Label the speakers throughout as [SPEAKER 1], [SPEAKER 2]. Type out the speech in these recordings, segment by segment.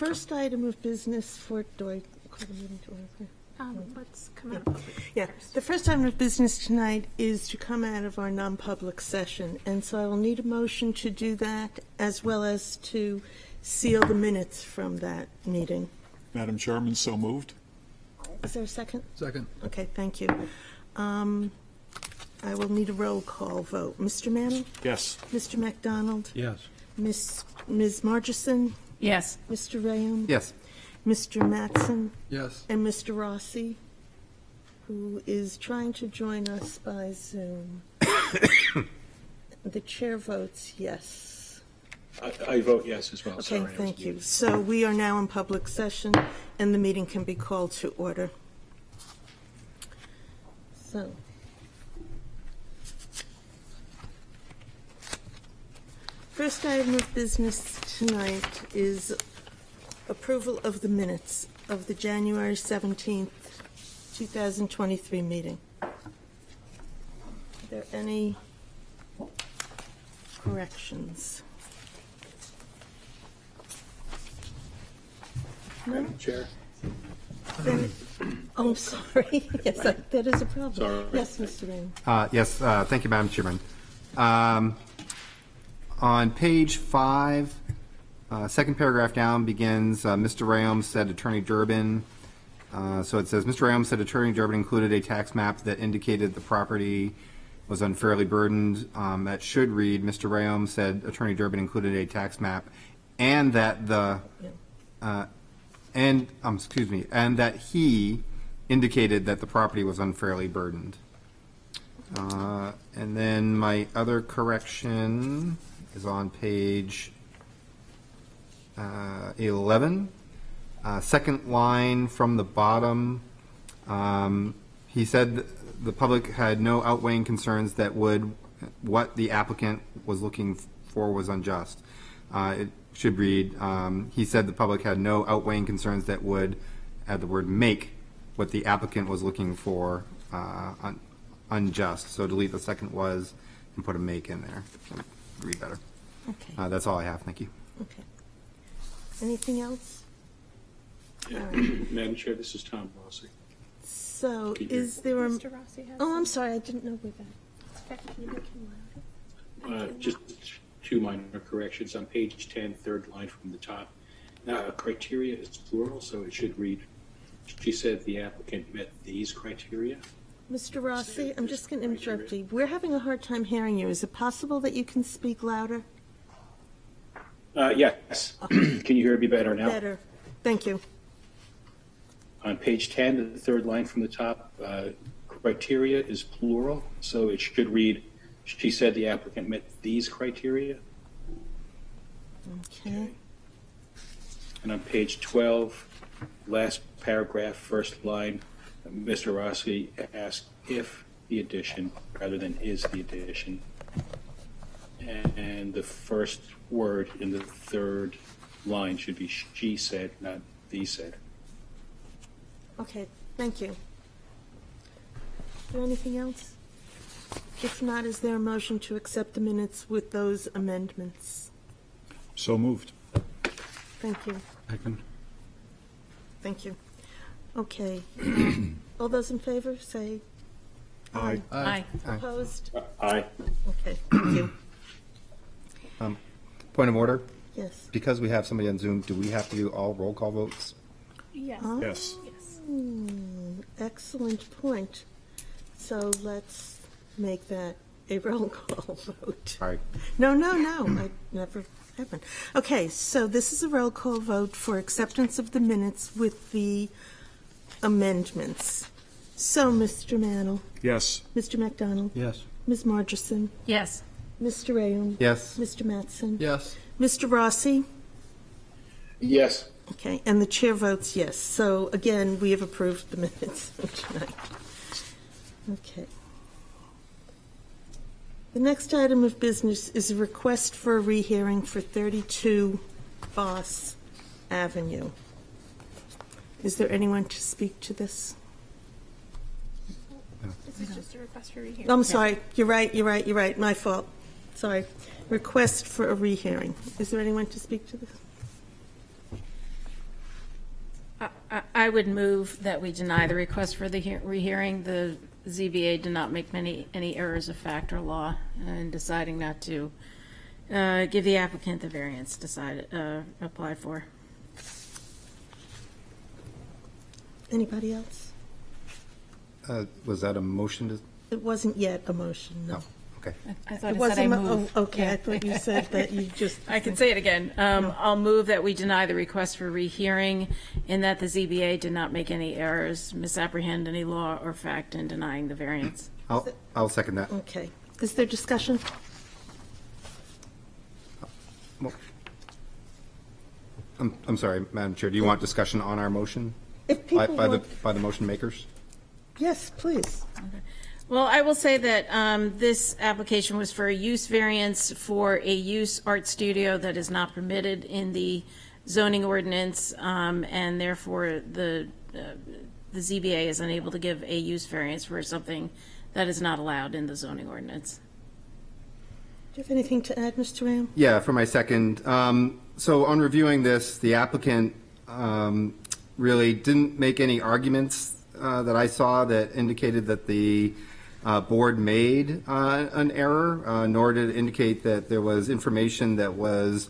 [SPEAKER 1] first item of business for, do I call the meeting to order?
[SPEAKER 2] Let's come out of public
[SPEAKER 1] Yeah,
[SPEAKER 2] first.
[SPEAKER 1] the first item of business tonight is to come out of our non-public session, and so I will need a motion to do that, as well as to seal the minutes from that meeting.
[SPEAKER 3] Madam Chairman, so moved.
[SPEAKER 1] Is there a second?
[SPEAKER 4] Second.
[SPEAKER 1] Okay, thank you. I will need a roll call vote. Mr. Manning?
[SPEAKER 3] Yes.
[SPEAKER 1] Mr. MacDonald?
[SPEAKER 4] Yes.
[SPEAKER 1] Ms. Margison?
[SPEAKER 2] Yes.
[SPEAKER 1] Mr. Rayam?
[SPEAKER 4] Yes.
[SPEAKER 1] Mr. Mattson?
[SPEAKER 4] Yes.
[SPEAKER 1] And Mr. Rossi, who is trying to join us by Zoom. The chair votes yes.
[SPEAKER 5] I vote yes as well.
[SPEAKER 1] Okay,
[SPEAKER 5] Sorry, I was
[SPEAKER 1] thank you.
[SPEAKER 5] muted.
[SPEAKER 1] So we are now in public session, and the meeting can be called to order. So, first item of business tonight is approval of the minutes of the January 17th, 2023 meeting. Are there any corrections? No?
[SPEAKER 5] Madam Chair?
[SPEAKER 1] Then- Oh, I'm sorry. Yes, that is a problem.
[SPEAKER 5] Sorry.
[SPEAKER 1] Yes, Mr. Rain.
[SPEAKER 4] Yes, thank you, Madam Chairman. On page 5, second paragraph down begins, Mr. Rayam said Attorney Durbin. So it says, Mr. Rayam said Attorney Durbin included a tax map that indicated the property was unfairly burdened. That should read, Mr. Rayam said Attorney Durbin included a tax map and that the, and that he indicated that the property was unfairly burdened. And then my other correction is on page 11. Second line from the bottom, he said the public had no outweighing concerns that what the applicant was looking for was unjust. It should read, he said the public had no outweighing concerns that would, add the word make, what the applicant was looking for unjust. So delete the second was and put a make in there. So read better.
[SPEAKER 1] Okay,
[SPEAKER 4] That's all I have. Thank you.
[SPEAKER 1] okay. Anything else?
[SPEAKER 5] Madam Chair, this is Tom Rossi.
[SPEAKER 1] So is there a,
[SPEAKER 2] Mr. Rossi has.
[SPEAKER 1] oh, I'm sorry, I didn't know where that.
[SPEAKER 2] Can you make him louder?
[SPEAKER 5] Just two minor corrections. On page 10, third line from the top. Criteria is plural, so it should read, she said the applicant met these criteria.
[SPEAKER 1] Mr. Rossi, I'm just going to interrupt you. We're having a hard time hearing you. Is it possible that you can speak louder?
[SPEAKER 5] Yes. Can you hear me better now?
[SPEAKER 1] Better. Thank you.
[SPEAKER 5] On page 10, the third line from the top, criteria is plural, so it should read, she said the applicant met these criteria.
[SPEAKER 1] Okay.
[SPEAKER 5] And on page 12, last paragraph, first line, Mr. Rossi asked if the addition rather than is the addition. And the first word in the third line should be she said, not the said.
[SPEAKER 1] Okay, thank you. Is there anything else? If not, is there a motion to accept the minutes with those amendments?
[SPEAKER 3] So moved.
[SPEAKER 1] Thank you.
[SPEAKER 4] Second.
[SPEAKER 1] Thank you. Okay. All those in favor, say
[SPEAKER 3] Aye.
[SPEAKER 2] Aye.
[SPEAKER 1] opposed.
[SPEAKER 5] Aye.
[SPEAKER 1] Okay, thank you.
[SPEAKER 4] Point of order.
[SPEAKER 1] Yes.
[SPEAKER 4] Because we have somebody on Zoom, do we have to do all roll call votes?
[SPEAKER 2] Yes.
[SPEAKER 3] Yes.
[SPEAKER 2] Yes.
[SPEAKER 1] Excellent point. So let's make that a roll call vote.
[SPEAKER 4] Sorry.
[SPEAKER 1] No, I never happened. Okay, so this is a roll call vote for acceptance of the minutes with the amendments. So, Mr. Mantle,
[SPEAKER 3] Yes.
[SPEAKER 1] Mr. MacDonald,
[SPEAKER 4] Yes.
[SPEAKER 1] Ms. Margison,
[SPEAKER 2] Yes.
[SPEAKER 1] Mr. Rayum,
[SPEAKER 4] Yes.
[SPEAKER 1] Mr. Mattson,
[SPEAKER 4] Yes.
[SPEAKER 1] Mr. Rossi.
[SPEAKER 5] Yes.
[SPEAKER 1] Okay, and the chair votes yes. So again, we have approved the minutes tonight. Okay. The next item of business is a request for a rehearing for 32 Voss Avenue. Is there anyone to speak to this?
[SPEAKER 2] This is just a request for rehearing.
[SPEAKER 1] I'm sorry, you're right, my fault. Sorry. Request for a rehearing. Is there anyone to speak to this?
[SPEAKER 6] I would move that we deny the request for the rehearing. The ZBA did not make any errors of fact or law in deciding not to give the applicant the variance applied for.
[SPEAKER 1] Anybody else?
[SPEAKER 4] Was that a motion to?
[SPEAKER 1] It wasn't yet a motion, no.
[SPEAKER 4] Oh, okay.
[SPEAKER 6] I thought
[SPEAKER 1] It
[SPEAKER 6] it said
[SPEAKER 1] wasn't,
[SPEAKER 6] I
[SPEAKER 1] mo-
[SPEAKER 6] move.
[SPEAKER 1] oh, okay,
[SPEAKER 6] Yeah.
[SPEAKER 1] I thought you said that you just.
[SPEAKER 6] I can say it again. I'll move that we deny the request for rehearing in that the ZBA did not make any errors, misapprehend any law or fact in denying the variance.
[SPEAKER 4] I'll second that.
[SPEAKER 1] Okay. Is there discussion?
[SPEAKER 4] Well, I'm sorry, Madam Chair, do you want discussion on our motion?
[SPEAKER 1] If
[SPEAKER 4] By
[SPEAKER 1] people
[SPEAKER 4] the
[SPEAKER 1] want,
[SPEAKER 4] motion makers?
[SPEAKER 1] yes, please.
[SPEAKER 6] Well, I will say that this application was for a use variance for a use art studio that is not permitted in the zoning ordinance, and therefore the ZBA is unable to give a use variance for something that is not allowed in the zoning ordinance.
[SPEAKER 1] Do you have anything to add, Mr. Ram?
[SPEAKER 4] Yeah, for my second. So on reviewing this, the applicant really didn't make any arguments that I saw that indicated that the board made an error, nor did it indicate that there was information that was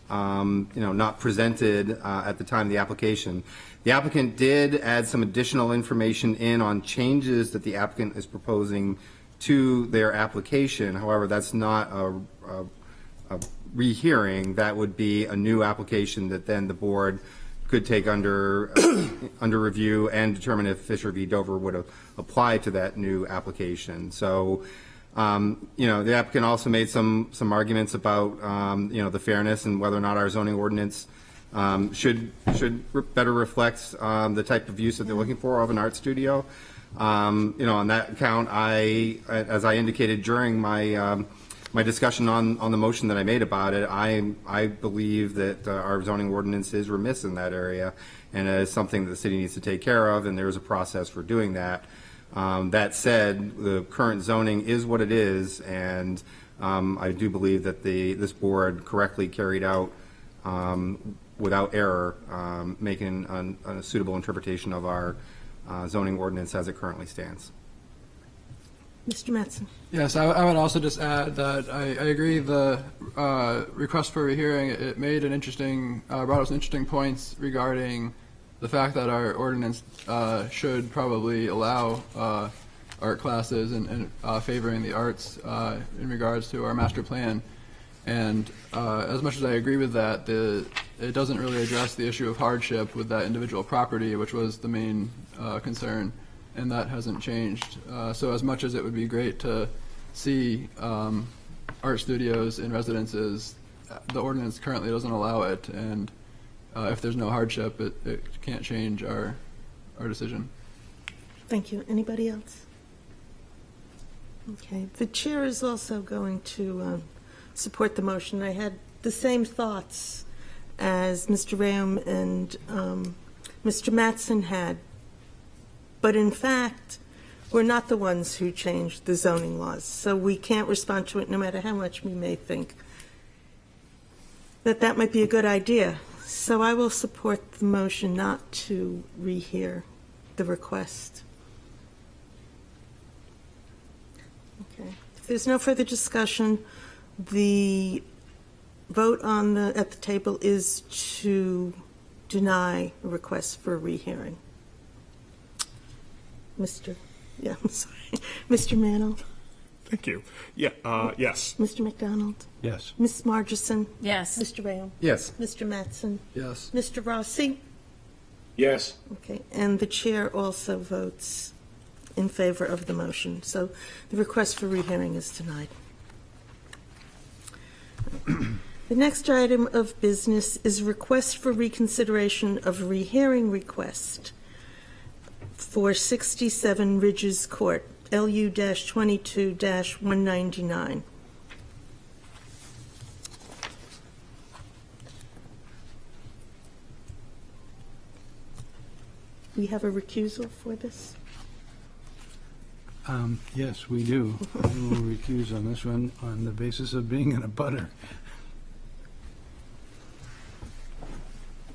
[SPEAKER 4] not presented at the time of the application. The applicant did add some additional information in on changes that the applicant is proposing to their application. However, that's not a rehearing. That would be a new application that then the board could take under review and determine if Fisher v. Dover would apply to that new application. So, the applicant also made some arguments about the fairness and whether or not our zoning ordinance should better reflect the type of use that they're looking for of an art studio. On that account, as I indicated during my my discussion on the motion that I made about it, I believe that our zoning ordinance is remiss in that area, and it is something that the city needs to take care of, and there is a process for doing that. That said, the current zoning is what it is, and I do believe that this board correctly carried out, without error, making a suitable interpretation of our zoning ordinance as it currently stands.
[SPEAKER 1] Mr. Mattson?
[SPEAKER 7] Yes, I would also just add that I agree the request for rehearing, it made an interesting, brought up some interesting points regarding the fact that our ordinance should probably allow art classes and favoring the arts in regards to our master plan. And as much as I agree with that, it doesn't really address the issue of hardship with that individual property, which was the main concern, and that hasn't changed. So as much as it would be great to see art studios in residences, the ordinance currently doesn't allow it, and if there's no hardship, it can't change our decision.
[SPEAKER 1] Thank you. Anybody else? Okay. The chair is also going to support the motion. I had the same thoughts as Mr. Ram and Mr. Mattson had. But in fact, we're not the ones who changed the zoning laws, so we can't respond to it no matter how much we may think that might be a good idea. So I will support the motion not to rehear the request. Okay. If there's no further discussion, the vote at the table is to deny a request for a rehearing. I'm sorry. Mr. Manold?
[SPEAKER 3] Thank you. Yeah, yes.
[SPEAKER 1] Mr. McDonald?
[SPEAKER 3] Yes.
[SPEAKER 1] Ms. Margison?
[SPEAKER 6] Yes.
[SPEAKER 1] Mr. Ram?
[SPEAKER 4] Yes.
[SPEAKER 1] Mr. Mattson?
[SPEAKER 7] Yes.
[SPEAKER 1] Mr. Rossi?
[SPEAKER 5] Yes.
[SPEAKER 1] Okay, and the chair also votes in favor of the motion. So the request for rehearing is denied. The next item of business is request for reconsideration of rehearing request for 67 Ridges Court, LU-22-199. We have a recusal for this?
[SPEAKER 8] Yes, we do. We will recuse on this one on the basis of being in a butter.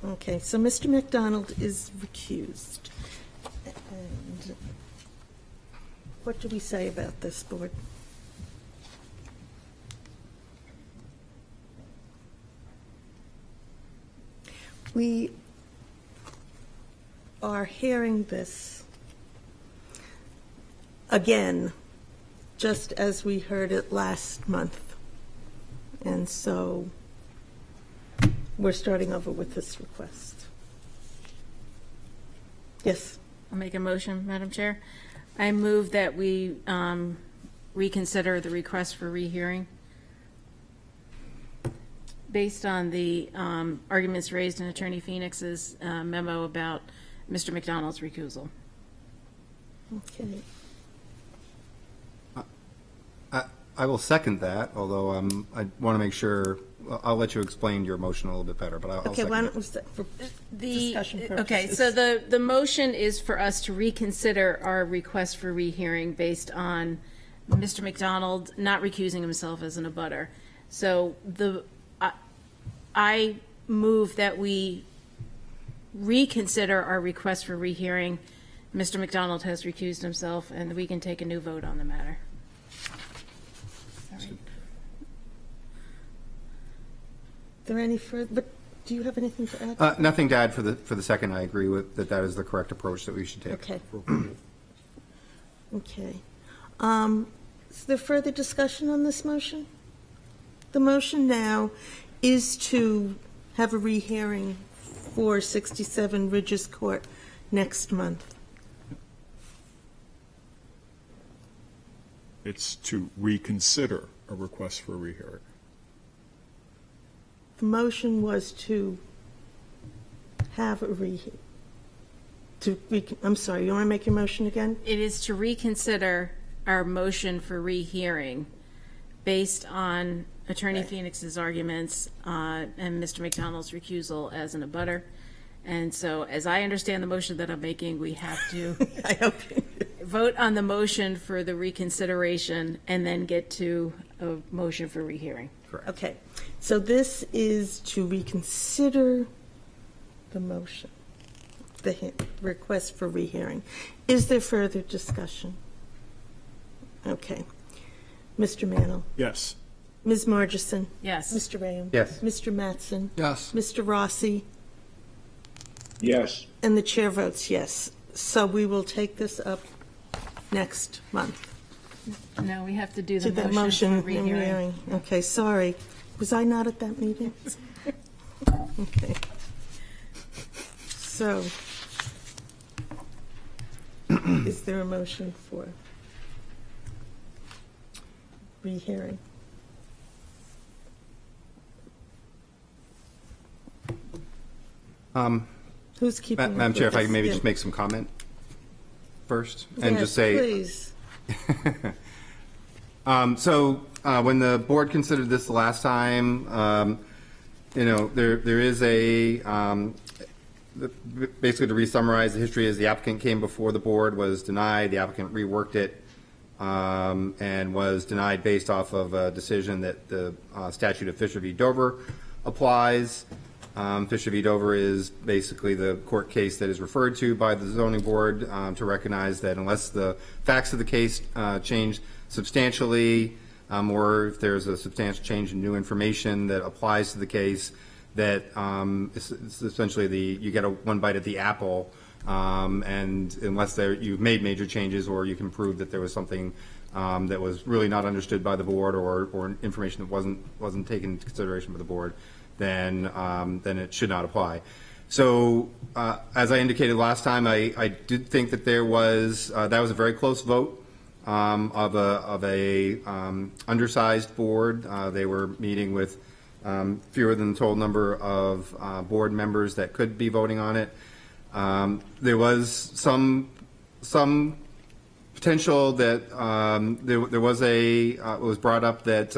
[SPEAKER 1] Okay, so Mr. McDonald is recused. And what do we say about this, board? We are hearing this again, just as we heard it last month. And so we're starting over with this request. Yes?
[SPEAKER 6] I'll make a motion, Madam Chair. I move that we reconsider the request for rehearing based on the arguments raised in Attorney Phoenix's memo about Mr. McDonald's recusal.
[SPEAKER 1] Okay.
[SPEAKER 4] I will second that, although I want to make sure, I'll let you explain your motion a little bit better, but I'll
[SPEAKER 1] Okay,
[SPEAKER 4] second
[SPEAKER 1] why
[SPEAKER 4] it.
[SPEAKER 1] don't we, for discussion purposes.
[SPEAKER 6] Okay, so the motion is for us to reconsider our request for rehearing based on Mr. McDonald not recusing himself as an abutter. So I move that we reconsider our request for rehearing. Mr. McDonald has recused himself, and we can take a new vote on the matter. All right.
[SPEAKER 1] Are there any further, but do you have anything to add?
[SPEAKER 4] Nothing to add for the second. I agree with that is the correct approach that we should take.
[SPEAKER 1] Okay. Okay. Is there further discussion on this motion? The motion now is to have a rehearing for 67 Ridges Court next month.
[SPEAKER 3] It's to reconsider a request for a rehearing.
[SPEAKER 1] The motion was to have a I'm sorry, you want to make your motion again?
[SPEAKER 6] It is to reconsider our motion for rehearing based on Attorney Phoenix's arguments and Mr. McDonald's recusal as an abutter. And so, as I understand the motion that I'm making, we have to
[SPEAKER 1] I hope.
[SPEAKER 6] vote on the motion for the reconsideration and then get to a motion for rehearing.
[SPEAKER 1] Okay, so this is to reconsider the motion, the request for rehearing. Is there further discussion? Okay. Mr. Mannell?
[SPEAKER 3] Yes.
[SPEAKER 1] Ms. Margison?
[SPEAKER 6] Yes.
[SPEAKER 1] Mr. Rayam?
[SPEAKER 4] Yes.
[SPEAKER 1] Mr. Mattson?
[SPEAKER 7] Yes.
[SPEAKER 1] Mr. Rossi?
[SPEAKER 5] Yes.
[SPEAKER 1] And the chair votes yes. So we will take this up next month.
[SPEAKER 6] No, we have to do
[SPEAKER 1] To
[SPEAKER 6] the
[SPEAKER 1] the
[SPEAKER 6] motion
[SPEAKER 1] motion
[SPEAKER 6] for
[SPEAKER 1] and
[SPEAKER 6] rehearing.
[SPEAKER 1] rehearing. Okay, sorry. Was I not at that meeting? Okay. So, is there a motion for rehearing? Who's keeping? up
[SPEAKER 4] Madam
[SPEAKER 1] with
[SPEAKER 4] Chair, if I
[SPEAKER 1] this?
[SPEAKER 4] can maybe
[SPEAKER 1] Yeah.
[SPEAKER 4] just make some comment first and just
[SPEAKER 1] Yes,
[SPEAKER 4] say.
[SPEAKER 1] please.
[SPEAKER 4] When the board considered this the last time, there is basically to re-summarize the history is the applicant came before the board, was denied, the applicant reworked it, and was denied based off of a decision that the statute of Fisher v. Dover applies. Fisher v. Dover is basically the court case that is referred to by the zoning board to recognize that unless the facts of the case change substantially, or if there's a substantial change in new information that applies to the case, that it's essentially you get a one bite at the apple, and unless you've made major changes or you can prove that there was something that was really not understood by the board or information that wasn't taken into consideration by the board, then it should not apply. So as I indicated last time, I did think that that was a very close vote of a undersized board. They were meeting with fewer than the total number of board members that could be voting on it. There was some potential that there was it was brought up that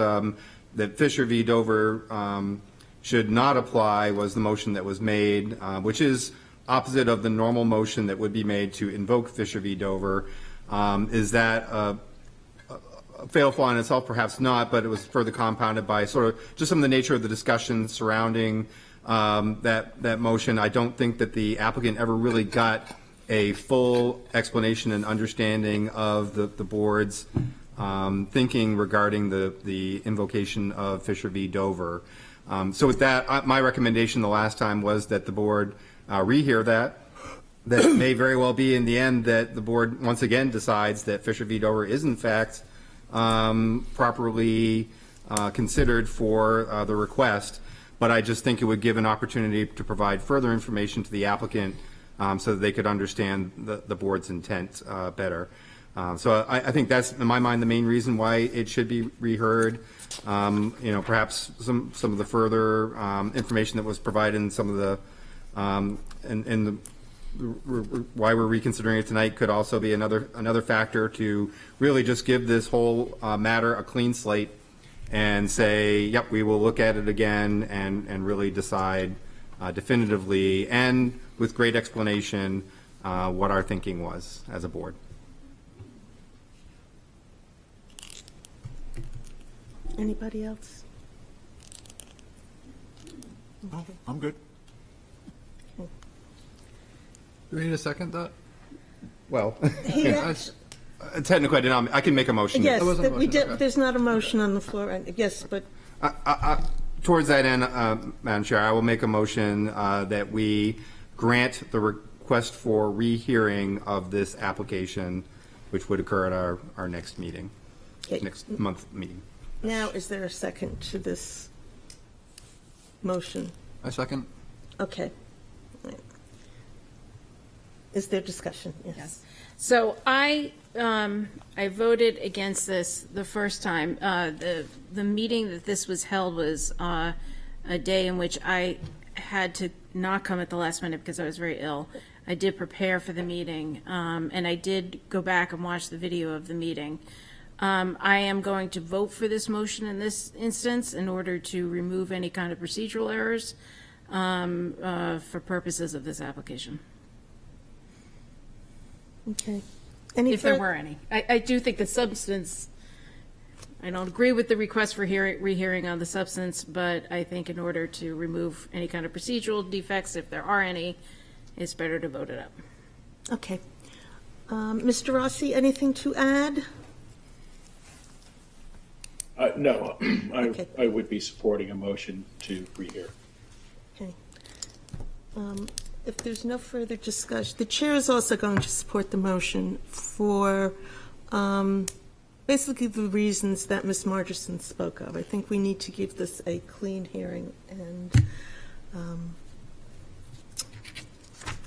[SPEAKER 4] Fisher v. Dover should not apply was the motion that was made, which is opposite of the normal motion that would be made to invoke Fisher v. Dover. Is that a fatal flaw in itself? Perhaps not, but it was further compounded by sort of just some of the nature of the discussion surrounding that motion. I don't think that the applicant ever really got a full explanation and understanding of the board's thinking regarding the invocation of Fisher v. Dover. So with that, my recommendation the last time was that the board rehear that. That it may very well be in the end that the board once again decides that Fisher v. Dover is in fact properly considered for the request. But I just think it would give an opportunity to provide further information to the applicant so that they could understand the board's intent better. So I think that's, in my mind, the main reason why it should be reheard. Perhaps some of the further information that was provided in some of the why we're reconsidering it tonight could also be another factor to really just give this whole matter a clean slate and say, yep, we will look at it again and really decide definitively and with great explanation what our thinking was as a board.
[SPEAKER 1] Anybody else?
[SPEAKER 3] No, I'm good.
[SPEAKER 7] Do we need to second that?
[SPEAKER 4] Well,
[SPEAKER 1] He
[SPEAKER 7] I-
[SPEAKER 1] act-
[SPEAKER 4] technically, I can make a motion.
[SPEAKER 1] Yes,
[SPEAKER 7] wasn't a
[SPEAKER 1] that we
[SPEAKER 7] motion,
[SPEAKER 1] did,
[SPEAKER 7] okay.
[SPEAKER 1] there's not a motion on the floor, yes, but
[SPEAKER 4] Towards that end, Madam Chair, I will make a motion that we grant the request for rehearing of this application, which would occur at our next meeting,
[SPEAKER 1] okay.
[SPEAKER 4] next month meeting.
[SPEAKER 1] Now, is there a second to this motion?
[SPEAKER 7] I second.
[SPEAKER 1] Okay. Is there discussion? Yes.
[SPEAKER 6] So I voted against this the first time. The meeting that this was held was a day in which I had to not come at the last minute because I was very ill. I did prepare for the meeting, and I did go back and watch the video of the meeting. I am going to vote for this motion in this instance in order to remove any kind of procedural errors for purposes of this application.
[SPEAKER 1] Okay. Any
[SPEAKER 6] If there
[SPEAKER 1] further-
[SPEAKER 6] were any. I do think the substance, I don't agree with the request for rehearing on the substance, but I think in order to remove any kind of procedural defects, if there are any, it's better to vote it up.
[SPEAKER 1] Okay. Mr. Rossi, anything to add?
[SPEAKER 5] No,
[SPEAKER 1] Okay.
[SPEAKER 5] I would be supporting a motion to rehear.
[SPEAKER 1] Okay. If there's no further discussion, the chair is also going to support the motion for basically the reasons that Ms. Margerson spoke of. I think we need to give this a clean hearing, and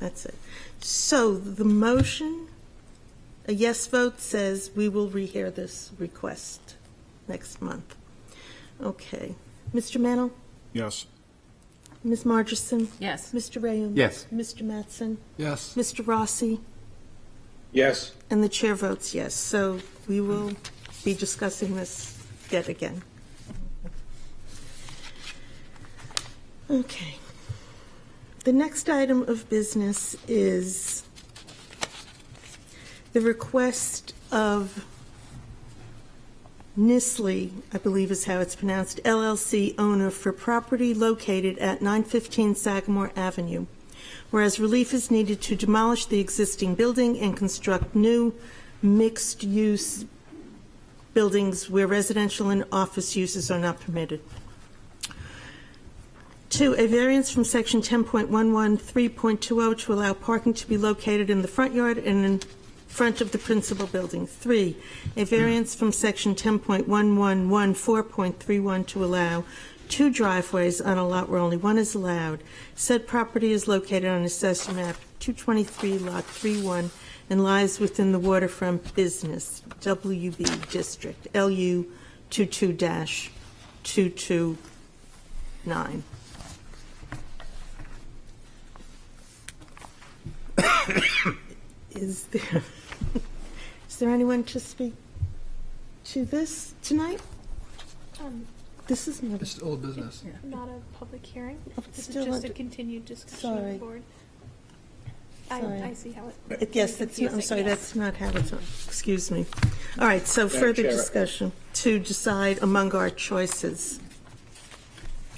[SPEAKER 1] that's it. So the motion, a yes vote, says we will rehear this request next month. Okay. Mr. Mannell?
[SPEAKER 3] Yes.
[SPEAKER 1] Ms. Margerson?
[SPEAKER 6] Yes.
[SPEAKER 1] Mr. Rayum?
[SPEAKER 4] Yes.
[SPEAKER 1] Mr. Mattson?
[SPEAKER 7] Yes.
[SPEAKER 1] Mr. Rossi?
[SPEAKER 5] Yes,
[SPEAKER 1] And the chair votes yes. So we will be discussing this yet again. Okay. The next item of business is the request of Nisley, I believe is how it's pronounced, LLC owner for property located at 915 Sagamore Avenue, whereas relief is needed to demolish the existing building and construct new mixed-use buildings where residential and office uses are not permitted. 2, a variance from section 10.113.20 to allow parking to be located in the front yard and in front of the principal building. 3, a variance from section 10.1114.31 to allow 2 driveways on a lot where only one is allowed. Said property is located on Assessor Map 223, Lot 31, and lies within the waterfront business, WB District, LU 22-229. Is there anyone to speak to this tonight? This is not,
[SPEAKER 7] It's old business.
[SPEAKER 2] Not a public hearing. This is
[SPEAKER 1] still
[SPEAKER 2] just a
[SPEAKER 1] under-
[SPEAKER 2] continued discussion of
[SPEAKER 1] Sorry.
[SPEAKER 2] the board.
[SPEAKER 1] Sorry.
[SPEAKER 2] I see how it.
[SPEAKER 1] yes, that's not, I'm
[SPEAKER 2] confusing,
[SPEAKER 1] sorry,
[SPEAKER 2] yes.
[SPEAKER 1] that's not how it's, excuse me. All right, so
[SPEAKER 5] Madam
[SPEAKER 1] further
[SPEAKER 5] Chair.
[SPEAKER 1] discussion to decide among our choices.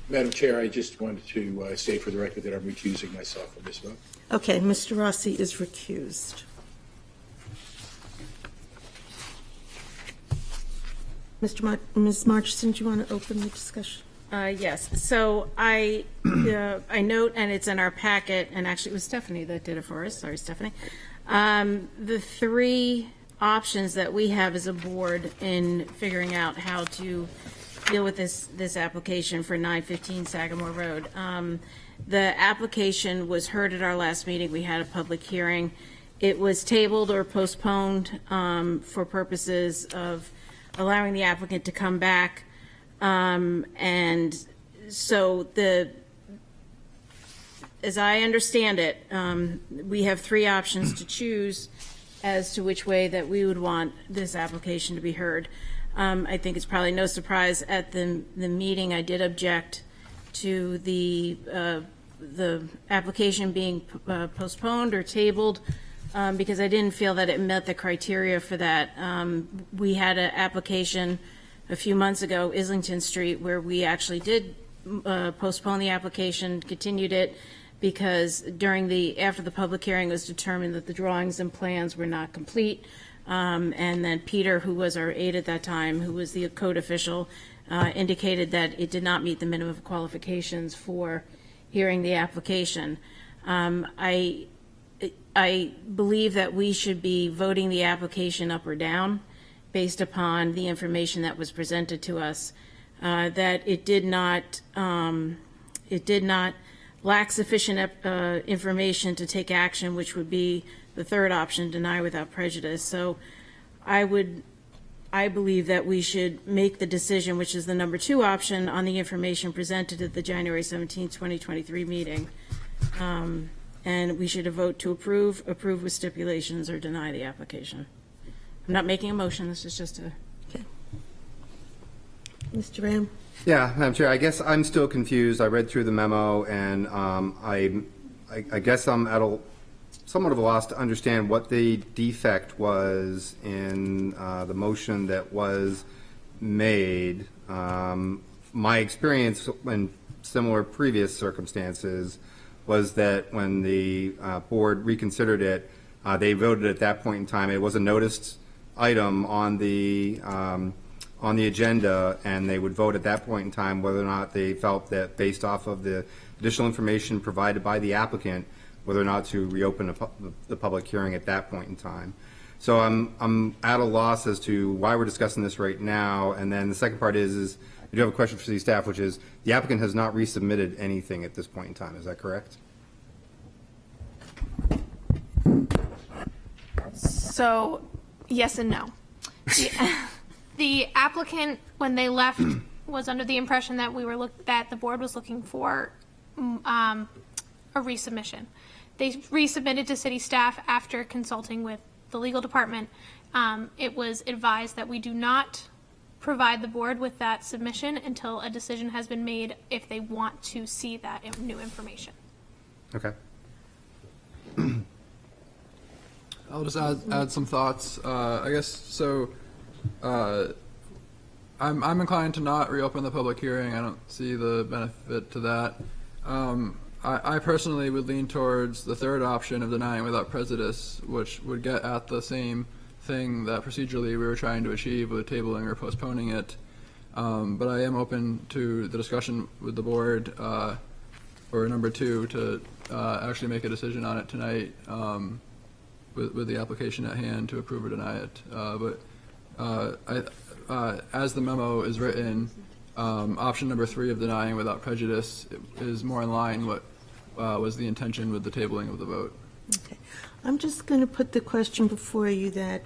[SPEAKER 5] Madam Chair, I just wanted to state for the record that I'm recusing myself from this vote.
[SPEAKER 1] Okay, Mr. Rossi is recused. Ms. Marchson, do you want to open the discussion?
[SPEAKER 6] Yes, so I note, and it's in our packet, and actually it was Stephanie that did it for us, sorry, Stephanie. The three options that we have as a board in figuring out how to deal with this application for 915 Sagamore Road. The application was heard at our last meeting. We had a public hearing. It was tabled or postponed for purposes of allowing the applicant to come back. And so as I understand it, we have three options to choose as to which way that we would want this application to be heard. I think it's probably no surprise at the meeting I did object to the application being postponed or tabled because I didn't feel that it met the criteria for that. We had an application a few months ago, Islington Street, where we actually did postpone the application, continued it, because after the public hearing, it was determined that the drawings and plans were not complete. And then Peter, who was our aide at that time, who was the code official, indicated that it did not meet the minimum qualifications for hearing the application. I believe that we should be voting the application up or down based upon the information that was presented to us, that it did not lack sufficient information to take action, which would be the third option, deny without prejudice. So I believe that we should make the decision, which is the number 2 option, on the information presented at the January 17, 2023 meeting. And we should vote to approve with stipulations, or deny the application. I'm not making a motion, this is just a...
[SPEAKER 1] Okay. Mr. Ram?
[SPEAKER 4] Yeah, Madam Chair, I guess I'm still confused. I read through the memo, and I guess I'm at somewhat of a loss to understand what the defect was in the motion that was made. My experience in similar previous circumstances was that when the board reconsidered it, they voted at that point in time. It was a noticed item on the agenda, and they would vote at that point in time whether or not they felt that, based off of the additional information provided by the applicant, whether or not to reopen the public hearing at that point in time. So I'm at a loss as to why we're discussing this right now. And then the second part is I do have a question for city staff, which is the applicant has not resubmitted anything at this point in time. Is that correct?
[SPEAKER 2] So, yes and no. The applicant, when they left, was under the impression that that the board was looking for a resubmission. They resubmitted to city staff after consulting with the legal department. It was advised that we do not provide the board with that submission until a decision has been made if they want to see that new information.
[SPEAKER 4] Okay.
[SPEAKER 7] I'll just add some thoughts. I guess so. I'm inclined to not reopen the public hearing. I don't see the benefit to that. I personally would lean towards the third option of denying without prejudice, which would get at the same thing that procedurally we were trying to achieve with tabling or postponing it. But I am open to the discussion with the board for number 2 to actually make a decision on it tonight with the application at hand to approve or deny it. As the memo is written, option number 3 of denying without prejudice is more in line what was the intention with the tabling of the vote.
[SPEAKER 1] Okay. I'm just going to put the question before you that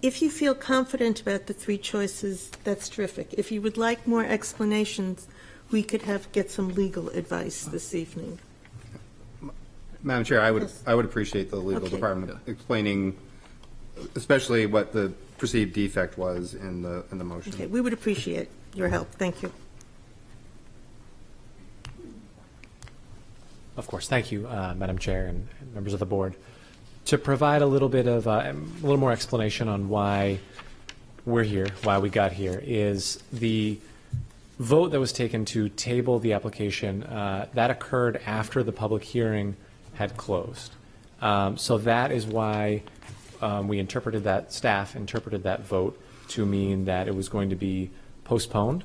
[SPEAKER 1] if you feel confident about the 3 choices, that's terrific. If you would like more explanations, we could get some legal advice this evening.
[SPEAKER 4] Madam Chair, I would appreciate the legal
[SPEAKER 1] Okay.
[SPEAKER 4] department explaining, especially what the perceived defect was in the motion.
[SPEAKER 1] Okay, we would appreciate your help. Thank you.
[SPEAKER 9] Of course. Thank you, Madam Chair and members of the board. To provide a little bit of a little more explanation on why we're here, why we got here, is the vote that was taken to table the application, that occurred after the public hearing had closed. So that is why staff interpreted that vote to mean that it was going to be postponed,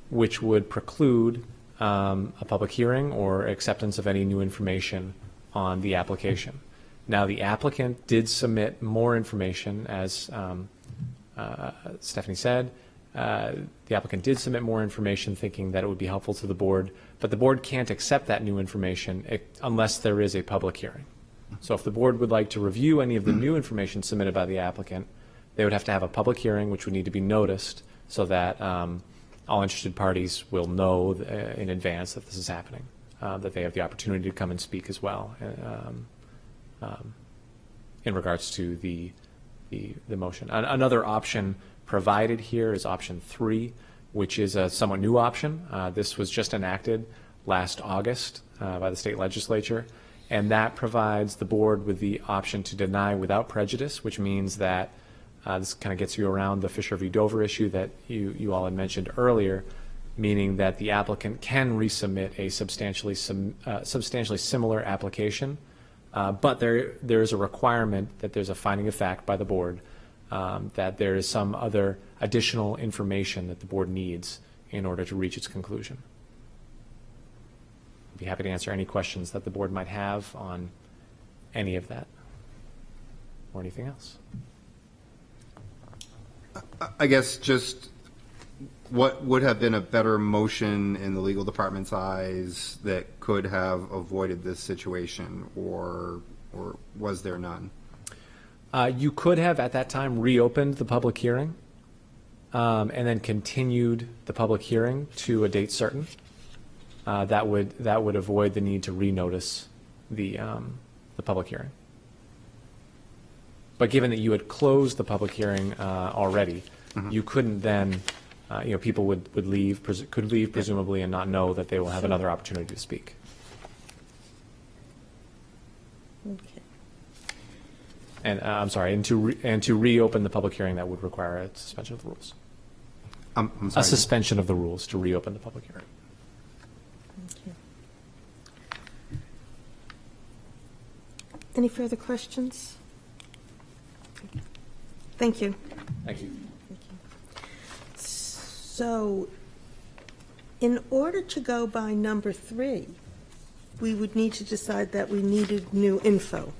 [SPEAKER 9] which would preclude a public hearing or acceptance of any new information on the application. Now, the applicant did submit more information, as Stephanie said. The applicant did submit more information thinking that it would be helpful to the board, but the board can't accept that new information unless there is a public hearing. So if the board would like to review any of the new information submitted by the applicant, they would have to have a public hearing, which would need to be noticed so that all interested parties will know in advance that this is happening, that they have the opportunity to come and speak as well in regards to the motion. Another option provided here is option 3, which is a somewhat new option. This was just enacted last August by the state legislature, and that provides the board with the option to deny without prejudice, which means that this kind of gets you around the Fisher v. Dover issue that you all had mentioned earlier, meaning that the applicant can resubmit a substantially similar application, but there is a requirement that there's a finding of fact by the board that there is some other additional information that the board needs in order to reach its conclusion. I'd be happy to answer any questions that the board might have on any of that or anything else.
[SPEAKER 4] I guess just what would have been a better motion in the legal department's eyes that could have avoided this situation, or was there none?
[SPEAKER 9] You could have at that time reopened the public hearing and then continued the public hearing to a date certain. That would avoid the need to renotice the public hearing. But given that you had closed the public hearing already, you couldn't then, people could leave presumably and not know that they will have another opportunity to speak.
[SPEAKER 1] Okay.
[SPEAKER 9] And I'm sorry, and to reopen the public hearing, that would require a suspension of the rules.
[SPEAKER 4] I'm
[SPEAKER 9] A
[SPEAKER 4] sorry.
[SPEAKER 9] suspension of the rules to reopen the public hearing.
[SPEAKER 1] Okay. Any further questions? Thank you.
[SPEAKER 9] Thank you.
[SPEAKER 1] So, in order to go by number 3, we would need to decide that we needed new info.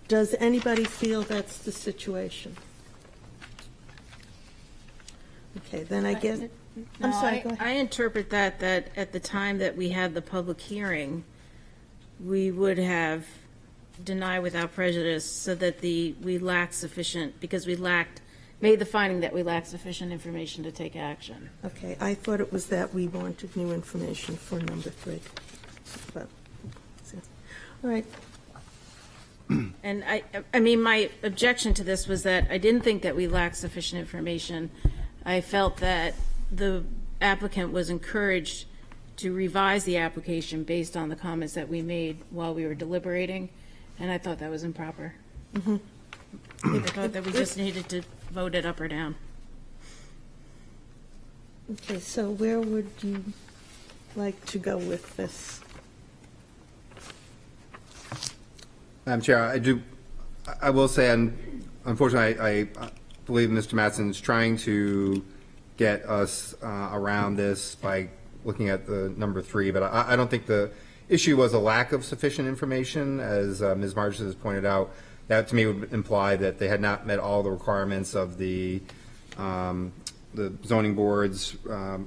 [SPEAKER 1] Does anybody feel that's the situation? Okay, then I guess, I'm sorry, go ahead.
[SPEAKER 6] I interpret that at the time that we had the public hearing, we would have denied without prejudice so that we lacked sufficient, because made the finding that we lacked sufficient information to take action.
[SPEAKER 1] Okay, I thought it was that we wanted new information for number 3. But, all right.
[SPEAKER 6] And I mean, my objection to this was that I didn't think that we lacked sufficient information. I felt that the applicant was encouraged to revise the application based on the comments that we made while we were deliberating, and I thought that was improper. I thought that we just needed to vote it up or down.
[SPEAKER 1] Okay, so where would you like to go with this?
[SPEAKER 4] Madam Chair, I will say, unfortunately, I believe Mr. Mattson is trying to get us around this by looking at the number 3, but I don't think the issue was a lack of sufficient information, as Ms. Marges has pointed out. That to me would imply that they had not met all the requirements of the zoning board's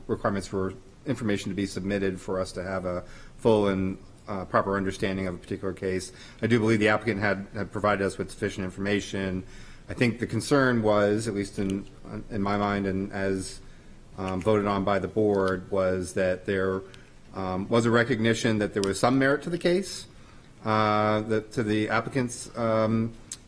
[SPEAKER 4] requirements for information to be submitted for us to have a full and proper understanding of a particular case. I do believe the applicant had provided us with sufficient information. I think the concern was, at least in my mind and as voted on by the board, was that there was a recognition that there was some merit to the case, to the applicant's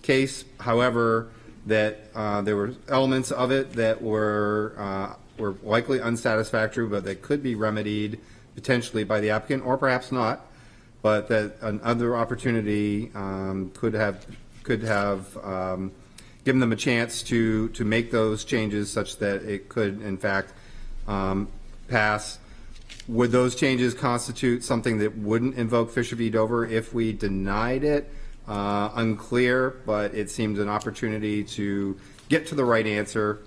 [SPEAKER 4] case. However, that there were elements of it that were likely unsatisfactory, but that could be remedied potentially by the applicant, or perhaps not. But that another opportunity could have given them a chance to make those changes such that it could, in fact, pass. Would those changes constitute something that wouldn't invoke Fisher v. Dover if we denied it? Unclear, but it seems an opportunity to get to the right answer.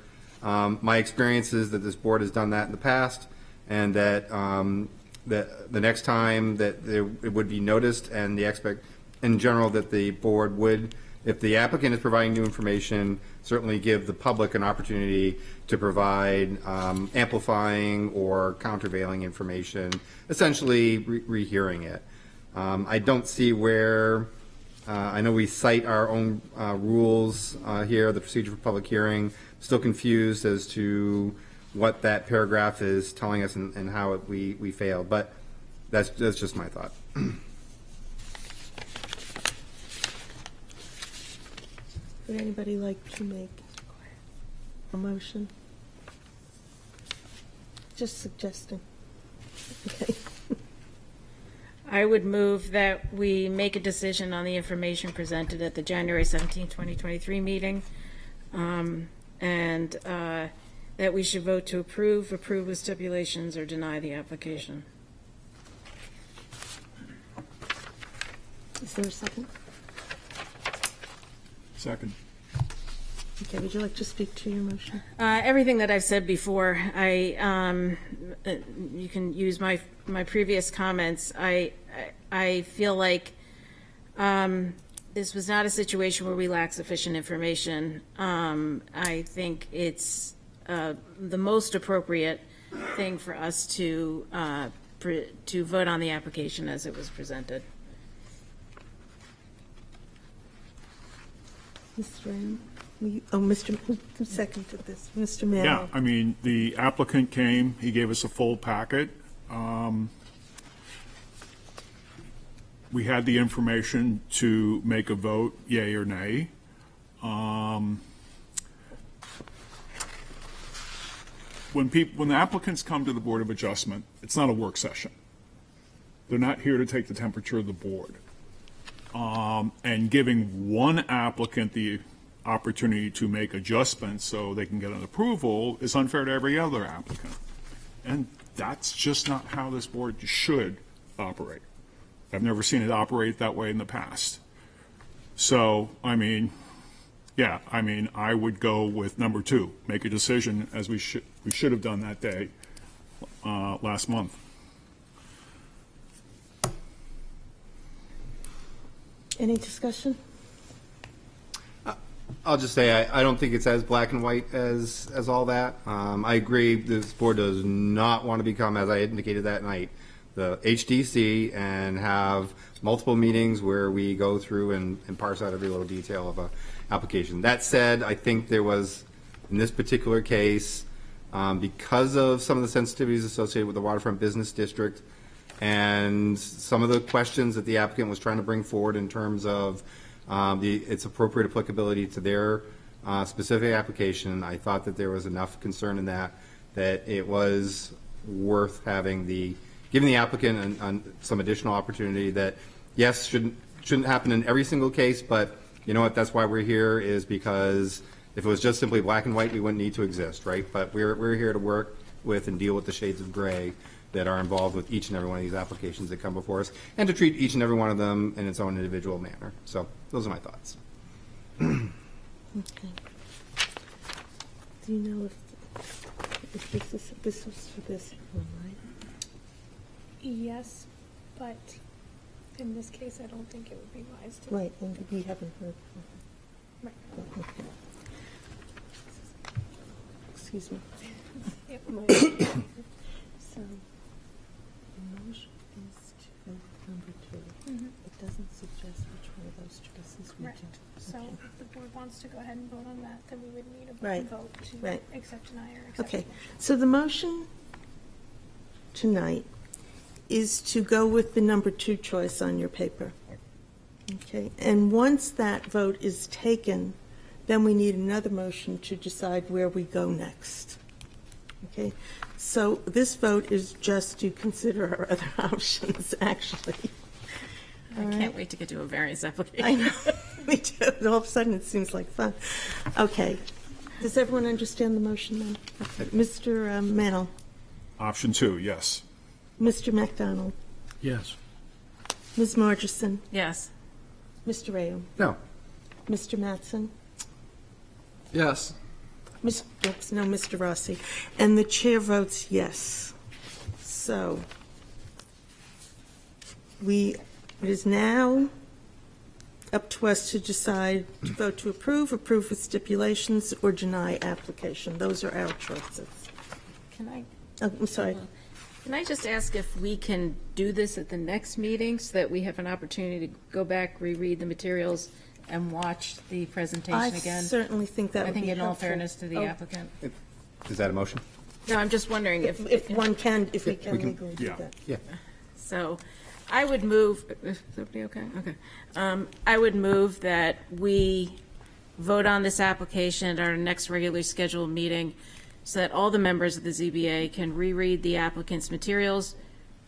[SPEAKER 4] My experience is that this board has done that in the past, and that that the next time that it would be noticed, and in general that the board would, if the applicant is providing new information, certainly give the public an opportunity to provide amplifying or countervailing information, essentially rehearing it. I don't see where, I know we cite our own rules here, the procedure for public hearing, still confused as to what that paragraph is telling us and how we failed, but that's just my thought.
[SPEAKER 1] Would anybody like to make a motion? Just suggesting. Okay.
[SPEAKER 6] I would move that we make a decision on the information presented at the January 17, 2023 meeting, and that we should vote to approve with stipulations, or deny the application.
[SPEAKER 1] Is there a second?
[SPEAKER 3] Second.
[SPEAKER 1] Okay, would you like to speak to your motion?
[SPEAKER 6] Everything that I've said before, you can use my previous comments. I feel like this was not a situation where we lack sufficient information. I think it's the most appropriate thing for us to vote on the application as it was presented.
[SPEAKER 1] Mr. Ram? Who seconded this? Mr. Mann?
[SPEAKER 3] Yeah, I mean, the applicant came, he gave us a full packet. We had the information to make a vote, yay or nay. When the applicants come to the Board of Adjustment, it's not a work session. They're not here to take the temperature of the board. And giving one applicant the opportunity to make adjustments so they can get an approval is unfair to every other applicant. And that's just not how this board should operate. I've never seen it operate that way in the past. So, I mean, yeah, I mean, I would go with number 2, make a decision as we should have done that day last month.
[SPEAKER 1] Any discussion?
[SPEAKER 4] I'll just say I don't think it's as black and white as all that. I agree this board does not want to become, as I indicated that night, the HDC and have multiple meetings where we go through and parse out every little detail of a application. That said, I think there was, in this particular case, because of some of the sensitivities associated with the Waterfront Business District and some of the questions that the applicant was trying to bring forward in terms of its appropriate applicability to their specific application, I thought that there was enough concern in that it was worth giving the applicant some additional opportunity that, yes, shouldn't happen in every single case, but you know what, that's why we're here, is because if it was just simply black and white, we wouldn't need to exist, right? But we're here to work with and deal with the shades of gray that are involved with each and every one of these applications that come before us, and to treat each and every one of them in its own individual manner. So those are my thoughts.
[SPEAKER 1] Okay. Do you know if this was for this one, right?
[SPEAKER 2] Yes, but in this case, I don't think it would be wise to.
[SPEAKER 1] Right, and we haven't heard.
[SPEAKER 2] Right.
[SPEAKER 1] Okay. Excuse me.
[SPEAKER 2] It might.
[SPEAKER 1] So, the motion is to go with number 2.
[SPEAKER 2] Mhm.
[SPEAKER 1] It doesn't suggest which one of those choices we
[SPEAKER 2] Right.
[SPEAKER 1] do.
[SPEAKER 2] So
[SPEAKER 1] Okay.
[SPEAKER 2] if the board wants to go ahead and vote on that, then we would need a
[SPEAKER 1] Right.
[SPEAKER 2] vote to
[SPEAKER 1] Right.
[SPEAKER 2] accept, deny, or accept.
[SPEAKER 1] Okay, so the motion tonight is to go with the number 2 choice on your paper. Okay, and once that vote is taken, then we need another motion to decide where we go next. Okay, so this vote is just to consider our other options, actually.
[SPEAKER 6] I can't wait to get to a variance application.
[SPEAKER 1] I know, me too. All of a sudden, it seems like fun. Okay, does everyone understand the motion then? Mr. Mennel?
[SPEAKER 3] Option 2, yes.
[SPEAKER 1] Mr. McDonald,
[SPEAKER 8] Yes.
[SPEAKER 1] Ms. Margison,
[SPEAKER 6] Yes.
[SPEAKER 1] Mr. Rayum,
[SPEAKER 4] No.
[SPEAKER 1] Mr. Mattson,
[SPEAKER 7] Yes.
[SPEAKER 1] Mr. Rossi, and the chair votes yes. So, it is now up to us to decide to vote to approve with stipulations, or deny application. Those are our choices.
[SPEAKER 6] Can I
[SPEAKER 1] Oh, I'm sorry.
[SPEAKER 6] Can I just ask if we can do this at the next meeting so that we have an opportunity to go back, reread the materials, and watch the presentation
[SPEAKER 1] I
[SPEAKER 6] again?
[SPEAKER 1] certainly think that
[SPEAKER 6] I
[SPEAKER 1] would be
[SPEAKER 6] think in all
[SPEAKER 1] helpful.
[SPEAKER 6] fairness to the
[SPEAKER 1] Oh,
[SPEAKER 6] applicant.
[SPEAKER 4] Is that a motion?
[SPEAKER 6] No, I'm just wondering if,
[SPEAKER 1] If we can
[SPEAKER 4] we can-
[SPEAKER 1] legally do
[SPEAKER 3] yeah.
[SPEAKER 1] that.
[SPEAKER 4] Yeah.
[SPEAKER 6] so I would move, is everybody okay? Okay. I would move that we vote on this application at our next regularly scheduled meeting so that all the members of the ZBA can reread the applicant's materials,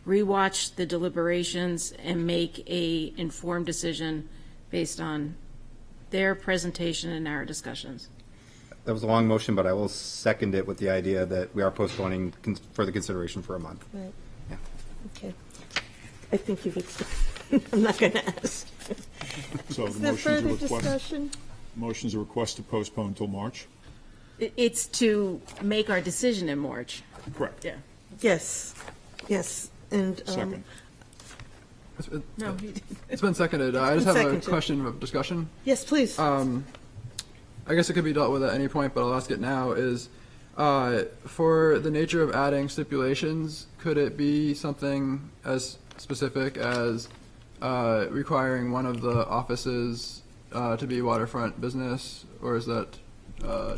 [SPEAKER 6] rewatch the deliberations, and make a informed decision based on their presentation and our discussions.
[SPEAKER 4] That was a long motion, but I will second it with the idea that we are postponing further consideration for a month.
[SPEAKER 1] Right.
[SPEAKER 4] Yeah.
[SPEAKER 1] Okay. I think I'm not going to ask.
[SPEAKER 3] So
[SPEAKER 1] Is
[SPEAKER 3] the
[SPEAKER 1] there
[SPEAKER 3] motion's a
[SPEAKER 1] further
[SPEAKER 3] request,
[SPEAKER 1] discussion?
[SPEAKER 3] motion's a request to postpone until March?
[SPEAKER 6] It's to make our decision in March.
[SPEAKER 3] Correct.
[SPEAKER 6] Yeah.
[SPEAKER 1] Yes, yes, and.
[SPEAKER 3] Second.
[SPEAKER 6] No,
[SPEAKER 7] It's been seconded. I just have a
[SPEAKER 1] Seconded.
[SPEAKER 7] question of discussion.
[SPEAKER 1] Yes, please.
[SPEAKER 7] I guess it could be dealt with at any point, but I'll ask it now, is for the nature of adding stipulations, could it be something as specific as requiring one of the offices to be waterfront business, or is that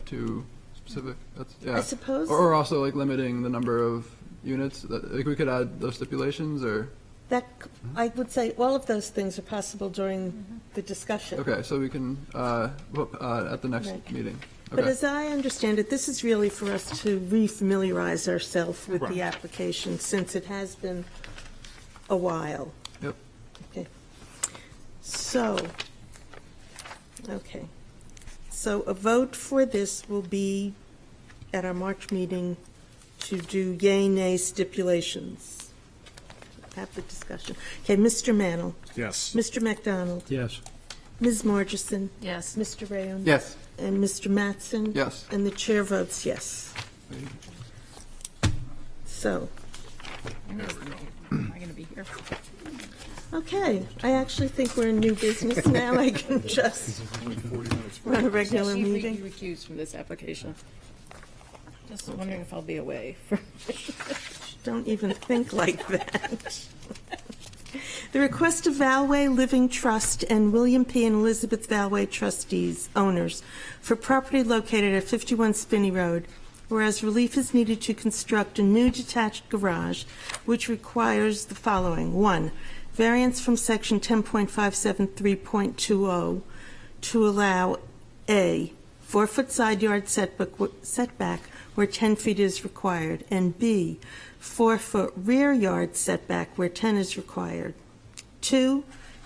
[SPEAKER 7] too specific? That's, yeah.
[SPEAKER 1] I suppose-
[SPEAKER 7] Or also like limiting the number of units, that, like we could add those stipulations, or?
[SPEAKER 1] That, I would say all of those things are possible during the discussion.
[SPEAKER 7] Okay, so we can, at the next
[SPEAKER 1] Right.
[SPEAKER 7] meeting.
[SPEAKER 1] But
[SPEAKER 7] Okay.
[SPEAKER 1] as I understand it, this is really for us to refamiliarize ourselves with
[SPEAKER 3] Right.
[SPEAKER 1] the application, since it has been a while.
[SPEAKER 7] Yep.
[SPEAKER 1] Okay. So, okay. So a vote for this will be at our March meeting to do yay, nay stipulations. Have the discussion. Okay, Mr. Mannell,
[SPEAKER 3] Yes.
[SPEAKER 1] Mr. McDonald,
[SPEAKER 8] Yes.
[SPEAKER 1] Ms. Margison,
[SPEAKER 6] yes.
[SPEAKER 1] Mr. Rayon.
[SPEAKER 4] Yes.
[SPEAKER 1] And Mr. Mattson.
[SPEAKER 7] Yes.
[SPEAKER 1] And the chair votes yes. So,
[SPEAKER 6] Am I going to be here?
[SPEAKER 1] okay, I actually think we're in new business now. I can just run a regular
[SPEAKER 6] You
[SPEAKER 1] meeting.
[SPEAKER 6] recused from this application. Just wondering if I'll be away.
[SPEAKER 1] Don't even think like that. The request of Valway Living Trust and William P. and Elizabeth Valway trustees, owners, for property located at 51 Spinney Road, whereas relief is needed to construct a new detached garage, which requires the following. 1, variance from section 10.573.20 to allow A, 4-foot side yard setback where 10 feet is required, and B, 4-foot rear yard setback where 10 is required. 2,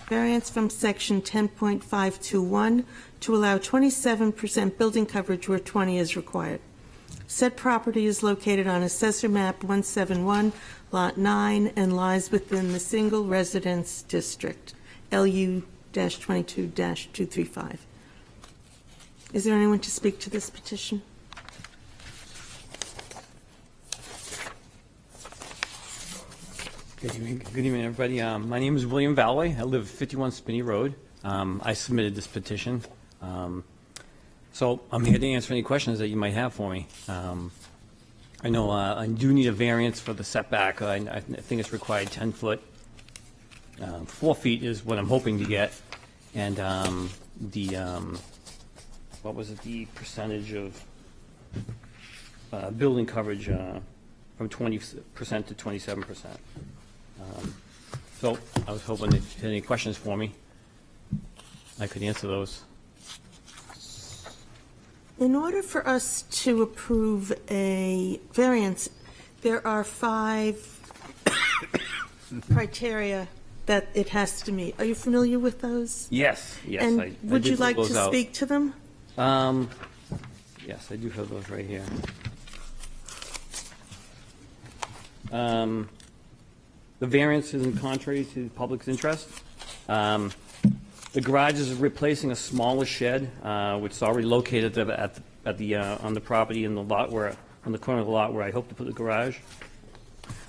[SPEAKER 1] variance from section 10.521 to allow 27% building coverage where 20 is required. Said property is located on Assessor Map 171, Lot 9, and lies within the Single Residence District, LU-22-235. Is there anyone to speak to this petition?
[SPEAKER 10] Good evening, everybody. My name is William Valway. I live at 51 Spinney Road. I submitted this petition. So I'm here to answer any questions that you might have for me. I know I do need a variance for the setback. I think it's required 10 foot. 4 feet is what I'm hoping to get. And what was it, the percentage of building coverage from 20% to 27%. So I was hoping if you had any questions for me, I could answer those.
[SPEAKER 1] In order for us to approve a variance, there are 5 criteria that it has to meet. Are you familiar with those?
[SPEAKER 10] Yes, yes.
[SPEAKER 1] And
[SPEAKER 10] I
[SPEAKER 1] would
[SPEAKER 10] did
[SPEAKER 1] you
[SPEAKER 10] fill
[SPEAKER 1] like
[SPEAKER 10] those
[SPEAKER 1] to
[SPEAKER 10] out.
[SPEAKER 1] speak to them?
[SPEAKER 10] Yes, I do have those right here. the variance is in contrary to the public's interest. The garage is replacing a smaller shed, which is already located on the property in the lot on the corner of the lot where I hope to put the garage.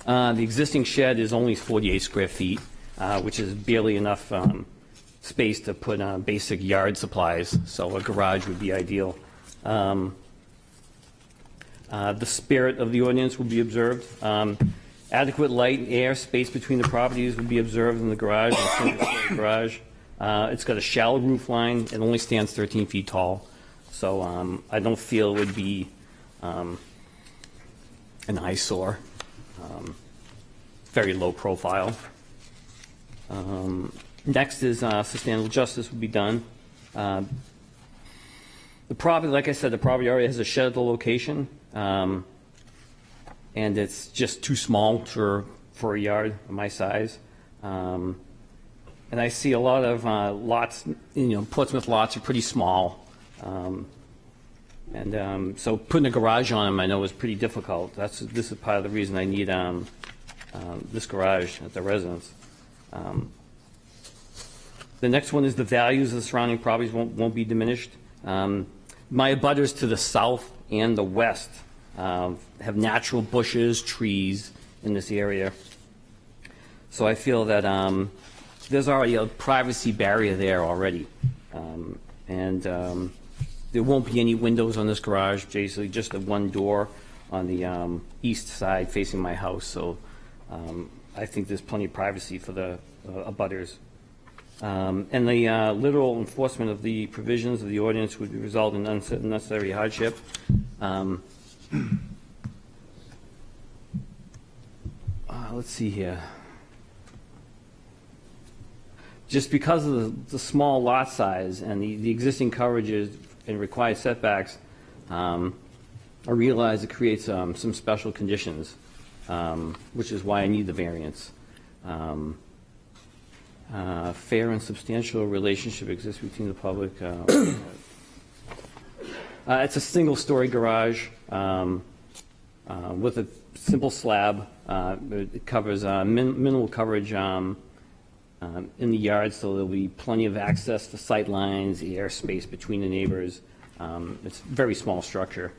[SPEAKER 10] The existing shed is only 48 square feet, which is barely enough space to put basic yard supplies, so a garage would be ideal. The spirit of the ordinance will be observed. Adequate light and air space between the properties would be observed in the garage, the single-story garage. It's got a shallow roof line. It only stands 13 feet tall, so I don't feel it would be an eyesore. Very low profile. Next is substantial justice would be done. The property, like I said, the property already has a shed at the location, and it's just too small for a yard of my size. And I see a lot of lots, Portsmouth lots are pretty small. So putting a garage on them, I know, is pretty difficult. This is part of the reason I need this garage at the residence. The next one is the values of the surrounding properties won't be diminished. My abutters to the south and the west have natural bushes, trees in this area. So I feel that there's already a privacy barrier there already. There won't be any windows on this garage, basically just the one door on the east side facing my house. So I think there's plenty of privacy for the abutters. And the literal enforcement of the provisions of the ordinance would result in unnecessary hardship. Let's see here. Just because of the small lot size and the existing coverages and required setbacks, I realize it creates some special conditions, which is why I need the variance. Fair and substantial relationship exists between the public. It's a single-story garage with a simple slab. It covers minimal coverage in the yard, so there'll be plenty of access to sight lines, the air space between the neighbors. It's a very small structure.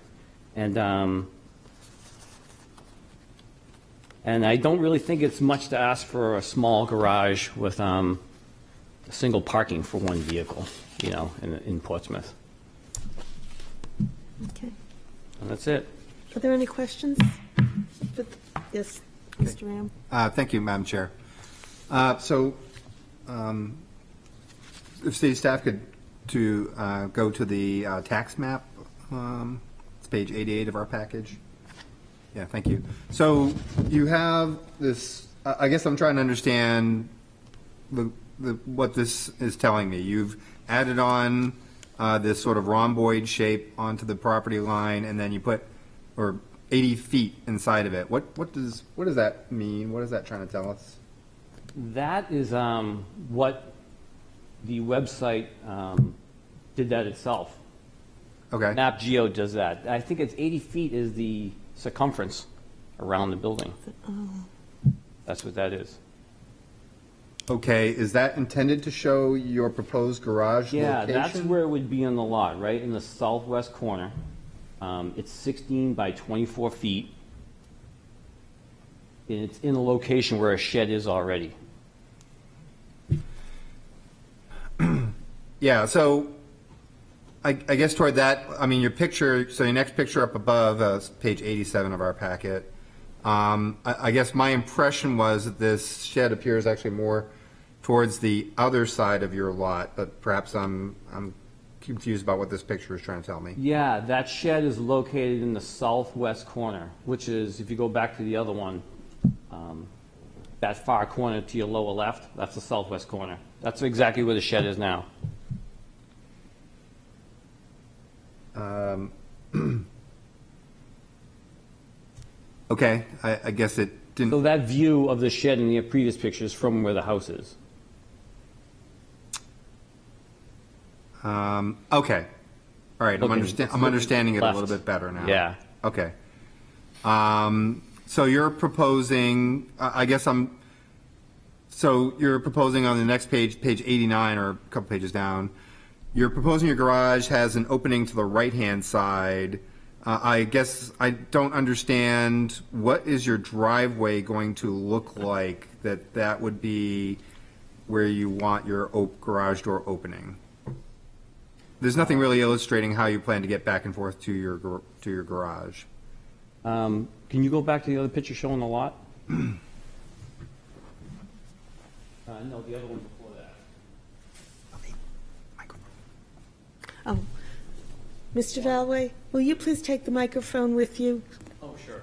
[SPEAKER 10] And I don't really think it's much to ask for a small garage with a single parking for one vehicle, in Portsmouth.
[SPEAKER 1] Okay.
[SPEAKER 10] And that's it.
[SPEAKER 1] Are there any questions? Yes, Mr. Ram?
[SPEAKER 4] Thank you, Madam Chair. If city staff could go to the tax map, it's page 88 of our package. Yeah, thank you. So you have this, I guess I'm trying to understand what this is telling me. You've added on this sort of rhomboid shape onto the property line, and then you put, 80 feet inside of it. What does that mean? What is that trying to tell us?
[SPEAKER 10] That is what the website did that itself.
[SPEAKER 4] Okay.
[SPEAKER 10] NapGeo does that. I think it's 80 feet is the circumference around the building. That's what that is.
[SPEAKER 4] Okay, is that intended to show your proposed garage
[SPEAKER 10] Yeah,
[SPEAKER 4] location?
[SPEAKER 10] that's where it would be on the lot, right in the southwest corner. It's 16 by 24 feet. And it's in a location where a shed is already.
[SPEAKER 4] Yeah, so I guess toward that, your picture, so your next picture up above, page 87 of our packet, I guess my impression was that this shed appears actually more towards the other side of your lot, but perhaps I'm confused about what this picture is trying to tell me.
[SPEAKER 10] Yeah, that shed is located in the southwest corner, which is, if you go back to the other one, that far corner to your lower left, that's the southwest corner. That's exactly where the shed is now.
[SPEAKER 4] Okay, I guess it
[SPEAKER 10] So
[SPEAKER 4] didn't,
[SPEAKER 10] that view of the shed in the previous picture is from where the house is.
[SPEAKER 4] okay. All right,
[SPEAKER 10] Okay,
[SPEAKER 4] I'm
[SPEAKER 10] it's
[SPEAKER 4] understanding it a
[SPEAKER 10] left.
[SPEAKER 4] little bit better now.
[SPEAKER 10] Yeah.
[SPEAKER 4] Okay. So you're proposing, so you're proposing on the next page, page 89, or a couple pages down, you're proposing your garage has an opening to the right-hand side. I guess I don't understand, what is your driveway going to look like that would be where you want your garage door opening? There's nothing really illustrating how you plan to get back and forth to your garage.
[SPEAKER 10] Can you go back to the other picture showing the lot? No, the other one before that.
[SPEAKER 1] Oh, Mr. Valway, will you please take the microphone with you?
[SPEAKER 10] Oh, sure.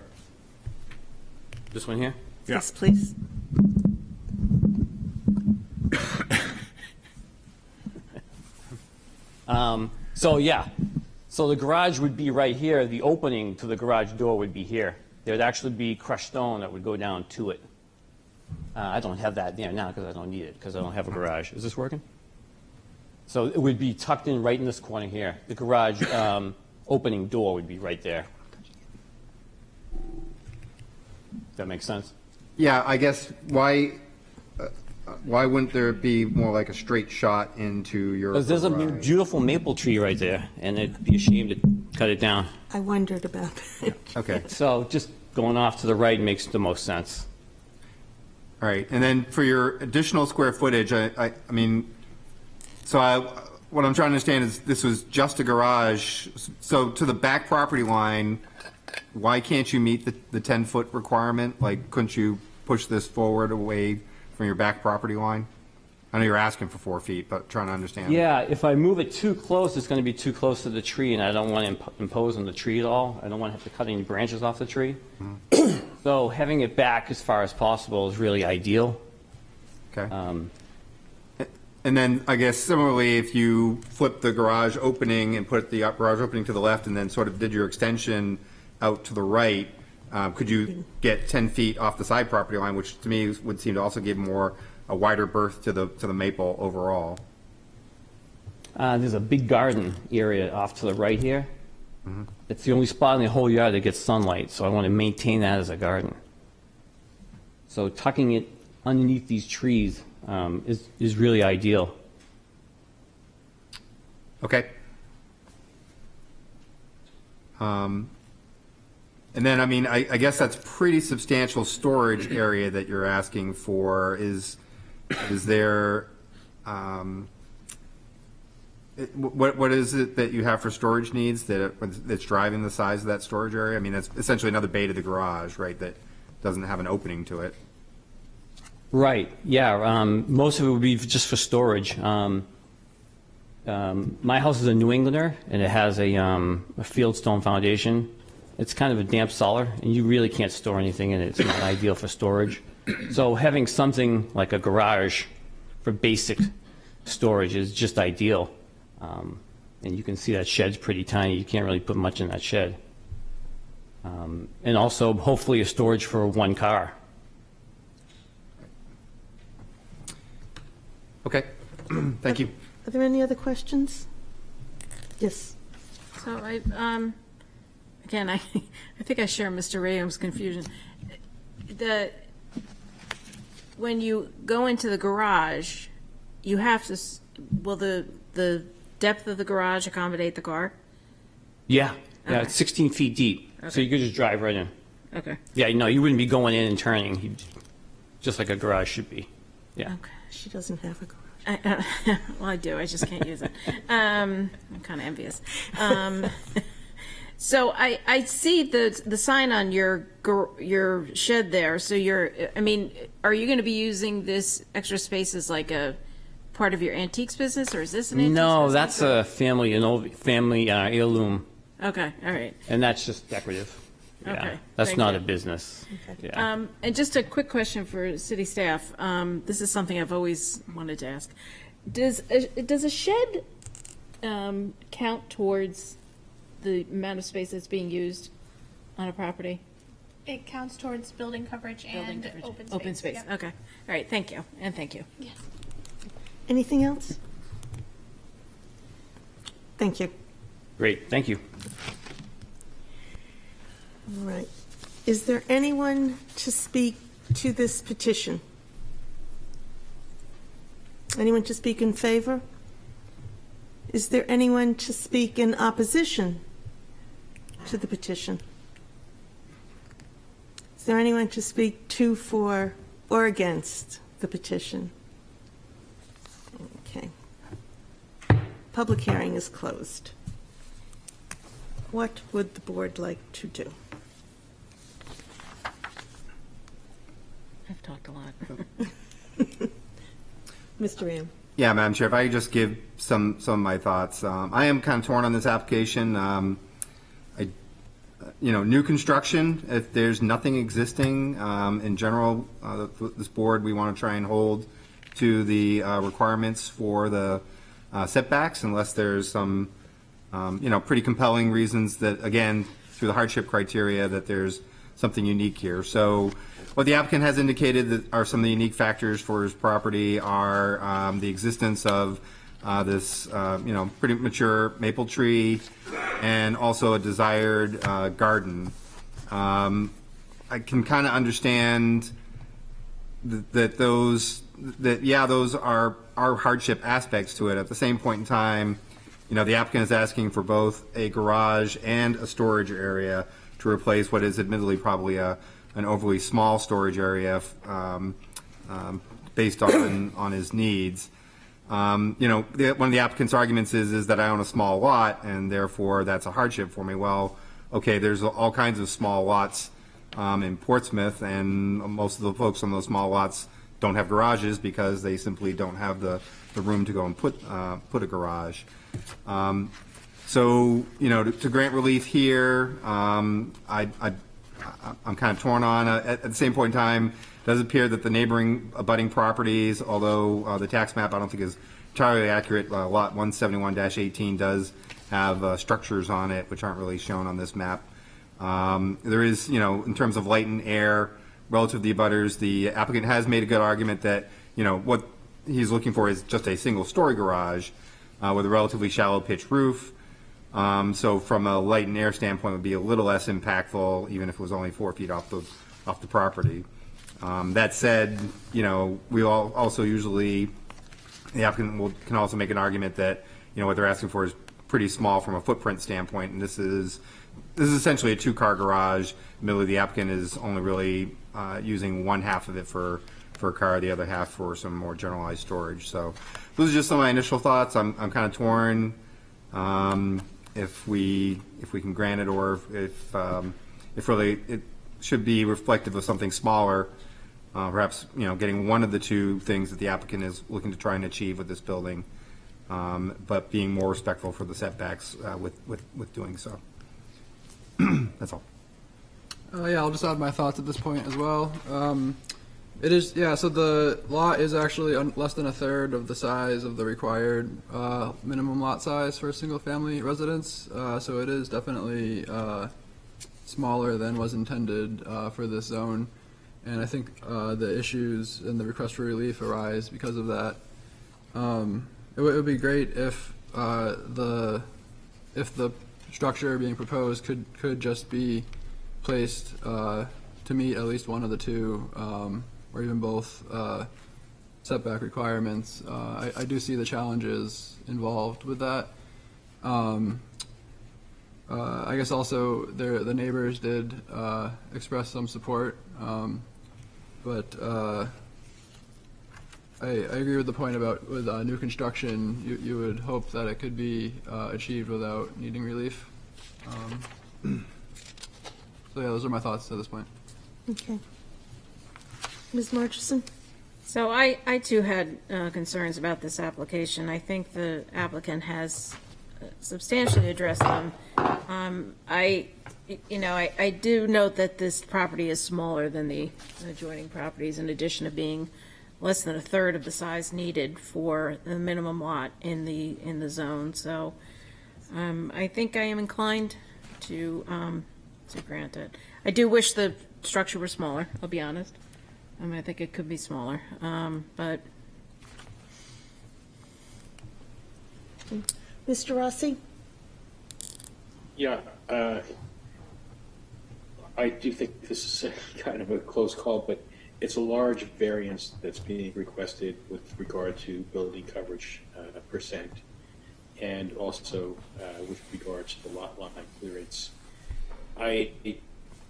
[SPEAKER 10] This one here?
[SPEAKER 3] Yeah.
[SPEAKER 1] Yes, please.
[SPEAKER 10] So the garage would be right here. The opening to the garage door would be here. There would actually be crushed stone that would go down to it. I don't have that there now because I don't need it, because I don't have a garage. Is this working? So it would be tucked in right in this corner here. The garage opening door would be right there. Does that make sense?
[SPEAKER 4] Yeah, I guess, why wouldn't there be more like a straight shot into your
[SPEAKER 10] Because there's a
[SPEAKER 4] garage?
[SPEAKER 10] beautiful maple tree right there, and it'd be a shame to cut it down.
[SPEAKER 1] I wondered about that.
[SPEAKER 4] Okay,
[SPEAKER 10] So just going off to the right makes the most sense.
[SPEAKER 4] all right. And then for your additional square footage, what I'm trying to understand is this was just a garage. So to the back property line, why can't you meet the 10-foot requirement? Like, couldn't you push this forward away from your back property line? I know you're asking for 4 feet, but trying to understand.
[SPEAKER 10] Yeah, if I move it too close, it's going to be too close to the tree, and I don't want to impose on the tree at all. I don't want to have to cut any branches off the tree. So having it back as far as possible is really ideal.
[SPEAKER 4] Okay. And then, I guess similarly, if you flip the garage opening and put the garage opening to the left and then sort of did your extension out to the right, could you get 10 feet off the side property line, which to me would seem to also give a wider berth to the maple overall?
[SPEAKER 10] There's a big garden area off to the right here. It's the only spot in the whole yard that gets sunlight, so I want to maintain that as a garden. So tucking it underneath these trees is really ideal.
[SPEAKER 4] Okay. And then, I mean, I guess that's pretty substantial storage area that you're asking for. Is there, what is it that you have for storage needs that's driving the size of that storage area? I mean, that's essentially another bay to the garage, right, that doesn't have an opening to it.
[SPEAKER 10] Right, yeah. Most of it would be just for storage. My house is a New Englander, and it has a fieldstone foundation. It's kind of a damp cellar, and you really can't store anything in it. It's not ideal for storage. So having something like a garage for basic storage is just ideal. And you can see that shed's pretty tiny. You can't really put much in that shed. And also, hopefully, a storage for one car.
[SPEAKER 4] Okay, thank you.
[SPEAKER 1] Are there any other questions? Yes.
[SPEAKER 6] So again, I think I share Mr. Rayum's confusion. When you go into the garage, you have to, will the depth of the garage accommodate the car?
[SPEAKER 10] Yeah,
[SPEAKER 6] Okay.
[SPEAKER 10] it's 16 feet deep, so you could just drive right in.
[SPEAKER 6] Okay.
[SPEAKER 10] Yeah, no, you wouldn't be going in and turning, just like a garage should be. Yeah.
[SPEAKER 6] Okay.
[SPEAKER 1] She doesn't have a garage.
[SPEAKER 6] Well, I do. I just can't use it. I'm kind of envious. So I see the sign on your shed there. So are you going to be using this extra space as like a part of your antiques business, or is this an antiques
[SPEAKER 10] No,
[SPEAKER 6] business?
[SPEAKER 10] that's a family heirloom,
[SPEAKER 6] Okay. All right.
[SPEAKER 10] and that's just decorative. Yeah,
[SPEAKER 6] Okay,
[SPEAKER 10] that's
[SPEAKER 6] thank
[SPEAKER 10] not
[SPEAKER 6] you.
[SPEAKER 10] a business. Yeah.
[SPEAKER 6] And just a quick question for city staff. This is something I've always wanted to ask. Does a shed count towards the amount of space that's being used on a property?
[SPEAKER 2] It counts towards building coverage and
[SPEAKER 6] Building coverage.
[SPEAKER 2] open space.
[SPEAKER 6] Open space.
[SPEAKER 2] Yep.
[SPEAKER 6] Okay. All right. Thank you. And thank you.
[SPEAKER 2] Yes.
[SPEAKER 1] Anything else? Thank you.
[SPEAKER 10] Great, thank you.
[SPEAKER 1] All right. Is there anyone to speak to this petition? Anyone to speak in favor? Is there anyone to speak in opposition to the petition? Is there anyone to speak to, for, or against the petition? Okay. Public hearing is closed. What would the board like to do?
[SPEAKER 6] I've talked a lot.
[SPEAKER 1] Mr. Ram?
[SPEAKER 4] Yeah, Madam Chair, if I could just give some of my thoughts. I am kind of torn on this application. New construction, if there's nothing existing, in general, this board, we want to try and hold to the requirements for the setbacks unless there's some, pretty compelling reasons that, again, through the hardship criteria, that there's something unique here. So what the applicant has indicated that are some of the unique factors for his property are the existence of this, pretty mature maple tree and also a desired garden. I can kind of understand those are hardship aspects to it. At the same point in time, the applicant is asking for both a garage and a storage area to replace what is admittedly probably an overly small storage area based on his needs. One of the applicant's arguments is that I own a small lot and therefore that's a hardship for me. Well, okay, there's all kinds of small lots in Portsmouth, and most of the folks on those small lots don't have garages because they simply don't have the room to go and put a garage. So, to grant relief here, I'm kind of torn on. At the same point in time, it does appear that the neighboring abutting properties, although the tax map I don't think is entirely accurate, lot 171-18 does have structures on it which aren't really shown on this map. There is, in terms of light and air relative to the abutters, the applicant has made a good argument that, what he's looking for is just a single-story garage with a relatively shallow pitch roof. So from a light and air standpoint, it would be a little less impactful, even if it was only 4 feet off the property. That said, we all also usually, the applicant can also make an argument that, what they're asking for is pretty small from a footprint standpoint, and this is essentially a two-car garage. Admittedly, the applicant is only really using one half of it for a car, the other half for some more generalized storage. So those are just some of my initial thoughts. I'm kind of torn if we can grant it, or if really it should be reflective of something smaller. Perhaps getting one of the two things that the applicant is looking to try and achieve with this building, but being more respectful for the setbacks with doing so. That's all.
[SPEAKER 7] Yeah, I'll just add my thoughts at this point as well. It is, so the lot is actually less than a third of the size of the required minimum lot size for a single-family residence, so it is definitely smaller than was intended for this zone, and I think the issues and the request for relief arise because of that. It would be great if the structure being proposed could just be placed to meet at least one of the two, or even both setback requirements. I do see the challenges involved with that. I guess also the neighbors did express some support, but I agree with the point about with new construction, you would hope that it could be achieved without needing relief. So yeah, those are my thoughts at this point.
[SPEAKER 1] Okay. Ms. Murchison?
[SPEAKER 6] So I too had concerns about this application. I think the applicant has substantially addressed them. I do note that this property is smaller than the adjoining properties, in addition to being less than a third of the size needed for the minimum lot in the zone. So I think I am inclined to grant it. I do wish the structure were smaller, I'll be honest. I think it could be smaller, but.
[SPEAKER 1] Mr. Rossi?
[SPEAKER 5] Yeah, I do think this is kind of a close call, but it's a large variance that's being requested with regard to building coverage percent, and also with regards to the lot line clearance. I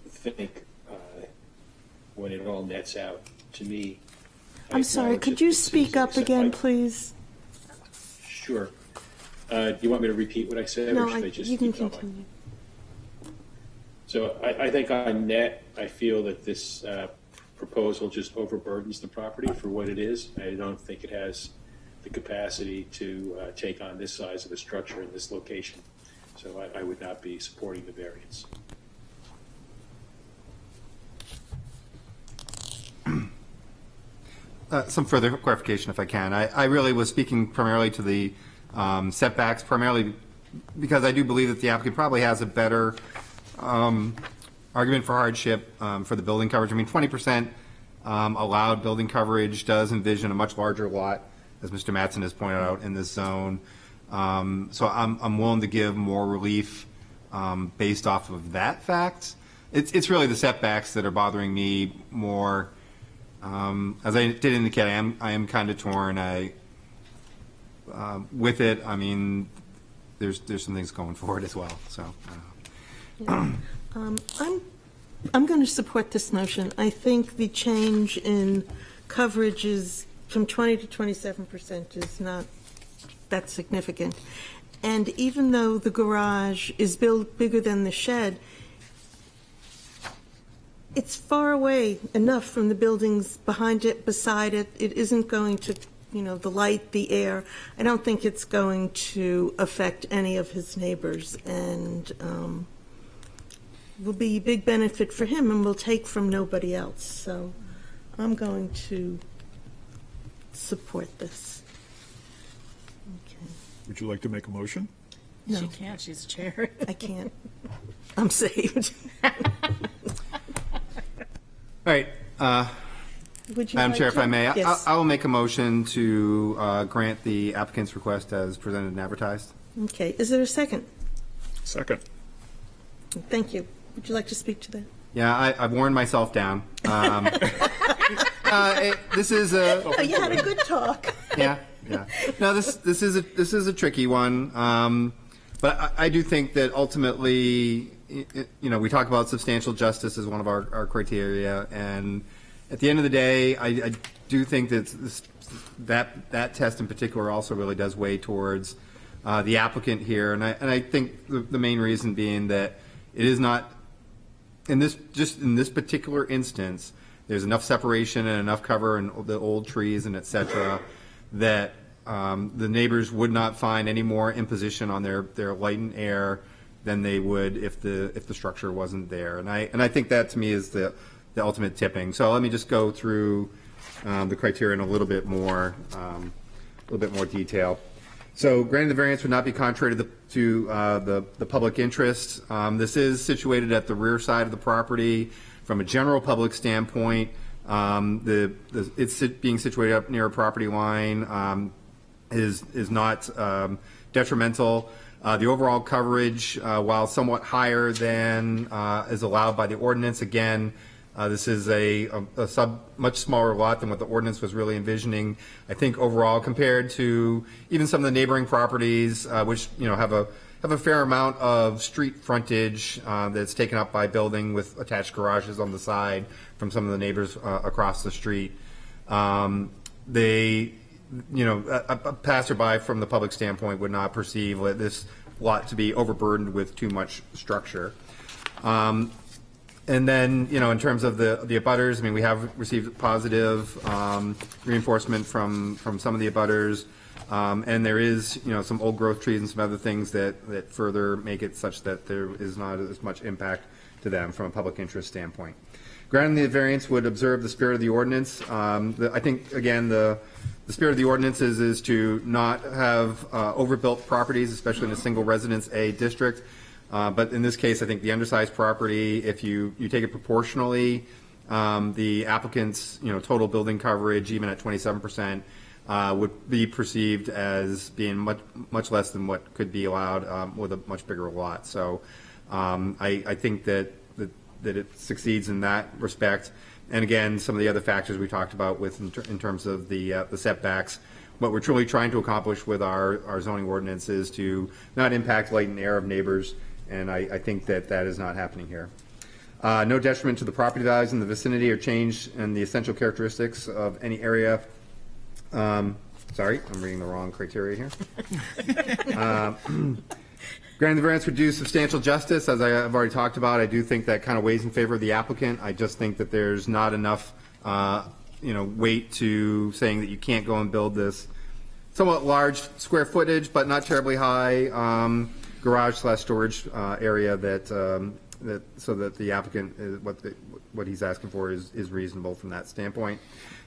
[SPEAKER 5] think when it all nets out, to me, I
[SPEAKER 1] I'm sorry,
[SPEAKER 5] acknowledge
[SPEAKER 1] could
[SPEAKER 5] that
[SPEAKER 1] you
[SPEAKER 5] this is
[SPEAKER 1] speak up again,
[SPEAKER 5] accept-
[SPEAKER 1] please?
[SPEAKER 5] Sure. Do you want me to repeat what I said,
[SPEAKER 1] No,
[SPEAKER 5] or should I just
[SPEAKER 1] you can
[SPEAKER 5] keep going?
[SPEAKER 1] continue.
[SPEAKER 5] So I think on net, I feel that this proposal just overburdens the property for what it is. I don't think it has the capacity to take on this size of a structure in this location. So I would not be supporting the variance.
[SPEAKER 4] Some further clarification, if I can. I really was speaking primarily to the setbacks, primarily because I do believe that the applicant probably has a better argument for hardship for the building coverage. I mean, 20% allowed building coverage does envision a much larger lot, as Mr. Mattson has pointed out, in this zone. So I'm willing to give more relief based off of that fact. It's really the setbacks that are bothering me more. As I did indicate, I am kind of torn. With it, I mean, there's some things going forward as well. So.
[SPEAKER 1] I'm going to support this motion. I think the change in coverage is from 20 to 27% is not that significant. And even though the garage is built bigger than the shed, it's far away enough from the buildings behind it, beside it. It isn't going to, the light, the air. I don't think it's going to affect any of his neighbors, and will be a big benefit for him and will take from nobody else. So I'm going to support this. Okay.
[SPEAKER 3] Would you like to make a motion?
[SPEAKER 1] No.
[SPEAKER 6] She can't, she's chair.
[SPEAKER 1] I can't. I'm saved.
[SPEAKER 4] All right.
[SPEAKER 1] Would you
[SPEAKER 4] Madam
[SPEAKER 1] like
[SPEAKER 4] Chair, if
[SPEAKER 1] to?
[SPEAKER 4] I may,
[SPEAKER 1] Yes.
[SPEAKER 4] I will make a motion to grant the applicant's request as presented and advertised.
[SPEAKER 1] Okay. Is there a second?
[SPEAKER 3] Second.
[SPEAKER 1] Thank you. Would you like to speak to that?
[SPEAKER 4] Yeah, I've worn myself down. This is a
[SPEAKER 1] Oh, you had a good talk.
[SPEAKER 4] yeah. No, this is a tricky one, but I do think that ultimately, we talk about substantial justice as one of our criteria, and at the end of the day, I do think that that test in particular also really does weigh towards the applicant here, and I think the main reason being that it is not in this particular instance. There's enough separation and enough cover and the old trees and et cetera that the neighbors would not find any more imposition on their light and air than they would if the structure wasn't there. And I think that to me is the ultimate tipping. So let me just go through the criteria in a little bit more detail. So granting the variance would not be contrary to the public interest. This is situated at the rear side of the property. From a general public standpoint, it's being situated up near a property line is not detrimental. The overall coverage, while somewhat higher than is allowed by the ordinance, again, this is a much smaller lot than what the ordinance was really envisioning. I think overall, compared to even some of the neighboring properties, which have a fair amount of street frontage that's taken up by building with attached garages on the side from some of the neighbors across the street. A passerby from the public standpoint would not perceive this lot to be overburdened with too much structure. And then, in terms of the abutters, I mean, we have received positive reinforcement from some of the abutters. And there is, some old growth trees and some other things that further make it such that there is not as much impact to them from a public interest standpoint. Granting the variance would observe the spirit of the ordinance. I think, again, the spirit of the ordinance is to not have overbuilt properties, especially in a single residence A district. But in this case, I think the undersized property, if you take it proportionally, the applicant's, total building coverage, even at 27%, would be perceived as being much less than what could be allowed with a much bigger lot. So I think that that it succeeds in that respect. And again, some of the other factors we talked about with in terms of the setbacks. What we're truly trying to accomplish with our zoning ordinance is to not impact light and air of neighbors, and I think that is not happening here. No detriment to the property values in the vicinity or change in the essential characteristics of any area. Sorry, I'm reading the wrong criteria here. Granting the variance would do substantial justice, as I've already talked about. I do think that kind of weighs in favor of the applicant. I just think that there's not enough, weight to saying that you can't go and build this somewhat large square footage, but not terribly high garage/storage area so that the applicant what he's asking for is reasonable from that standpoint.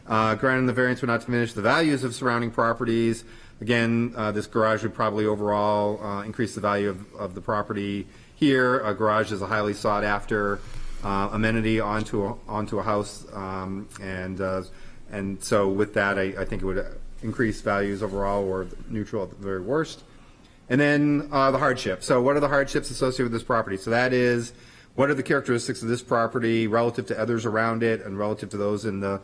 [SPEAKER 4] Granting the variance would not diminish the values of surrounding properties. Again, this garage would probably overall increase the value of the property here. A garage is a highly sought after amenity onto a house, and so with that, I think it would increase values overall, or neutral at the very worst. And then the hardship. So what are the hardships associated with this property? So that is, what are the characteristics of this property relative to others around it and relative to those in the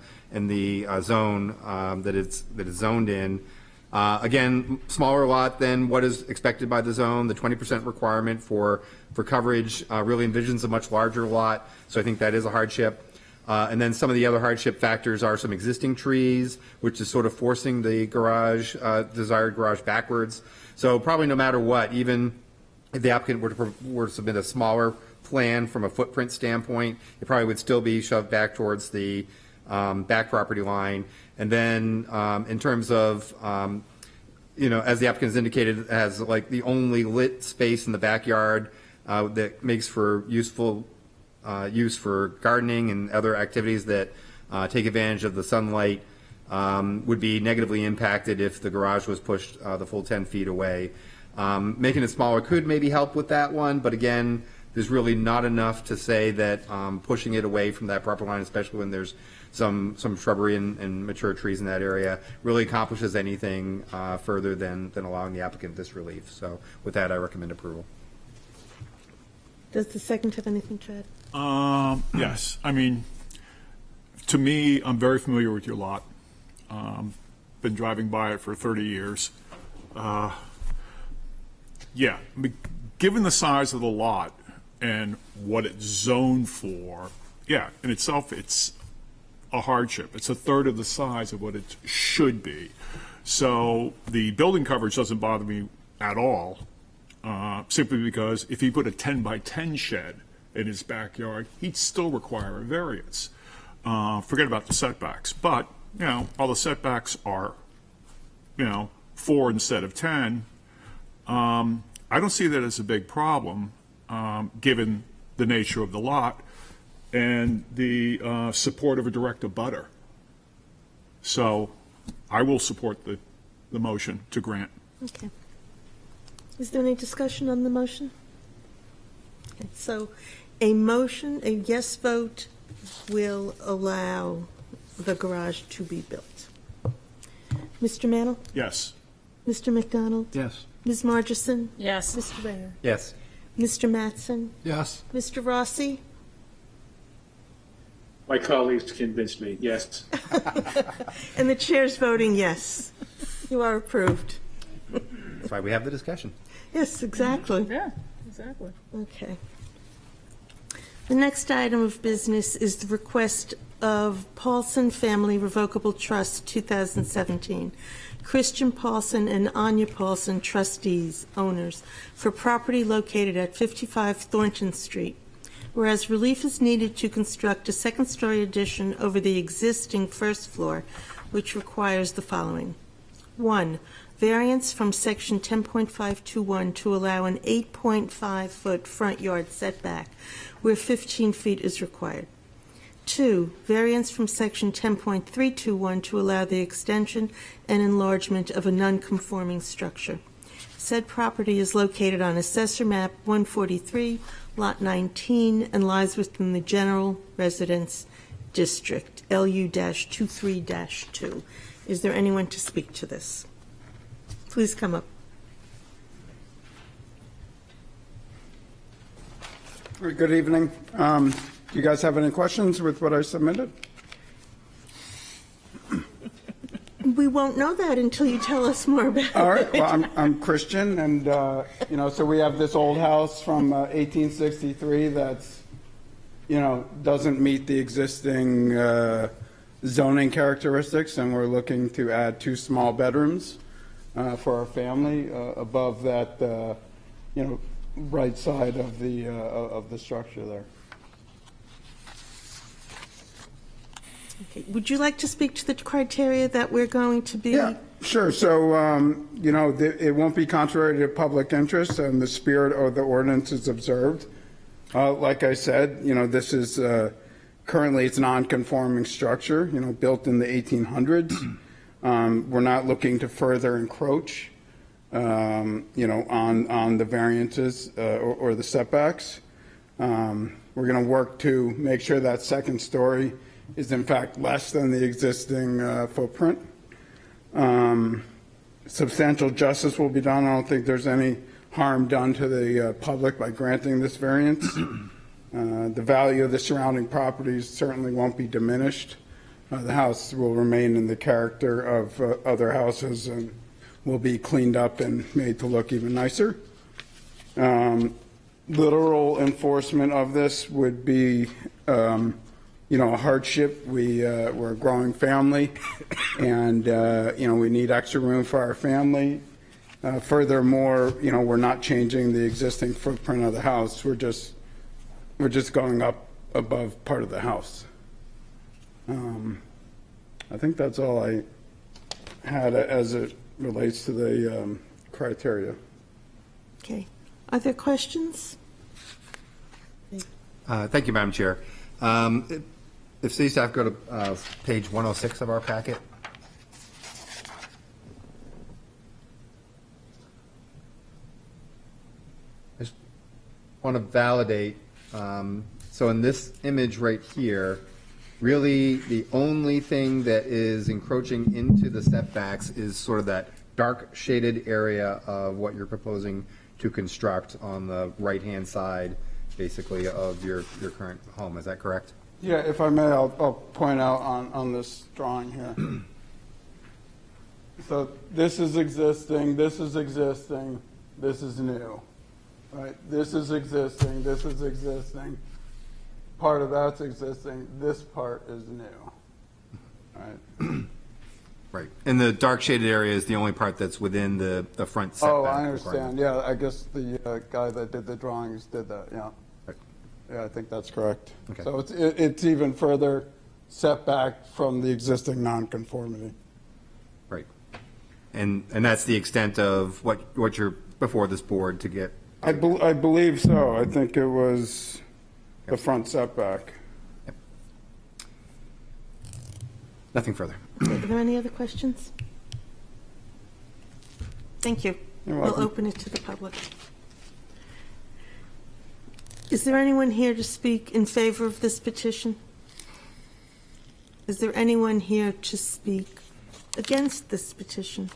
[SPEAKER 4] zone that it's zoned in? Again, smaller lot than what is expected by the zone. The 20% requirement for coverage really envisions a much larger lot, so I think that is a hardship. And then some of the other hardship factors are some existing trees, which is sort of forcing the garage, desired garage backwards. So probably no matter what, even if the applicant were to submit a smaller plan from a footprint standpoint, it probably would still be shoved back towards the back property line. And then in terms of, as the applicant has indicated, it has like the only lit space in the backyard that makes for useful use for gardening and other activities that take advantage of the sunlight, would be negatively impacted if the garage was pushed the full 10 feet away. Making it smaller could maybe help with that one, but again, there's really not enough to say that pushing it away from that property line, especially when there's some shrubbery and mature trees in that area, really accomplishes anything further than allowing the applicant this relief. So with that, I recommend approval.
[SPEAKER 1] Does the second have anything to add?
[SPEAKER 3] Yes. I mean, to me, I'm very familiar with your lot. Been driving by it for 30 years. Yeah, I mean, given the size of the lot and what it's zoned for, yeah, in itself, it's a hardship. It's a third of the size of what it should be. So the building coverage doesn't bother me at all, simply because if he put a 10 by 10 shed in his backyard, he'd still require a variance. Forget about the setbacks. But, all the setbacks are, 4 instead of 10. I don't see that as a big problem, given the nature of the lot and the support of a direct abutter. So I will support the motion to grant.
[SPEAKER 1] Okay. Is there any discussion on the motion? Okay, so a yes vote will allow the garage to be built. Mr. Mantle?
[SPEAKER 3] Yes.
[SPEAKER 1] Mr. McDonald?
[SPEAKER 8] Yes.
[SPEAKER 1] Ms. Margison?
[SPEAKER 6] Yes.
[SPEAKER 1] Mr. Rare?
[SPEAKER 4] Yes.
[SPEAKER 1] Mr. Mattson?
[SPEAKER 7] Yes.
[SPEAKER 1] Mr. Rossi?
[SPEAKER 5] My colleagues convinced me, yes.
[SPEAKER 1] And the chair's voting yes. You are approved.
[SPEAKER 4] That's why we have the discussion.
[SPEAKER 1] Yes, exactly.
[SPEAKER 6] Yeah, exactly.
[SPEAKER 1] Okay. The next item of business is the request of Paulson Family Revocable Trust 2017. Christian Paulson and Anya Paulson, trustees, owners, for property located at 55 Thornton Street. Whereas relief is needed to construct a second-story addition over the existing first floor, which requires the following. 1. Variance from Section 10.521 to allow an 8.5-foot front yard setback where 15 feet is required. 2. Variance from Section 10.321 to allow the extension and enlargement of a non-conforming structure. Said property is located on Assessor Map 143, Lot 19, and lies within the General Residence District, LU-23-2. Is there anyone to speak to this? Please come up.
[SPEAKER 11] Good evening. you guys have any questions with what I submitted?
[SPEAKER 1] We won't know that until you tell us more about it.
[SPEAKER 11] All right, well, I'm Christian, and, you know, so we have this old house from 1863 that's, you know, doesn't meet the existing zoning characteristics, and we're looking to add 2 small bedrooms for our family above that, you know, right side of the structure there.
[SPEAKER 1] Okay. Would you like to speak to the criteria that we're going to be?
[SPEAKER 11] Yeah, sure. So, you know, it won't be contrary to public interest, and the spirit of the ordinance is observed. Like I said, you know, this is currently it's non-conforming structure, you know, built in the 1800s. We're not looking to further encroach, you know, on the variances or the setbacks. We're going to work to make sure that second story is in fact less than the existing footprint. Substantial justice will be done. I don't think there's any harm done to the public by granting this variance. The value of the surrounding properties certainly won't be diminished. The house will remain in the character of other houses and will be cleaned up and made to look even nicer. Literal enforcement of this would be you know, a hardship. We're a growing family, and you know, we need extra room for our family. Furthermore, you know, we're not changing the existing footprint of the house. We're just going up above part of the house. I think that's all I had as it relates to the criteria.
[SPEAKER 1] Okay. Are there questions?
[SPEAKER 4] Thank you, Madam Chair. If city staff go to page 106 of our packet. I just want to validate, so in this image right here, really the only thing that is encroaching into the setbacks is sort of that dark shaded area of what you're proposing to construct on the right-hand side, basically, of your current home. Is that correct?
[SPEAKER 11] Yeah, if I may, I'll point out on this drawing here. So this is existing, this is existing, this is new, right? This is existing, this is existing. Part of that's existing, this part is new, right?
[SPEAKER 4] Right. And the dark shaded area is the only part that's within the front setback.
[SPEAKER 11] Oh, I understand.
[SPEAKER 4] requirement.
[SPEAKER 11] Yeah, I guess the guy that did the drawings did that, yeah.
[SPEAKER 4] Right.
[SPEAKER 11] Yeah, I think that's correct.
[SPEAKER 4] Okay.
[SPEAKER 11] So it's even further setback from the existing nonconformity.
[SPEAKER 4] Right. And that's the extent of what you're before this board to get.
[SPEAKER 11] I believe so. I think it was the front setback.
[SPEAKER 4] Nothing further.
[SPEAKER 1] Are there any other questions? Thank you.
[SPEAKER 11] You're
[SPEAKER 1] We'll
[SPEAKER 11] welcome.
[SPEAKER 1] open it to the public. Is there anyone here to speak in favor of this petition? Is there anyone here to speak against this petition?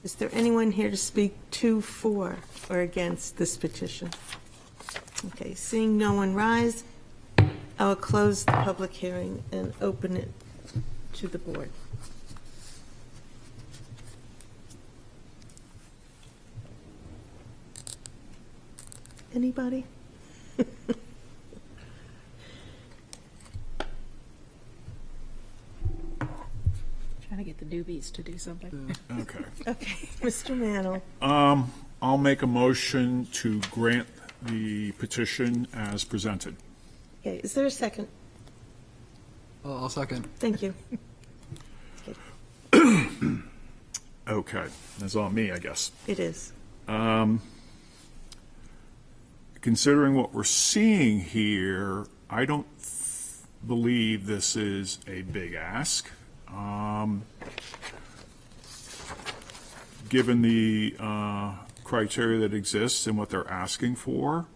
[SPEAKER 1] Is there anyone here to speak to, for, or against this petition? Okay, seeing no one rise, I will close the public hearing and open it to the board. Anybody?
[SPEAKER 6] Trying to get the newbies to do something.
[SPEAKER 3] Okay.
[SPEAKER 1] Okay, Mr. Mantle.
[SPEAKER 3] I'll make a motion to grant the petition as presented.
[SPEAKER 1] Okay, is there a second?
[SPEAKER 7] I'll second.
[SPEAKER 1] Thank you.
[SPEAKER 3] Okay, that's on me, I guess.
[SPEAKER 1] It is.
[SPEAKER 3] Considering what we're seeing here, I don't believe this is a big ask. Given the criteria that exists and what they're asking for,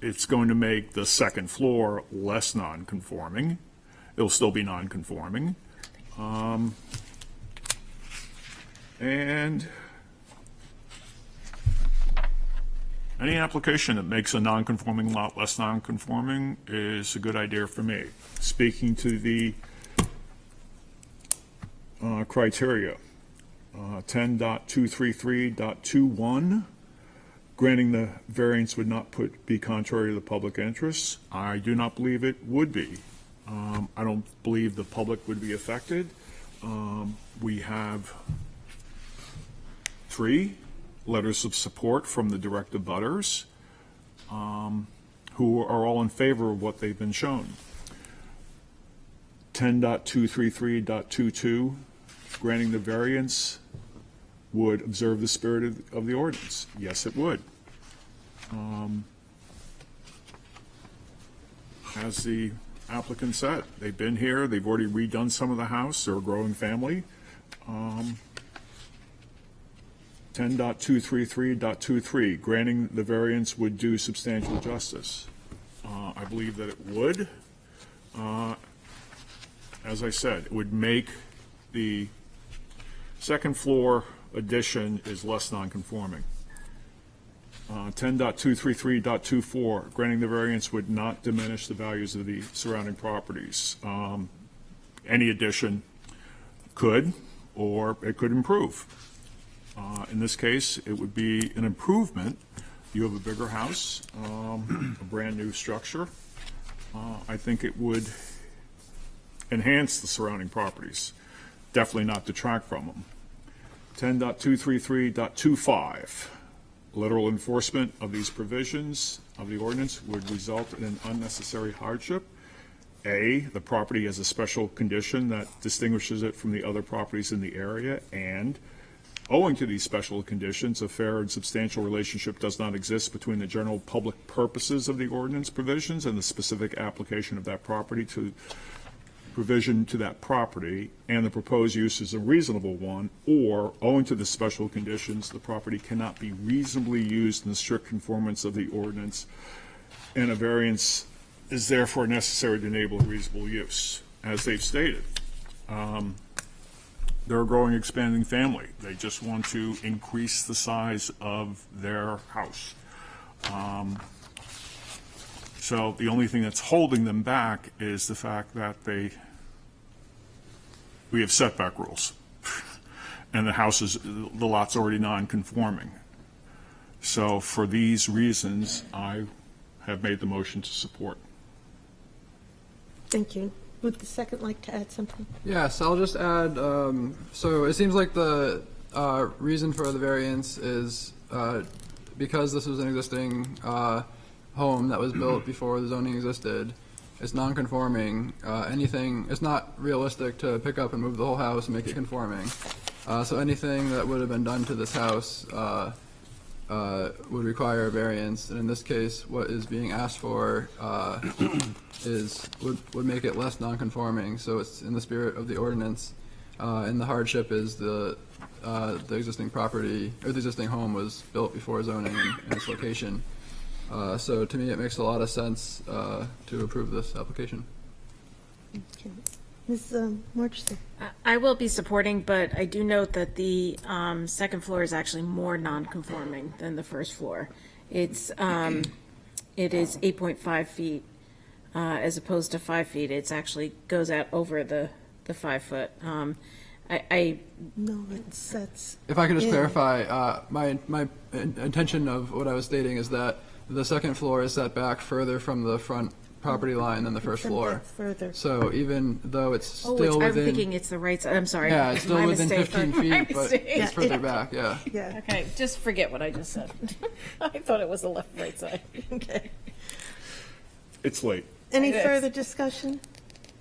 [SPEAKER 3] it's going to make the second floor less non-conforming. It'll still be non-conforming. And Any application that makes a non-conforming lot less non-conforming is a good idea for me. Speaking to the criteria, 10.233.21, granting the variance would not be contrary to the public interests. I do not believe it would be. I don't believe the public would be affected. We have 3 letters of support from the direct abutters, who are all in favor of what they've been shown. 10.233.22, granting the variance would observe the spirit of the ordinance. Yes, it would. As the applicant said, they've been here, they've already redone some of the house, they're a growing family. 10.233.23, granting the variance would do substantial justice. I believe that it would. As I said, it would make the second floor addition is less non-conforming. 10.233.24, granting the variance would not diminish the values of the surrounding properties. Any addition could, or it could improve. In this case, it would be an improvement. You have a bigger house, a brand-new structure. I think it would enhance the surrounding properties, definitely not detract from them. 10.233.25, literal enforcement of these provisions of the ordinance would result in an unnecessary hardship. A, the property has a special condition that distinguishes it from the other properties in the area, and owing to these special conditions, a fair and substantial relationship does not exist between the general public purposes of the ordinance provisions and the specific application of that property to provision to that property, and the proposed use is a reasonable one, or owing to the special conditions, the property cannot be reasonably used in the strict conformance of the ordinance, and a variance is therefore necessary to enable reasonable use. As they've stated, they're a growing, expanding family. They just want to increase the size of their house. So the only thing that's holding them back is the fact that we have setback rules, and the lot's already non-conforming. So for these reasons, I have made the motion to support.
[SPEAKER 1] Thank you. Would the second like to add something?
[SPEAKER 7] Yes, I'll just add, so it seems like the reason for the variance is because this was an existing home that was built before the zoning existed. It's non-conforming. It's not realistic to pick up and move the whole house and make it conforming. So anything that would have been done to this house would require a variance. And in this case, what is being asked for would make it less non-conforming. So it's in the spirit of the ordinance. And the hardship is the existing property, or the existing home was built before zoning and its location. So to me, it makes a lot of sense to approve this application.
[SPEAKER 1] Okay. Ms. Murchison?
[SPEAKER 6] I will be supporting, but I do note that the second floor is actually more non-conforming than the first floor. It is 8.5 feet as opposed to 5 feet. It's actually goes out over the 5 foot.
[SPEAKER 1] No, that's.
[SPEAKER 7] If I could just
[SPEAKER 1] yeah.
[SPEAKER 7] clarify, my intention of what I was stating is that the second floor is set back further from the front property line than the first
[SPEAKER 1] Set
[SPEAKER 7] floor.
[SPEAKER 1] back further.
[SPEAKER 7] So even though it's still
[SPEAKER 6] I'm
[SPEAKER 7] within,
[SPEAKER 6] thinking it's the right side. I'm sorry.
[SPEAKER 7] yeah, it's still
[SPEAKER 6] My
[SPEAKER 7] within
[SPEAKER 6] mistake.
[SPEAKER 7] 15
[SPEAKER 6] My
[SPEAKER 7] feet, but
[SPEAKER 6] mistake.
[SPEAKER 7] it's further back. Yeah.
[SPEAKER 1] Yeah.
[SPEAKER 6] Okay, just forget what I just said. I thought it was the left-right side.
[SPEAKER 1] Okay.
[SPEAKER 3] It's late.
[SPEAKER 1] Any
[SPEAKER 6] It is.
[SPEAKER 1] further discussion?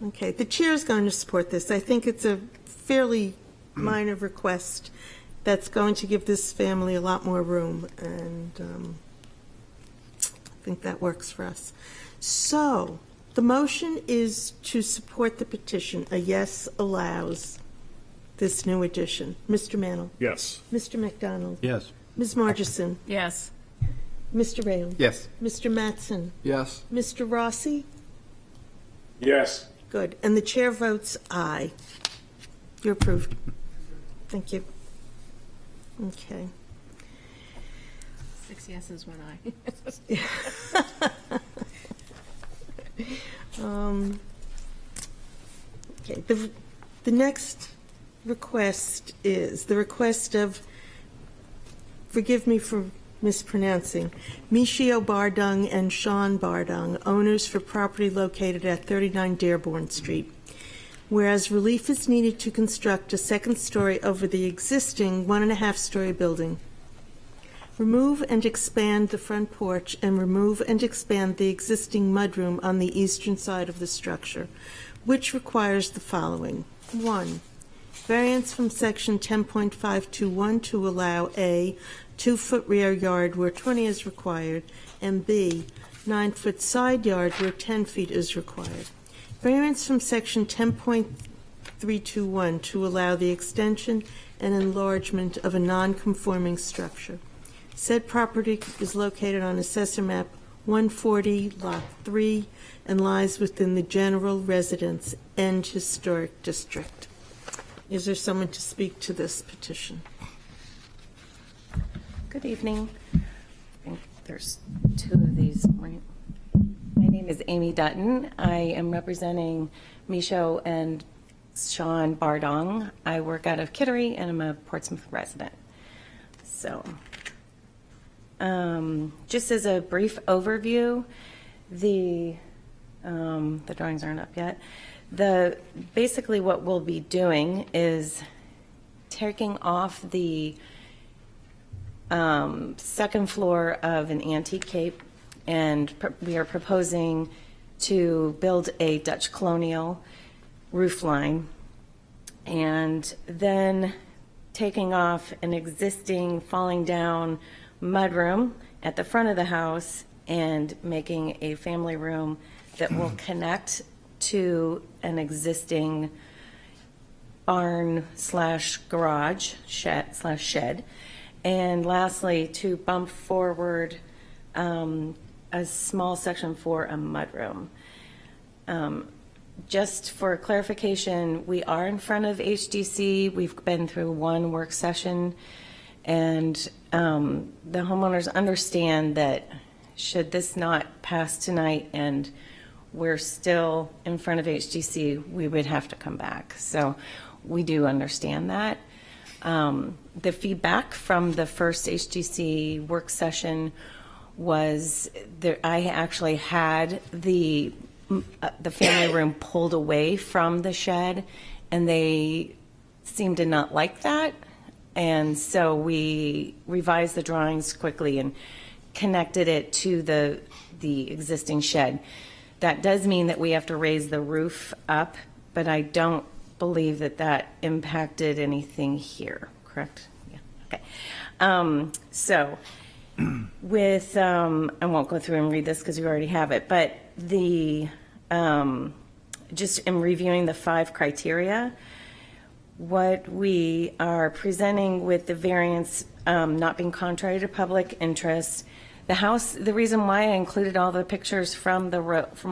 [SPEAKER 1] Okay, the chair is going to support this. I think it's a fairly minor request that's going to give this family a lot more room, and I think that works for us. So, the motion is to support the petition. A yes allows this new addition. Mr. Mantle?
[SPEAKER 3] Yes.
[SPEAKER 1] Mr. McDonald?
[SPEAKER 8] Yes.
[SPEAKER 1] Ms. Margison?
[SPEAKER 6] Yes.
[SPEAKER 1] Mr. Rayland?
[SPEAKER 4] Yes.
[SPEAKER 1] Mr. Mattson?
[SPEAKER 7] Yes.
[SPEAKER 1] Mr. Rossi?
[SPEAKER 5] Yes.
[SPEAKER 1] Good. And the chair votes aye. You're approved. Thank you. Okay.
[SPEAKER 6] 6 yeses, 1 aye.
[SPEAKER 1] Okay, the next request is the request of, forgive me for mispronouncing, Michio Bardung and Sean Bardung, owners for property located at 39 Dearborn Street. Whereas relief is needed to construct a second story over the existing 1.5-story building. Remove and expand the front porch and remove and expand the existing mudroom on the eastern side of the structure, which requires the following. 1. Variance from section 10.521 to allow A, 2-foot rear yard where 20 is required, and B, 9-foot side yard where 10 feet is required. Variance from section 10.321 to allow the extension and enlargement of a non-conforming structure. Said property is located on Assessor Map 140, Lot 3, and lies within the General Residence and Historic District. Is there someone to speak to this petition?
[SPEAKER 12] Good evening. I think there's 2 of these, right? My name is Amy Dutton. I am representing Michio and Sean Bardung. I work out of Kittery, and I'm a Portsmouth resident. So, just as a brief overview, the drawings aren't up yet. Basically what we'll be doing is taking off the second floor of an antique cape, and we are proposing to build a Dutch colonial roof line, and then taking off an existing falling down mudroom at the front of the house and making a family room that will connect to an existing barn / garage shed. And lastly, to bump forward a small section for a mudroom. Just for clarification, we are in front of HDC. We've been through 1 work session, and the homeowners understand that should this not pass tonight and we're still in front of HDC, we would have to come back. So we do understand that. The feedback from the first HDC work session was that I actually had the family room pulled away from the shed, and they seemed to not like that. And so we revised the drawings quickly and connected it to the existing shed. That does mean that we have to raise the roof up, but I don't believe that impacted anything here, correct? Yeah, okay. So with, I won't go through and read this because you already have it, but just in reviewing the 5 criteria, what we are presenting with the variance not being contrary to public interest. The house, the reason why I included all the pictures from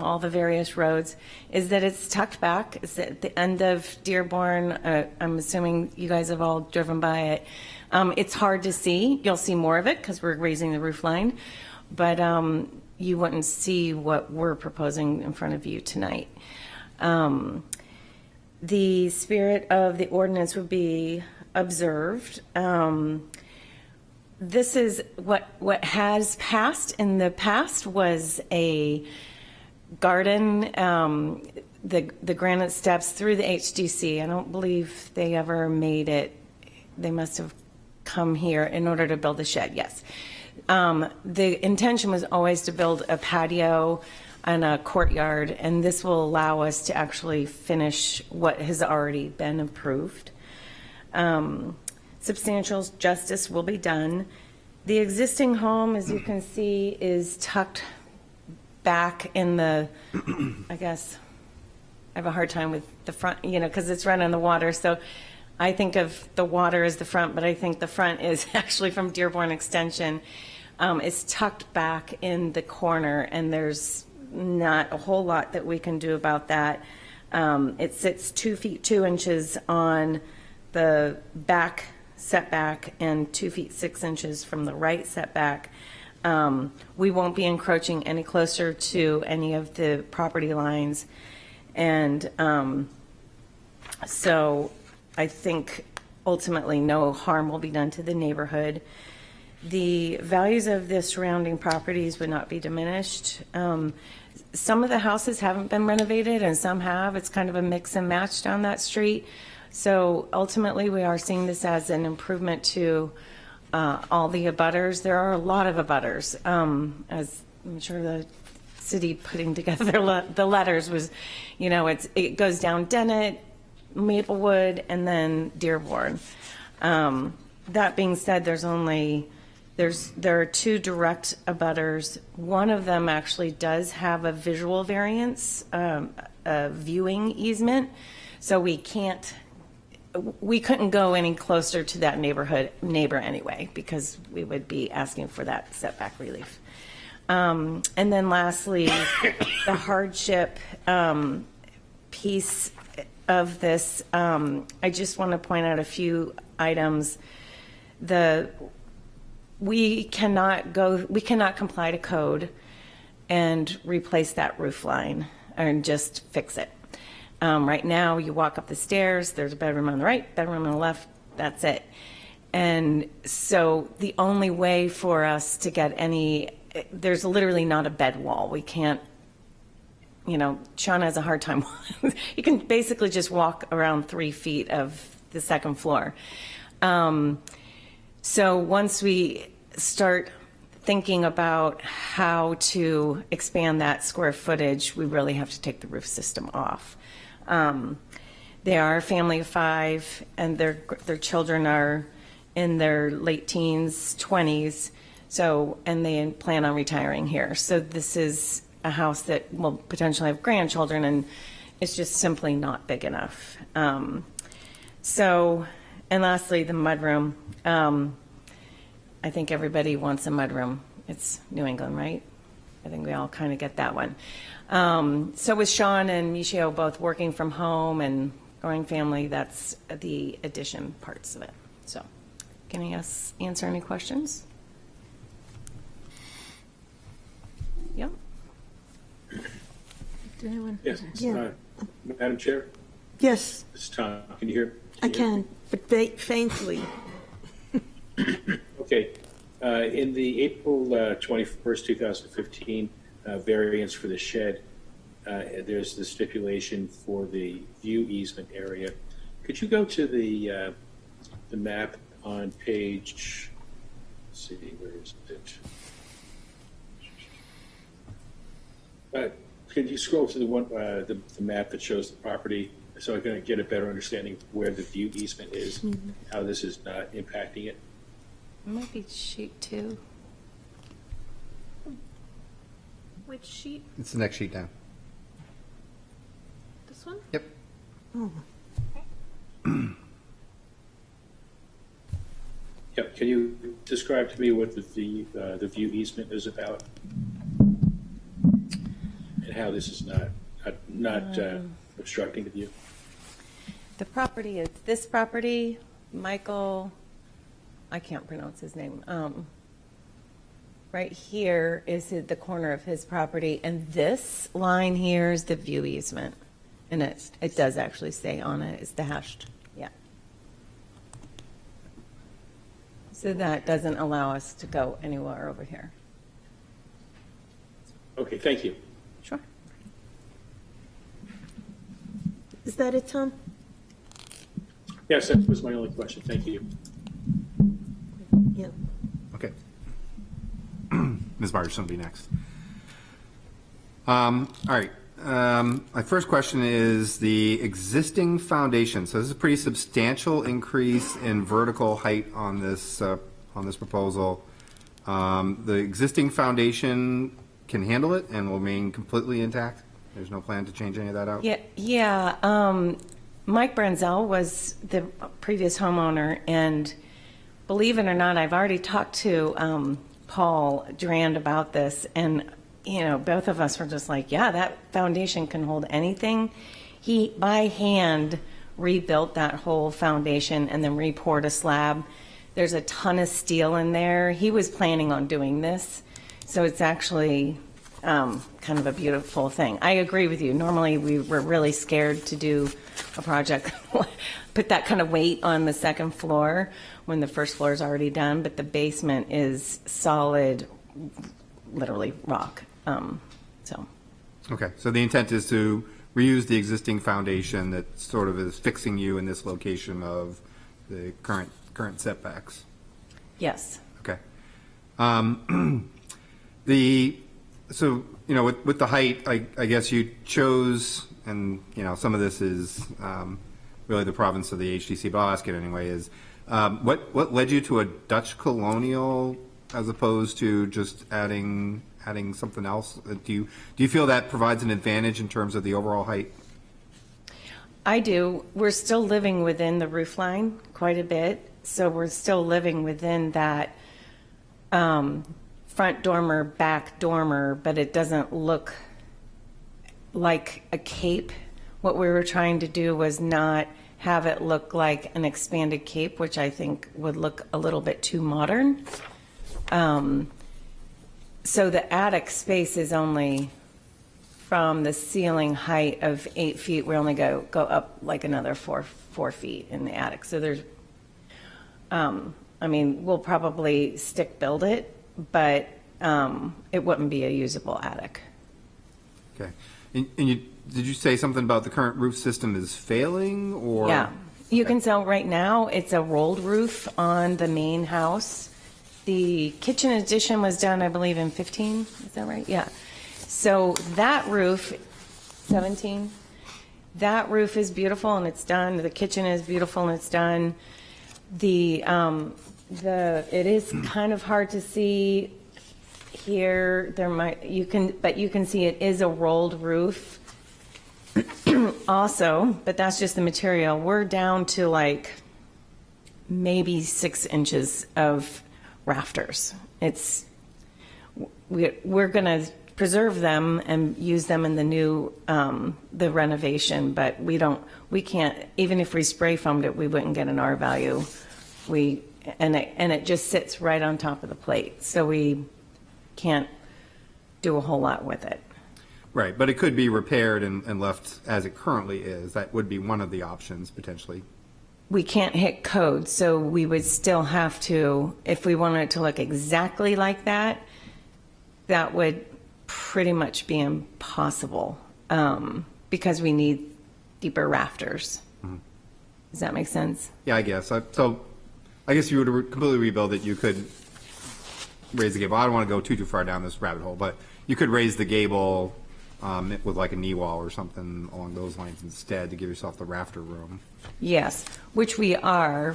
[SPEAKER 12] all the various roads is that it's tucked back. It's at the end of Dearborn. I'm assuming you guys have all driven by it. It's hard to see. You'll see more of it because we're raising the roof line, but you wouldn't see what we're proposing in front of you tonight. The spirit of the ordinance would be observed. This is what has passed in the past was a garden, the granite steps through the HDC. I don't believe they ever made it. They must have come here in order to build a shed, yes. The intention was always to build a patio and a courtyard, and this will allow us to actually finish what has already been approved. Substantial justice will be done. The existing home, as you can see, is tucked back in the, I guess, I have a hard time with the front, because it's running the water. So I think of the water as the front, but I think the front is actually from Dearborn Extension. It's tucked back in the corner, and there's not a whole lot that we can do about that. It sits 2 feet 2 inches on the back setback and 2 feet 6 inches from the right setback. We won't be encroaching any closer to any of the property lines. And so I think ultimately no harm will be done to the neighborhood. The values of the surrounding properties would not be diminished. Some of the houses haven't been renovated and some have. It's kind of a mix and match down that street. So ultimately, we are seeing this as an improvement to all the abutters. There are a lot of abutters. As I'm sure the city putting together the letters was, it goes down Dennett, Maplewood, and then Dearborn. That being said, there are 2 direct abutters. One of them actually does have a visual variance, a viewing easement, so we couldn't go any closer to that neighbor anyway, because we would be asking for that setback relief. And then lastly, the hardship piece of this, I just want to point out a few items. We cannot comply to code and replace that roof line and just fix it. Right now, you walk up the stairs, there's a bedroom on the right, bedroom on the left, that's it. And so the only way for us to get there's literally not a bed wall. We can't, Sean has a hard time. You can basically just walk around 3 feet of the second floor. So once we start thinking about how to expand that square footage, we really have to take the roof system off. They are a family of 5, and their children are in their late teens, 20s, and they plan on retiring here. So this is a house that will potentially have grandchildren, and it's just simply not big enough. And lastly, the mudroom. I think everybody wants a mudroom. It's New England, right? I think we all kind of get that one. So with Sean and Michio both working from home and growing family, that's the addition parts of it. So can I answer any questions? Yep.
[SPEAKER 1] Did anyone?
[SPEAKER 5] Yes,
[SPEAKER 1] Yeah.
[SPEAKER 5] Madam Chair,
[SPEAKER 1] Yes,
[SPEAKER 5] this is Tom. Can you hear?
[SPEAKER 1] I can, but faintly.
[SPEAKER 5] Okay. In the April 21st, 2015 variance for the shed, there's the stipulation for the view easement area. Could you go to the map on page, let's see, where is it? Could you scroll to the one, the map that shows the property, so I can get a better understanding of where the view easement is, how this is not impacting it?
[SPEAKER 12] It might be sheet 2.
[SPEAKER 2] Which sheet?
[SPEAKER 4] It's the next sheet down.
[SPEAKER 2] This one?
[SPEAKER 4] Yep.
[SPEAKER 1] Oh,
[SPEAKER 5] Yep. Can you describe to me what the view easement is about, and how this is not obstructing the view?
[SPEAKER 12] The property is this property, Michael, I can't pronounce his name. Right here is the corner of his property, and this line here is the view easement. And it does actually say on it, it's the hashed, yeah. So that doesn't allow us to go anywhere over here.
[SPEAKER 5] Okay, thank you.
[SPEAKER 12] Sure.
[SPEAKER 1] is that it, Tom?
[SPEAKER 5] Yes, that was my only question. Thank you.
[SPEAKER 1] Yeah.
[SPEAKER 4] Okay. Ms. Bargerson will be next. All right. My first question is the existing foundation. So this is a pretty substantial increase in vertical height on this proposal. The existing foundation can handle it and will remain completely intact. There's no plan to change any of that out?
[SPEAKER 12] Yeah. Mike Branzel was the previous homeowner, and believe it or not, I've already talked to Paul Durand about this, and both of us were just like, yeah, that foundation can hold anything. He, by hand, rebuilt that whole foundation and then re-poured a slab. There's a ton of steel in there. He was planning on doing this, so it's actually kind of a beautiful thing. I agree with you. Normally, we were really scared to do a project, put that kind of weight on the second floor when the first floor is already done, but the basement is solid, literally rock. So.
[SPEAKER 4] Okay, so the intent is to reuse the existing foundation that sort of is fixing you in this location of the current setbacks.
[SPEAKER 12] Yes.
[SPEAKER 4] Okay. So, with the height, I guess you chose, and, some of this is really the province of the HDC, but I'll ask it anyway, is what led you to a Dutch colonial as opposed to just adding something else? Do you feel that provides an advantage in terms of the overall height?
[SPEAKER 12] I do. We're still living within the roof line quite a bit, so we're still living within that front dormer, back dormer, but it doesn't look like a cape. What we were trying to do was not have it look like an expanded cape, which I think would look a little bit too modern. So the attic space is only from the ceiling height of 8 feet. We only go up like another 4 feet in the attic. So there's, we'll probably stick build it, but it wouldn't be a usable attic.
[SPEAKER 4] Okay. And did you say something about the current roof system is failing, or?
[SPEAKER 12] Yeah. You can tell right now it's a rolled roof on the main house. The kitchen addition was done, I believe, in 15. Is that right? Yeah. So that roof, 17, that roof is beautiful and it's done. The kitchen is beautiful and it's done. It is kind of hard to see here. But you can see it is a rolled roof also, but that's just the material. We're down to like maybe 6 inches of rafters. We're going to preserve them and use them in the new the renovation, but we can't, even if we spray foamed it, we wouldn't get an R value. And it just sits right on top of the plate, so we can't do a whole lot with it.
[SPEAKER 4] Right, but it could be repaired and left as it currently is. That would be one of the options potentially.
[SPEAKER 12] We can't hit code, so we would still have to, if we wanted it to look exactly like that, that would pretty much be impossible because we need deeper rafters. Mm-hmm. Does that make sense?
[SPEAKER 4] Yeah, I guess. So I guess if you were to completely rebuild it, you could raise the gable. I don't want to go too far down this rabbit hole, but you could raise the gable with like a knee wall or something along those lines instead to give yourself the rafter room.
[SPEAKER 12] Yes, which we are.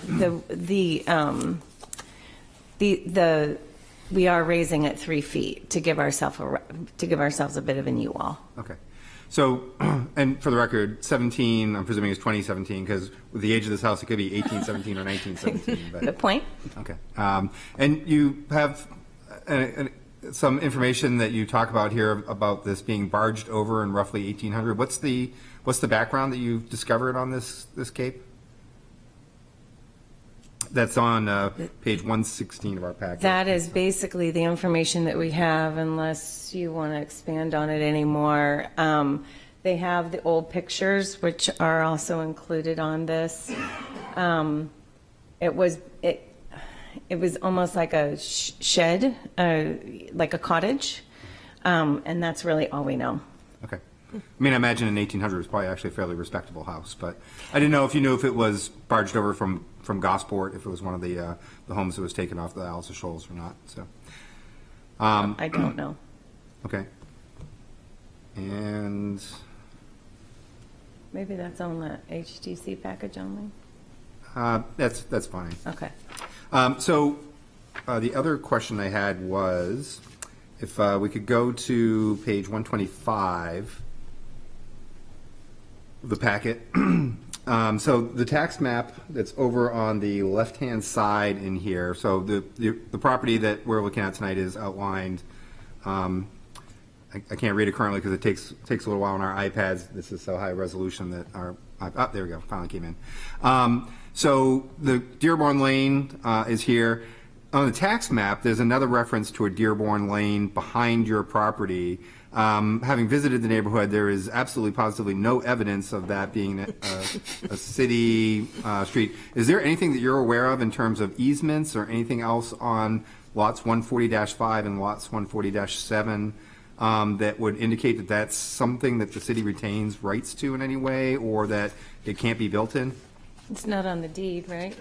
[SPEAKER 12] We are raising it 3 feet to give ourselves a bit of a knee wall.
[SPEAKER 4] Okay. So, and for the record, 17, I'm presuming is 2017, because with the age of this house, it could be 1817 or 1917. But,
[SPEAKER 12] good point.
[SPEAKER 4] Okay. And you have some information that you talk about here about this being barged over in roughly 1800. What's the background that you've discovered on this cape? That's on page 116 of our packet.
[SPEAKER 12] That is basically the information that we have, unless you want to expand on it anymore. They have the old pictures, which are also included on this. It was almost like a shed, like a cottage, and that's really all we know.
[SPEAKER 4] Okay. I mean, I imagine in 1800 it was probably actually a fairly respectable house, but I didn't know if you knew if it was barged over from Gosport, if it was one of the homes that was taken off the Isles of Shoals or not. So,
[SPEAKER 12] I don't know.
[SPEAKER 4] Okay. And
[SPEAKER 12] maybe that's on the HTC package only.
[SPEAKER 4] that's fine.
[SPEAKER 12] Okay.
[SPEAKER 4] So the other question I had was if we could go to page 125 of the packet. So the tax map that's over on the left-hand side in here, so the property that we're looking at tonight is outlined I can't read it currently because it takes a little while on our iPads. This is so high resolution that there we go, finally came in. So the Dearborn Lane is here. On the tax map, there's another reference to a Dearborn Lane behind your property. Having visited the neighborhood, there is absolutely positively no evidence of that being a city street. Is there anything that you're aware of in terms of easements or anything else on lots 140-5 and lots 140-7 that would indicate that that's something that the city retains rights to in any way, or that it can't be built in?
[SPEAKER 12] It's not on the deed, right?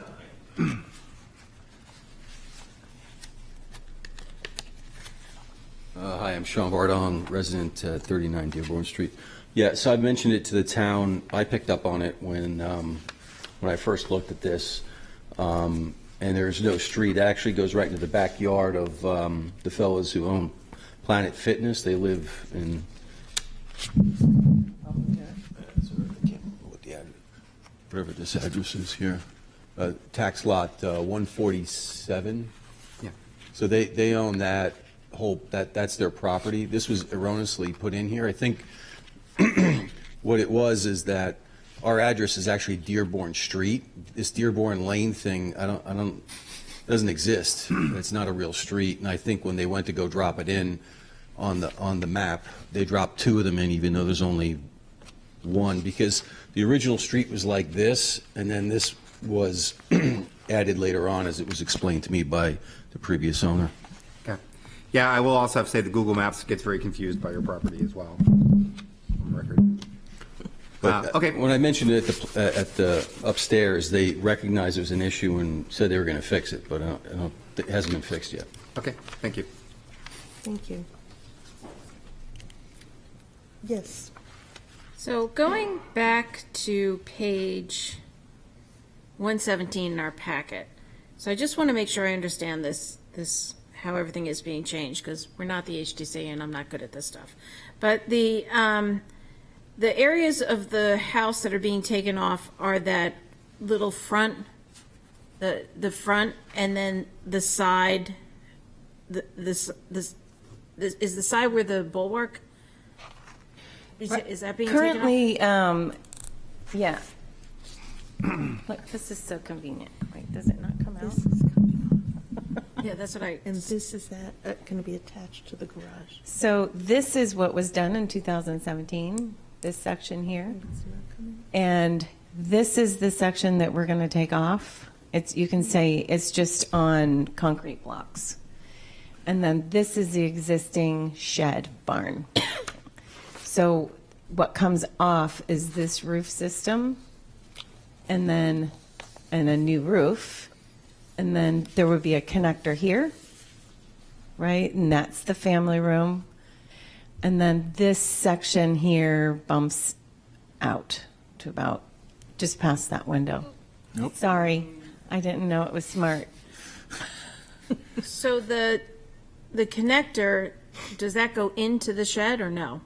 [SPEAKER 13] Hi, I'm Sean Bardon, resident at 39 Dearborn Street. Yeah, so I mentioned it to the town. I picked up on it when I first looked at this, and there's no street. It actually goes right into the backyard of the fellows who own Planet Fitness. They live in whatever this address is here, tax lot 147.
[SPEAKER 4] Yeah.
[SPEAKER 13] So they own that whole, that's their property. This was erroneously put in here. I think what it was is that our address is actually Dearborn Street. This Dearborn Lane thing, doesn't exist. It's not a real street. And I think when they went to go drop it in on the map, they dropped two of them in, even though there's only one, because the original street was like this, and then this was added later on, as it was explained to me by the previous owner.
[SPEAKER 4] Okay. Yeah, I will also have to say that Google Maps gets very confused by your property as well. On record.
[SPEAKER 13] But
[SPEAKER 4] okay.
[SPEAKER 13] When I mentioned it at the upstairs, they recognized it was an issue and said they were going to fix it, but it hasn't been fixed yet.
[SPEAKER 4] Okay, thank you.
[SPEAKER 1] Thank you. Yes.
[SPEAKER 6] So going back to page 117 in our packet. So I just want to make sure I understand this how everything is being changed, because we're not the HDC and I'm not good at this stuff. But the areas of the house that are being taken off are that little front, the front, and then the side. This is the side where the bulwark. Is that being
[SPEAKER 12] Currently,
[SPEAKER 6] taken off?
[SPEAKER 12] yeah. Look, this is so convenient. Wait, does it not come out?
[SPEAKER 1] This is coming
[SPEAKER 6] Yeah, that's what I.
[SPEAKER 1] off. And this is going to be attached to the garage.
[SPEAKER 12] So this is what was done in 2017, this section here. And this is the section that we're going to take off. You can say it's just on concrete blocks. And then this is the existing shed barn. So what comes off is this roof system, and a new roof, and then there would be a connector here, right? And that's the family room. And then this section here bumps out to about just past that window.
[SPEAKER 3] Nope.
[SPEAKER 12] Sorry, I didn't know it was smart.
[SPEAKER 6] So the connector, does that go into the shed or no?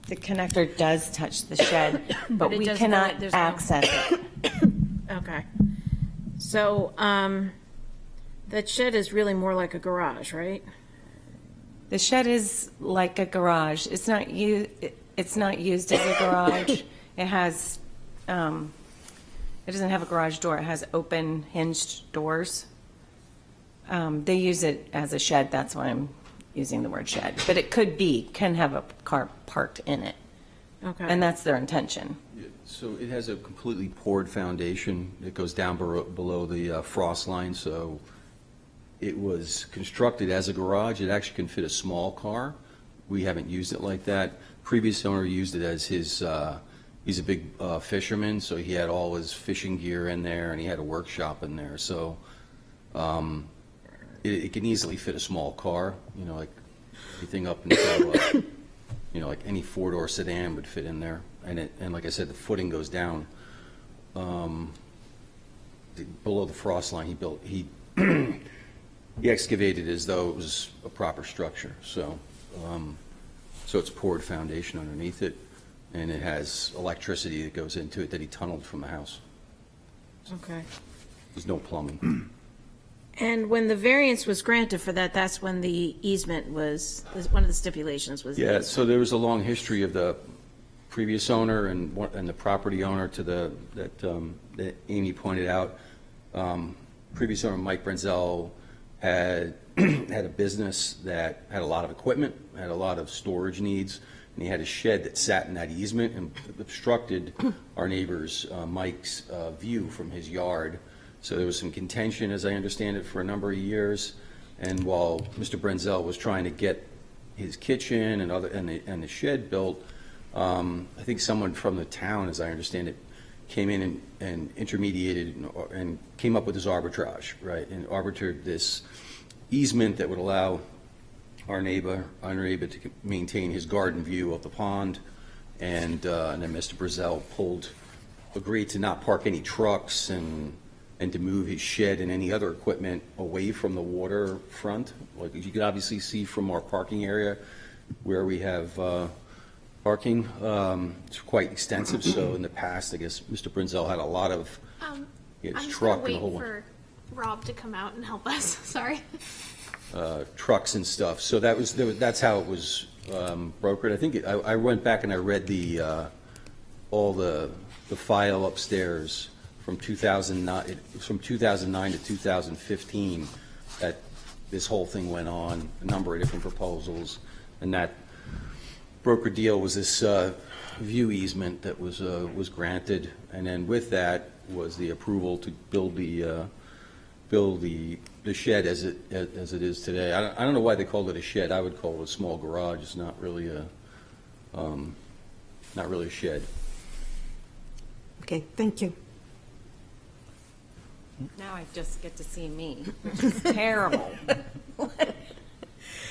[SPEAKER 12] The connector does touch the shed, but
[SPEAKER 6] it
[SPEAKER 12] we
[SPEAKER 6] doesn't
[SPEAKER 12] cannot
[SPEAKER 6] go- there's no-
[SPEAKER 12] access it.
[SPEAKER 6] Okay. So that shed is really more like a garage, right?
[SPEAKER 12] The shed is like a garage. It's not used as a garage. It has, it doesn't have a garage door. It has open hinged doors. They use it as a shed. That's why I'm using the word shed. But it can have a car parked in it.
[SPEAKER 6] Okay.
[SPEAKER 12] And that's their intention.
[SPEAKER 13] So it has a completely poured foundation. It goes down below the frost line, so it was constructed as a garage. It actually can fit a small car. We haven't used it like that. Previous owner used it as his, he's a big fisherman, so he had all his fishing gear in there, and he had a workshop in there. So it can easily fit a small car, like anything up until, like any four-door sedan would fit in there. And like I said, the footing goes down below the frost line. He excavated as though it was a proper structure. So it's poured foundation underneath it, and it has electricity that goes into it that he tunneled from the house.
[SPEAKER 6] Okay.
[SPEAKER 13] There's no plumbing.
[SPEAKER 6] And when the variance was granted for that, that's when the easement was one of the stipulations was.
[SPEAKER 13] Yeah, so there was a long history of the previous owner and the property owner that Amy pointed out. Previous owner, Mike Brenzel, had a business that had a lot of equipment, had a lot of storage needs, and he had a shed that sat in that easement and obstructed our neighbor's, Mike's, view from his yard. So there was some contention, as I understand it, for a number of years. And while Mr. Brenzel was trying to get his kitchen and the shed built, I think someone from the town, as I understand it, came in and intermediated and came up with this arbitrage, right? And arbitrated this easement that would allow our neighbor to maintain his garden view of the pond. And then Mr. Brenzel agreed to not park any trucks and to move his shed and any other equipment away from the waterfront. Like you can obviously see from our parking area where we have parking, it's quite extensive. So in the past, I guess Mr. Brenzel had a lot of his
[SPEAKER 2] I'm just
[SPEAKER 13] truck
[SPEAKER 2] gonna
[SPEAKER 13] and a whole
[SPEAKER 2] wait for Rob to come out and help us. Sorry.
[SPEAKER 13] Trucks and stuff. So that's how it was brokered. I think I went back and I read all the file upstairs from 2009 to 2015 that this whole thing went on, a number of different proposals, and that broker deal was this view easement that was granted, and then with that was the approval to build the shed as it is today. I don't know why they called it a shed. I would call it a small garage. It's not really a shed.
[SPEAKER 1] Okay, thank you.
[SPEAKER 12] Now I just get to see me, which is terrible.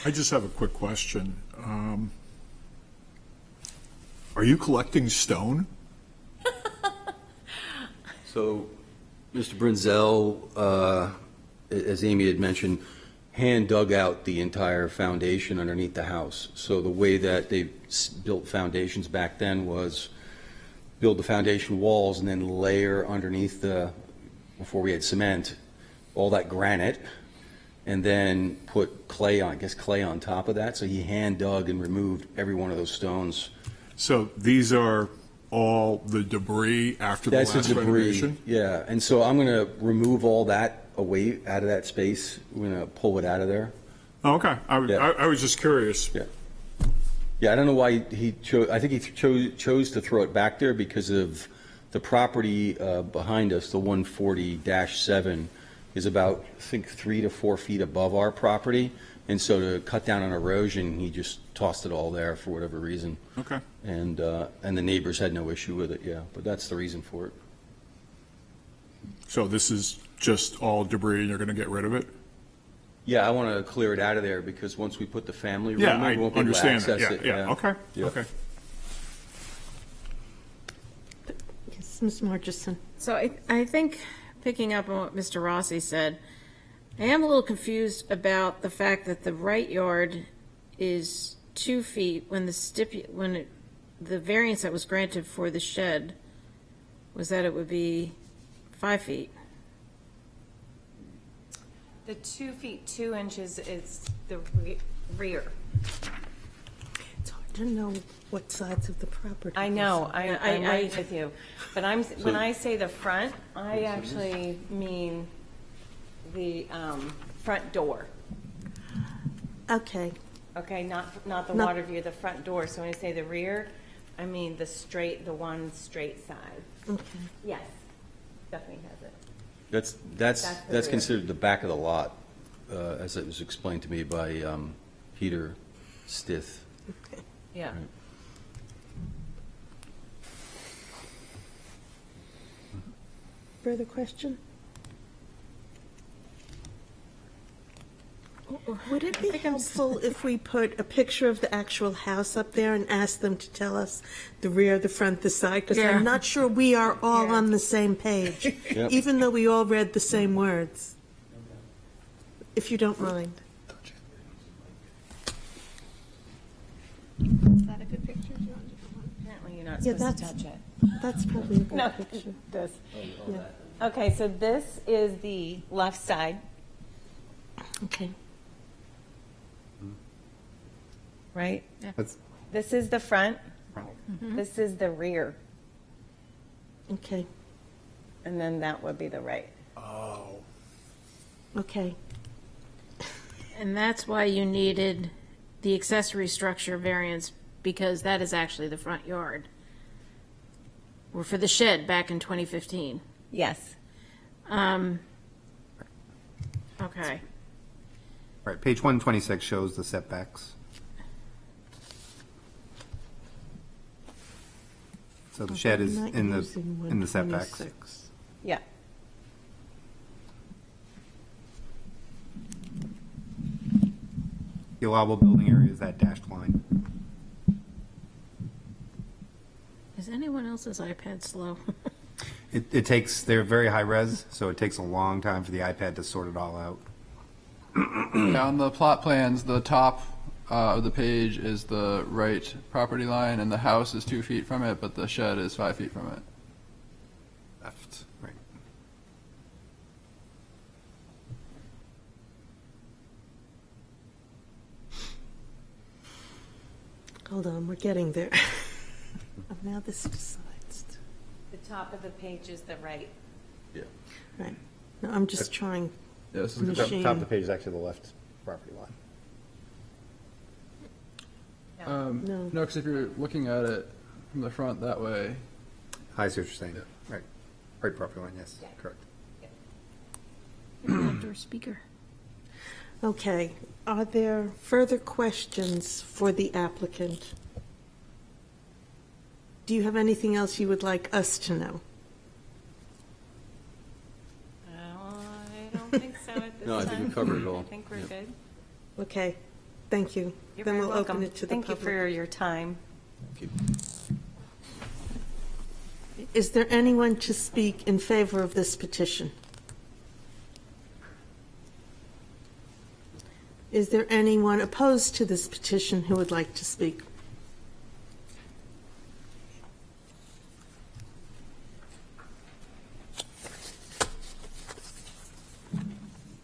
[SPEAKER 3] I just have a quick question. Are you collecting stone?
[SPEAKER 13] So, Mr. Brenzel, as Amy had mentioned, hand dug out the entire foundation underneath the house. So the way that they built foundations back then was build the foundation walls and then layer underneath before we had cement, all that granite, and then put clay on top of that. So he hand dug and removed every one of those stones.
[SPEAKER 3] So these are all the debris after the
[SPEAKER 13] That's
[SPEAKER 3] last
[SPEAKER 13] the debris,
[SPEAKER 3] renovation?
[SPEAKER 13] yeah. And so I'm going to remove all that away out of that space. We're going to pull it out of there.
[SPEAKER 3] Oh, okay.
[SPEAKER 13] Yeah.
[SPEAKER 3] I was just curious.
[SPEAKER 13] Yeah. Yeah, I don't know why he chose, I think he chose to throw it back there because of the property behind us, the 140-7, is about, I think, 3 to 4 feet above our property. And so to cut down on erosion, he just tossed it all there for whatever reason.
[SPEAKER 3] Okay.
[SPEAKER 13] And the neighbors had no issue with it, yeah. But that's the reason for it.
[SPEAKER 3] So this is just all debris and you're going to get rid of it?
[SPEAKER 13] Yeah, I want to clear it out of there because once we put the family room
[SPEAKER 3] Yeah,
[SPEAKER 13] in,
[SPEAKER 3] I
[SPEAKER 13] we won't be able to
[SPEAKER 3] understand that.
[SPEAKER 13] access it.
[SPEAKER 3] Yeah. Okay.
[SPEAKER 13] Yeah.
[SPEAKER 3] Okay.
[SPEAKER 1] Yes, Ms. Marchison.
[SPEAKER 6] So I think, picking up on what Mr. Rossi said, I am a little confused about the fact that the right yard is 2 feet when the variance that was granted for the shed was that it would be 5 feet.
[SPEAKER 12] The 2 feet 2 inches is the rear.
[SPEAKER 1] It's hard to know what sides of the property.
[SPEAKER 12] I know, I'm
[SPEAKER 6] I-
[SPEAKER 12] right with you. But when I say the front, I actually mean the front door.
[SPEAKER 1] Okay,
[SPEAKER 12] Okay, not the
[SPEAKER 1] Not-
[SPEAKER 12] water view, the front door. So when I say the rear, I mean the one straight side.
[SPEAKER 1] okay.
[SPEAKER 12] Yes, Stephanie has it.
[SPEAKER 13] That's
[SPEAKER 12] the rear.
[SPEAKER 13] considered the back of the lot, as it was explained to me by Peter Stith.
[SPEAKER 12] Yeah.
[SPEAKER 13] Right.
[SPEAKER 1] Further question? Would it be helpful if we put a picture of the actual house up there and ask them to tell us the rear, the front, the side? Because
[SPEAKER 6] Yeah.
[SPEAKER 1] I'm not sure we are all on the same page,
[SPEAKER 13] Yep.
[SPEAKER 1] even though we all read the same words. If you don't mind.
[SPEAKER 2] Is that a good picture? Do you want a different one?
[SPEAKER 12] Apparently you're not
[SPEAKER 1] Yeah,
[SPEAKER 12] supposed to
[SPEAKER 1] that's-
[SPEAKER 12] touch it.
[SPEAKER 1] That's probably a good
[SPEAKER 12] No,
[SPEAKER 1] picture.
[SPEAKER 12] this.
[SPEAKER 1] Yeah.
[SPEAKER 12] Okay, so this is the left side,
[SPEAKER 1] Okay.
[SPEAKER 12] Right?
[SPEAKER 4] That's-
[SPEAKER 12] This is the front. This is the rear.
[SPEAKER 1] Okay.
[SPEAKER 12] And then that would be the right.
[SPEAKER 1] Okay.
[SPEAKER 6] And that's why you needed the accessory structure variance, because that is actually the front yard. Or for the shed back in 2015.
[SPEAKER 12] Yes.
[SPEAKER 6] Okay.
[SPEAKER 4] Right, page 126 shows the setbacks. So the shed is
[SPEAKER 1] I'm not
[SPEAKER 4] in
[SPEAKER 1] using
[SPEAKER 4] the setbacks.
[SPEAKER 1] 126.
[SPEAKER 12] Yeah.
[SPEAKER 4] The allowable building area is that dashed line.
[SPEAKER 6] Is anyone else's iPad slow?
[SPEAKER 4] It takes, they're very high res, so it takes a long time for the iPad to sort it all out.
[SPEAKER 7] Yeah, on the plot plans, the top of the page is the right property line, and the house is 2 feet from it, but the shed is 5 feet from it.
[SPEAKER 4] Left, right.
[SPEAKER 1] Hold on, we're getting there. Oh, now this decides.
[SPEAKER 12] The top of the page is the right.
[SPEAKER 1] Right. No, I'm just trying.
[SPEAKER 7] Yeah, this is
[SPEAKER 1] the machine.
[SPEAKER 4] Top of the page is actually the left property line.
[SPEAKER 1] No.
[SPEAKER 7] No, because if you're looking at it from the front that way,
[SPEAKER 4] I see what you're saying. Right. Right property line, yes, correct.
[SPEAKER 6] Outdoor speaker.
[SPEAKER 1] Okay. Are there further questions for the applicant? Do you have anything else you would like us to know?
[SPEAKER 12] I don't think so at this time.
[SPEAKER 13] No, I think we covered it all.
[SPEAKER 12] I think we're good.
[SPEAKER 1] Okay. Thank you.
[SPEAKER 12] You're
[SPEAKER 1] Then
[SPEAKER 12] very
[SPEAKER 1] we'll
[SPEAKER 12] welcome.
[SPEAKER 1] open it to the
[SPEAKER 12] Thank you
[SPEAKER 1] public.
[SPEAKER 12] for your time.
[SPEAKER 1] Is there anyone to speak in favor of this petition? Is there anyone opposed to this petition who would like to speak?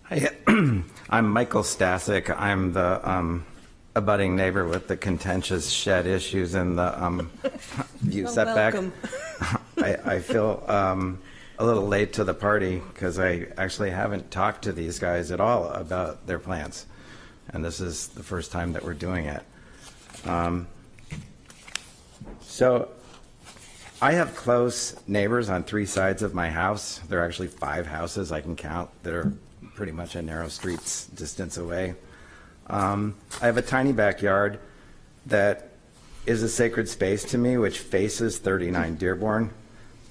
[SPEAKER 14] Hi, I'm Michael Stasek. I'm the abutting neighbor with the contentious shed issues and the view
[SPEAKER 1] Well,
[SPEAKER 14] setback.
[SPEAKER 1] welcome.
[SPEAKER 14] I feel a little late to the party because I actually haven't talked to these guys at all about their plans. And this is the first time that we're doing it. So I have close neighbors on 3 sides of my house. There are actually 5 houses I can count that are pretty much a narrow street's distance away. I have a tiny backyard that is a sacred space to me, which faces 39 Dearborn.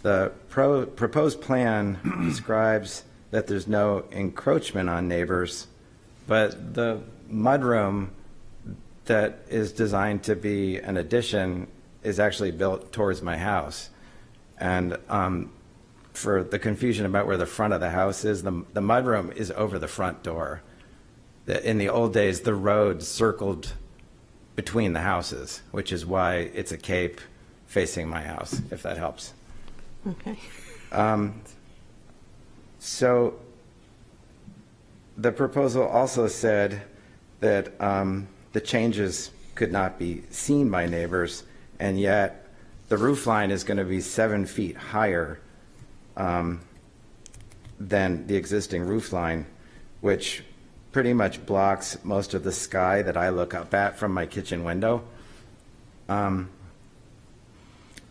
[SPEAKER 14] The proposed plan describes that there's no encroachment on neighbors, but the mudroom that is designed to be an addition is actually built towards my house. And for the confusion about where the front of the house is, the mudroom is over the front door. In the old days, the road circled between the houses, which is why it's a cape facing my house, if that helps.
[SPEAKER 1] Okay.
[SPEAKER 14] So the proposal also said that the changes could not be seen by neighbors, and yet the roof line is going to be 7 feet higher than the existing roof line, which pretty much blocks most of the sky that I look up at from my kitchen window. And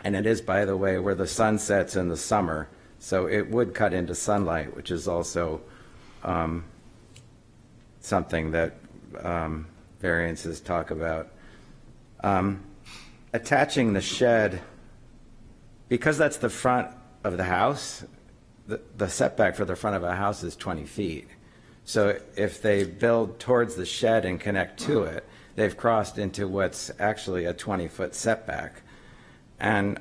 [SPEAKER 14] it is, by the way, where the sun sets in the summer, so it would cut into sunlight, which is also something that variances talk about. Attaching the shed, because that's the front of the house, the setback for the front of a house is 20 feet. So if they build towards the shed and connect to it, they've crossed into what's actually a 20-foot setback. And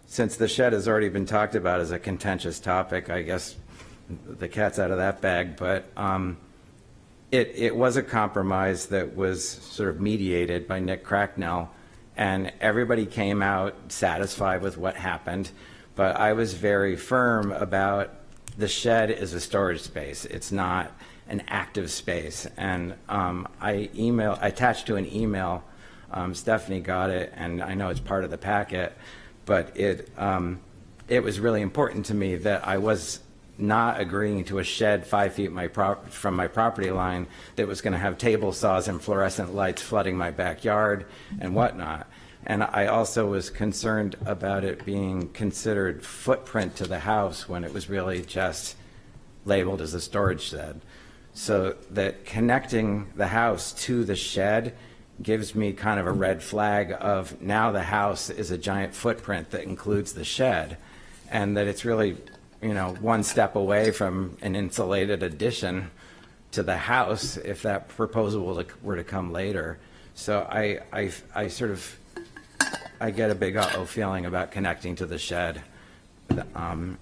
[SPEAKER 14] since the shed has already been talked about as a contentious topic, I guess the cat's out of that bag, but it was a compromise that was sort of mediated by Nick Cracknell, and everybody came out satisfied with what happened. But I was very firm about the shed is a storage space. It's not an active space. And I attached to an email, Stephanie got it, and I know it's part of the packet, but it was really important to me that I was not agreeing to a shed 5 feet from my property line that was going to have table saws and fluorescent lights flooding my backyard and whatnot. And I also was concerned about it being considered footprint to the house when it was really just labeled as a storage shed. So that connecting the house to the shed gives me kind of a red flag of now the house is a giant footprint that includes the shed, and that it's really, one step away from an insulated addition to the house if that proposal were to come later. So I sort of, I get a big uh-oh feeling about connecting to the shed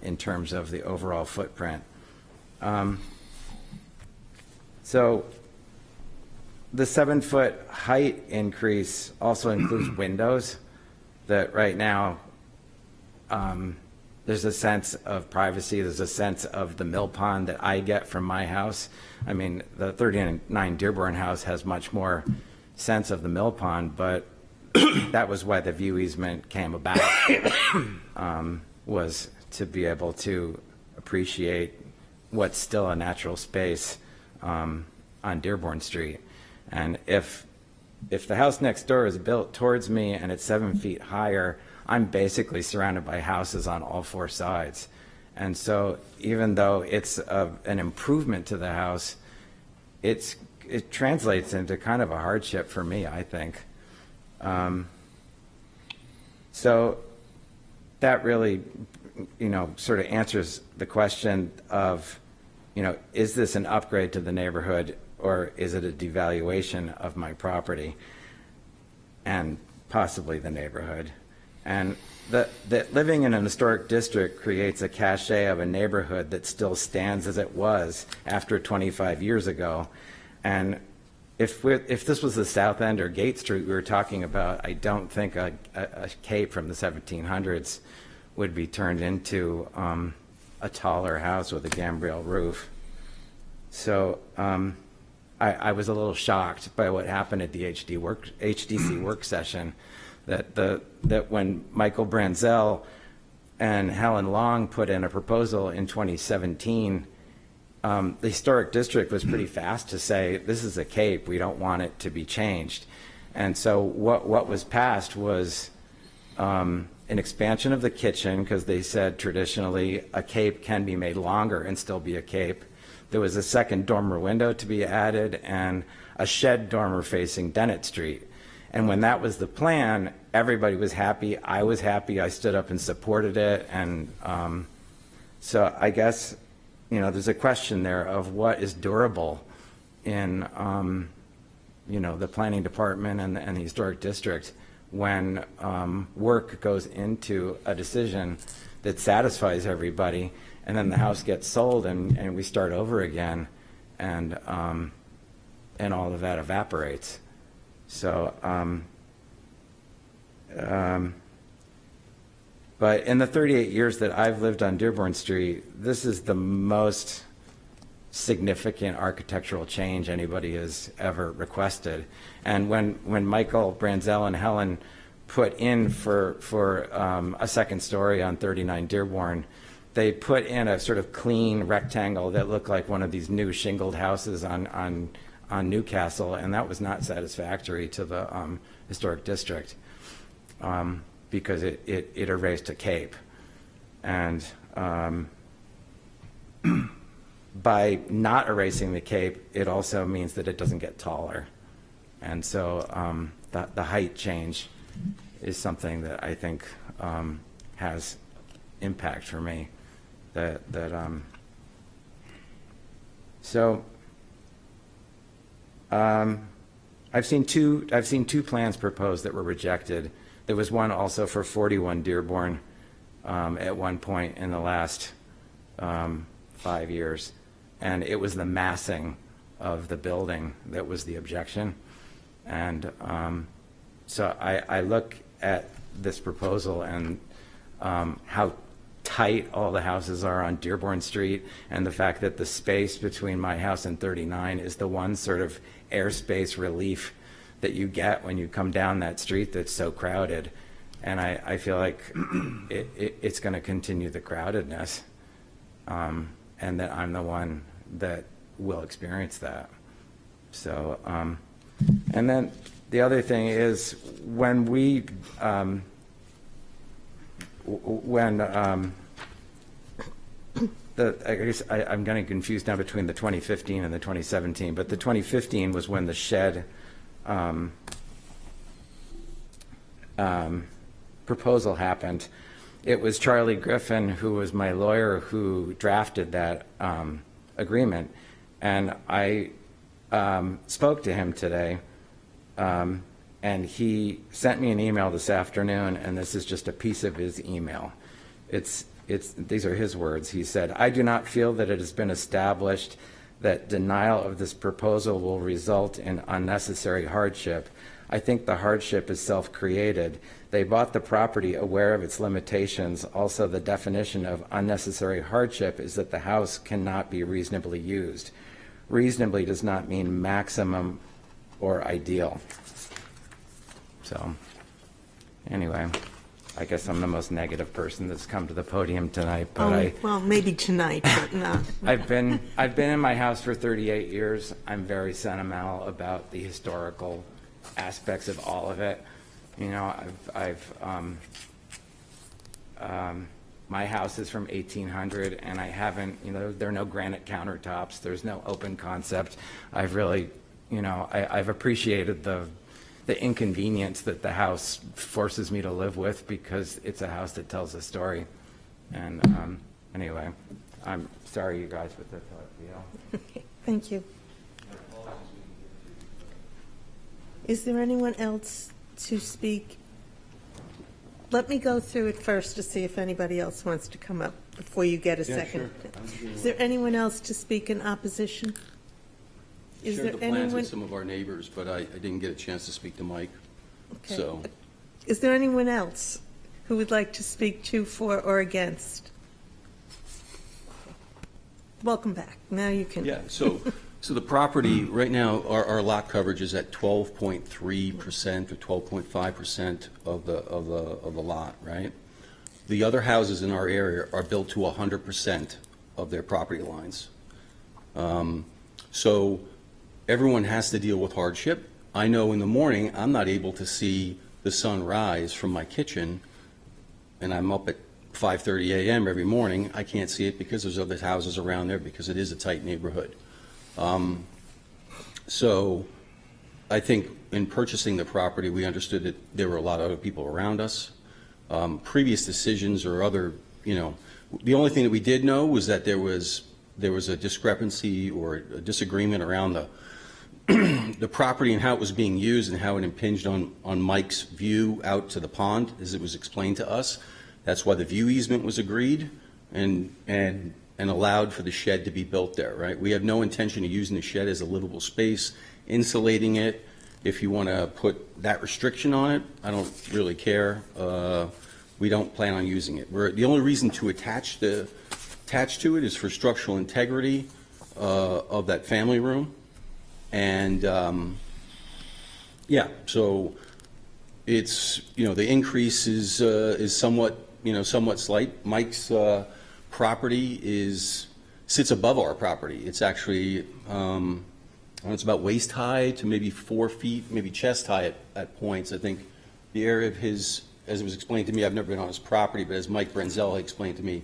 [SPEAKER 14] in terms of the overall footprint. So the 7-foot height increase also includes windows that right now there's a sense of privacy. There's a sense of the mill pond that I get from my house. I mean, the 39 Dearborn house has much more sense of the mill pond, but that was why the view easement came about, was to be able to appreciate what's still a natural space on Dearborn Street. And if the house next door is built towards me and it's 7 feet higher, I'm basically surrounded by houses on all 4 sides. And so even though it's an improvement to the house, it translates into kind of a hardship for me, I think. So that really, sort of answers the question of, is this an upgrade to the neighborhood or is it a devaluation of my property and possibly the neighborhood? And that living in an historic district creates a cachet of a neighborhood that still stands as it was after 25 years ago. And if this was the South End or Gate Street we were talking about, I don't think a cape from the 1700s would be turned into a taller house with a gambrel roof. So I was a little shocked by what happened at the HDC work session, that when Michael Branzell and Helen Long put in a proposal in 2017, the historic district was pretty fast to say, this is a cape, we don't want it to be changed. And so what was passed was an expansion of the kitchen, because they said traditionally a cape can be made longer and still be a cape. There was a second dormer window to be added and a shed dormer facing Dennett Street. And when that was the plan, everybody was happy. I was happy. I stood up and supported it. And so I guess, there's a question there of what is durable in, the planning department and the historic district when work goes into a decision that satisfies everybody, and then the house gets sold and we start over again, and all of that evaporates. So, but in the 38 years that I've lived on Dearborn Street, this is the most significant architectural change anybody has ever requested. And when Michael Branzell and Helen put in for a second story on 39 Dearborn, they put in a sort of clean rectangle that looked like one of these new shingled houses on Newcastle, and that was not satisfactory to the historic district because it erased a cape. And by not erasing the cape, it also means that it doesn't get taller. And so the height change is something that I think has impact for me. I've seen two plans proposed that were rejected. There was one also for 41 Dearborn at one point in the last 5 years, and it was the massing of the building that was the objection. And so I look at this proposal and how height all the houses are on Dearborn Street, and the fact that the space between my house and 39 is the one sort of airspace relief that you get when you come down that street that's so crowded. And I feel like it's going to continue the crowdedness, and that I'm the one that will experience that. So, and then the other thing is when we, I'm getting confused now between the 2015 and the 2017, but the 2015 was when the shed proposal happened. It was Charlie Griffin, who was my lawyer, who drafted that agreement, and I spoke to him today, and he sent me an email this afternoon, and this is just a piece of his email. These are his words. He said, "I do not feel that it has been established that denial of this proposal will result in unnecessary hardship. I think the hardship is self-created. They bought the property aware of its limitations. Also, the definition of unnecessary hardship is that the house cannot be reasonably used. Reasonably does not mean maximum or ideal." So, anyway, I guess I'm the most negative person that's come to the podium tonight, but
[SPEAKER 1] well, maybe tonight, but not.
[SPEAKER 14] I've been in my house for 38 years. I'm very sentimental about the historical aspects of all of it. You know, my house is from 1800, and I haven't, you know, there are no granite countertops. There's no open concept. I've really, you know, I've appreciated the inconvenience that the house forces me to live with, because it's a house that tells a story. And anyway, I'm sorry, you guys, but that's how I feel.
[SPEAKER 1] Okay, thank you. Is there anyone else to speak? Let me go through it first to see if anybody else wants to come up before you get a second.
[SPEAKER 13] Sure.
[SPEAKER 1] Is there anyone else to speak in opposition? Is
[SPEAKER 13] Shared
[SPEAKER 1] there
[SPEAKER 13] the plans
[SPEAKER 1] anyone?
[SPEAKER 13] with some of our neighbors, but I didn't get a chance to speak to Mike.
[SPEAKER 1] Okay.
[SPEAKER 13] So,
[SPEAKER 1] Is there anyone else who would like to speak to, for, or against? Welcome back. Now you can.
[SPEAKER 13] yeah, so the property, right now, our lot coverage is at 12.3% or 12.5% of the lot, right? The other houses in our area are built to 100% of their property lines. So everyone has to deal with hardship. I know in the morning, I'm not able to see the sun rise from my kitchen, and I'm up at 5:30 a.m. every morning. I can't see it because there's other houses around there, because it is a tight neighborhood. So I think in purchasing the property, we understood that there were a lot of other people around us. Previous decisions or other, you know, the only thing that we did know was that there was a discrepancy or a disagreement around the property and how it was being used and how it impinged on Mike's view out to the pond, as it was explained to us. That's why the view easement was agreed and allowed for the shed to be built there, right? We have no intention of using the shed as a livable space, insulating it. If you want to put that restriction on it, I don't really care. We don't plan on using it. The only reason to attach to it is for structural integrity of that family room. And yeah, so it's, you know, the increase is somewhat slight. Mike's property sits above our property. It's actually, it's about waist high to maybe 4 feet, maybe chest high at points. I think the area of his, as it was explained to me, I've never been on his property, but as Mike Brenzel explained to me,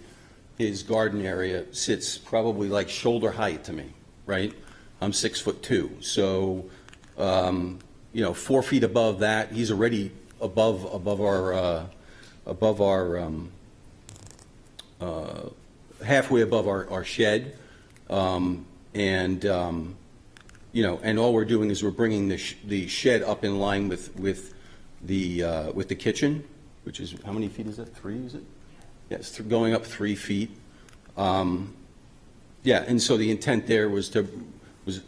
[SPEAKER 13] his garden area sits probably like shoulder height to me, right? I'm 6'2", so 4 feet above that, he's already above our halfway above our shed, and all we're doing is we're bringing the shed up in line with the kitchen, which is, how many feet is that? 3, is it? Yes, going up 3 feet. Yeah, and so the intent there was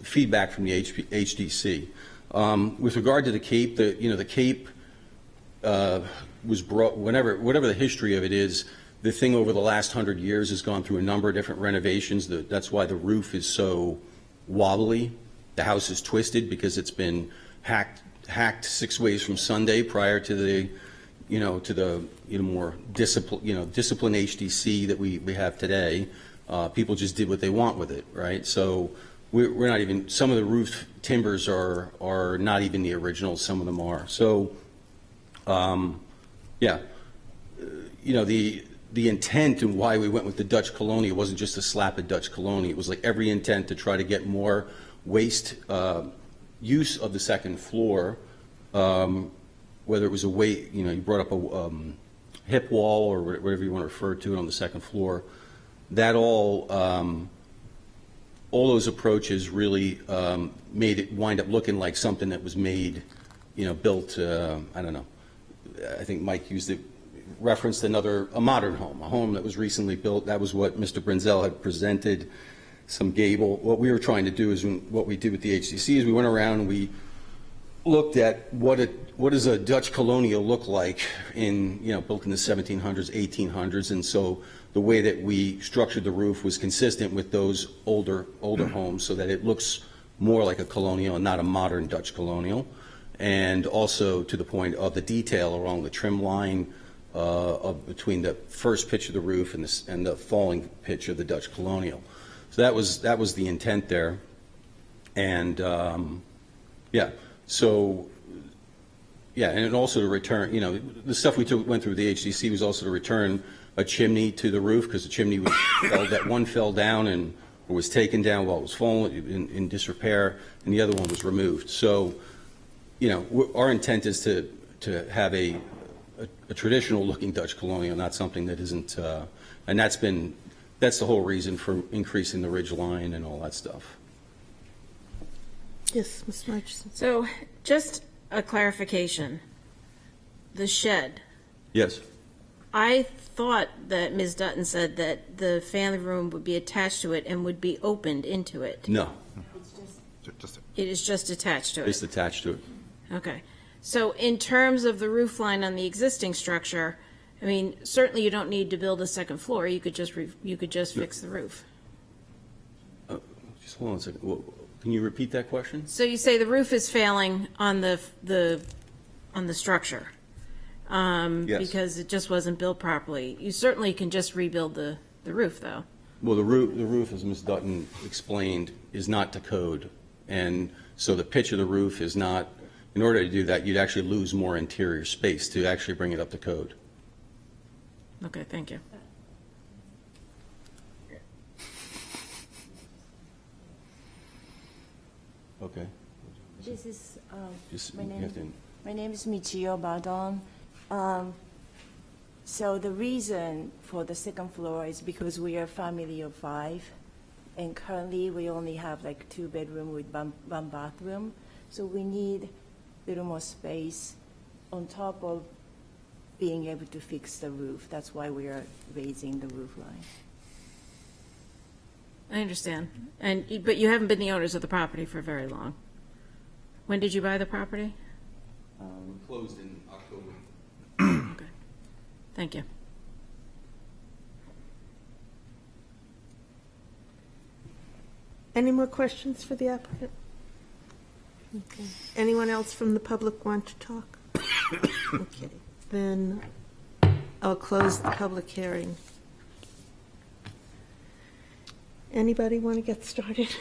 [SPEAKER 13] feedback from the HDC. With regard to the Cape, the Cape was brought, whatever the history of it is, the thing over the last 100 years has gone through a number of different renovations. That's why the roof is so wobbly. The house is twisted because it's been hacked 6 ways from Sunday prior to the, to the more disciplined HDC that we have today. People just did what they want with it, right? So we're not even, some of the roof timbers are not even the original, some of them are. So, yeah, the intent and why we went with the Dutch Colonial wasn't just to slap a Dutch Colonial. It was like every intent to try to get more waste use of the second floor, whether it was a weight, you brought up a hip wall or whatever you want to refer to it on the second floor. That all those approaches really made it wind up looking like something that was made, built, I don't know, I think Mike used it, referenced a modern home, a home that was recently built. That was what Mr. Brinzel had presented, some gable. What we were trying to do is, what we did with the HCC is we went around and we looked at what does a Dutch Colonial look like built in the 1700s, 1800s, and so the way that we structured the roof was consistent with those older homes, so that it looks more like a colonial and not a modern Dutch Colonial, and also to the point of the detail along the trim line between the first pitch of the roof and the falling pitch of the Dutch Colonial. So that was the intent there, and yeah. So, yeah, and also to return, the stuff we went through the HDC was also to return a chimney to the roof, because the chimney fell down and was taken down while it was falling in disrepair, and the other one was removed. So, our intent is to have a traditional looking Dutch Colonial, not something that isn't, and that's the whole reason for increasing the ridge line and all that stuff.
[SPEAKER 1] Yes, Ms. Murchison.
[SPEAKER 6] So just a clarification. The shed.
[SPEAKER 13] Yes.
[SPEAKER 6] I thought that Ms. Dutton said that the family room would be attached to it and would be opened into it.
[SPEAKER 13] No.
[SPEAKER 6] It is just attached to it.
[SPEAKER 13] It's attached to it.
[SPEAKER 6] Okay. So in terms of the roof line on the existing structure, I mean, certainly you don't need to build a second floor. You could just fix the roof.
[SPEAKER 13] Just hold on a second. Well, can you repeat that question?
[SPEAKER 6] So you say the roof is failing on the structure,
[SPEAKER 13] Yes.
[SPEAKER 6] because it just wasn't built properly. You certainly can just rebuild the roof, though.
[SPEAKER 13] Well, the roof, as Ms. Dutton explained, is not to code, and so the pitch of the roof is not. In order to do that, you'd actually lose more interior space to actually bring it up to code.
[SPEAKER 6] Okay, thank you.
[SPEAKER 13] Okay.
[SPEAKER 15] This is
[SPEAKER 13] Just,
[SPEAKER 15] my
[SPEAKER 13] you
[SPEAKER 15] name.
[SPEAKER 13] have to-
[SPEAKER 15] My name is Michio Badon. So the reason for the second floor is because we are a family of 5, and currently we only have like 2 bedroom with one bathroom. So we need a little more space on top of being able to fix the roof. That's why we are raising the roof line.
[SPEAKER 6] I understand. But you haven't been the owners of the property for very long. When did you buy the property?
[SPEAKER 13] Closed in October.
[SPEAKER 6] Okay. Thank you.
[SPEAKER 1] Any more questions for the applicant? Okay. Anyone else from the public want to talk? Okay, then I'll close the public hearing. Anybody want to get started?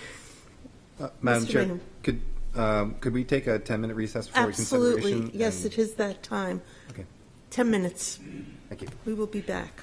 [SPEAKER 4] Madam
[SPEAKER 1] Mr.
[SPEAKER 4] Chair,
[SPEAKER 1] Bingham.
[SPEAKER 4] could we take a 10-minute recess for
[SPEAKER 1] Absolutely,
[SPEAKER 4] reconsideration?
[SPEAKER 1] yes,
[SPEAKER 4] and-
[SPEAKER 1] it is that time.
[SPEAKER 4] Okay,
[SPEAKER 1] 10 minutes.
[SPEAKER 4] thank you.
[SPEAKER 1] We will be back.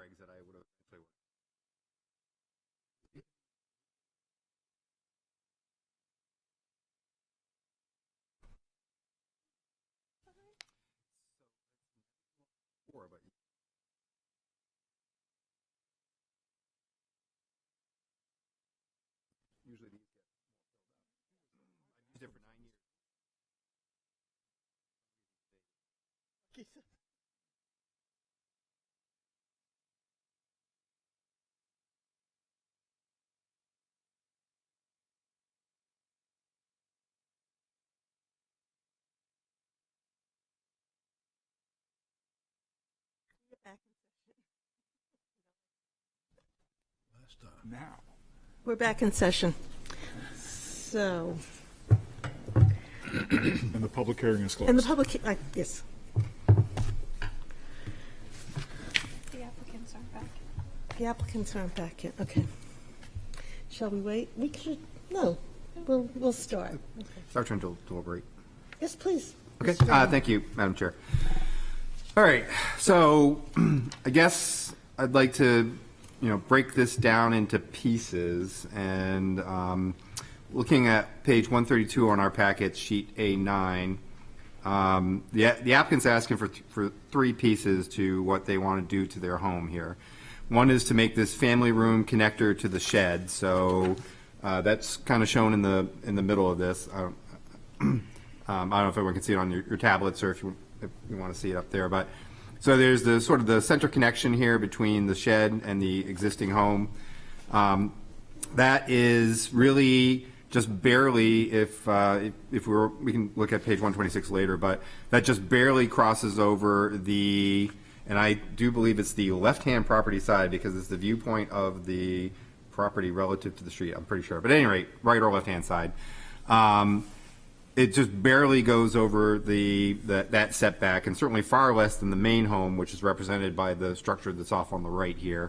[SPEAKER 4] regs that I would have. But usually these get more filled up. I've used it for 9 years.
[SPEAKER 3] Now.
[SPEAKER 1] We're back in session. So,
[SPEAKER 3] And the public hearing is closed.
[SPEAKER 1] and the public, yes.
[SPEAKER 2] The applicants aren't back.
[SPEAKER 1] The applicants aren't back yet, okay. Shall we wait? We could, no, we'll start.
[SPEAKER 4] It's our turn to deliberate.
[SPEAKER 1] Yes, please.
[SPEAKER 4] Okay,
[SPEAKER 1] Mr. Ryan.
[SPEAKER 4] thank you, Madam Chair. All right, so I guess I'd like to, break this down into pieces, and looking at page 132 on our packet, sheet A9, the applicant's asking for 3 pieces to what they want to do to their home here. One is to make this family room connector to the shed, so that's kind of shown in the middle of this. I don't know if everyone can see it on your tablets or if you want to see it up there, but so there's the sort of the center connection here between the shed and the existing home. That is really just barely, if we can look at page 126 later, but that just barely crosses over and I do believe it's the left-hand property side because it's the viewpoint of the property relative to the street, I'm pretty sure. But at any rate, right or left-hand side. It just barely goes over that setback, and certainly far less than the main home, which is represented by the structure that's off on the right here.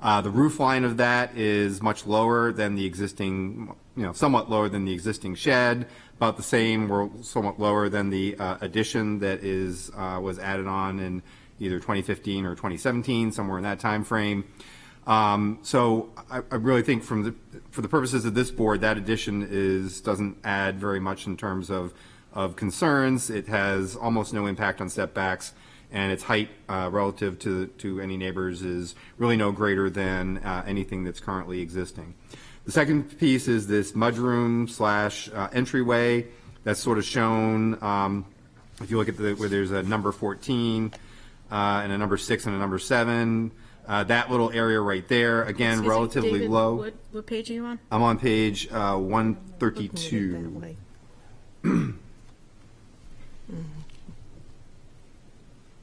[SPEAKER 4] The roof line of that is much lower than the existing, somewhat lower than the existing shed, about the same or somewhat lower than the addition that was added on in either 2015 or 2017, somewhere in that time frame. So I really think for the purposes of this board, that addition doesn't add very much in terms of concerns. It has almost no impact on setbacks, and its height relative to any neighbors is really no greater than anything that's currently existing. The second piece is this mudroom / entryway that's sort of shown. If you look at where there's a number 14 and a number 6 and a number 7. That little area right there, again,
[SPEAKER 6] Excuse me,
[SPEAKER 4] relatively
[SPEAKER 6] David,
[SPEAKER 4] low.
[SPEAKER 6] What page are you on?
[SPEAKER 4] I'm on page 132.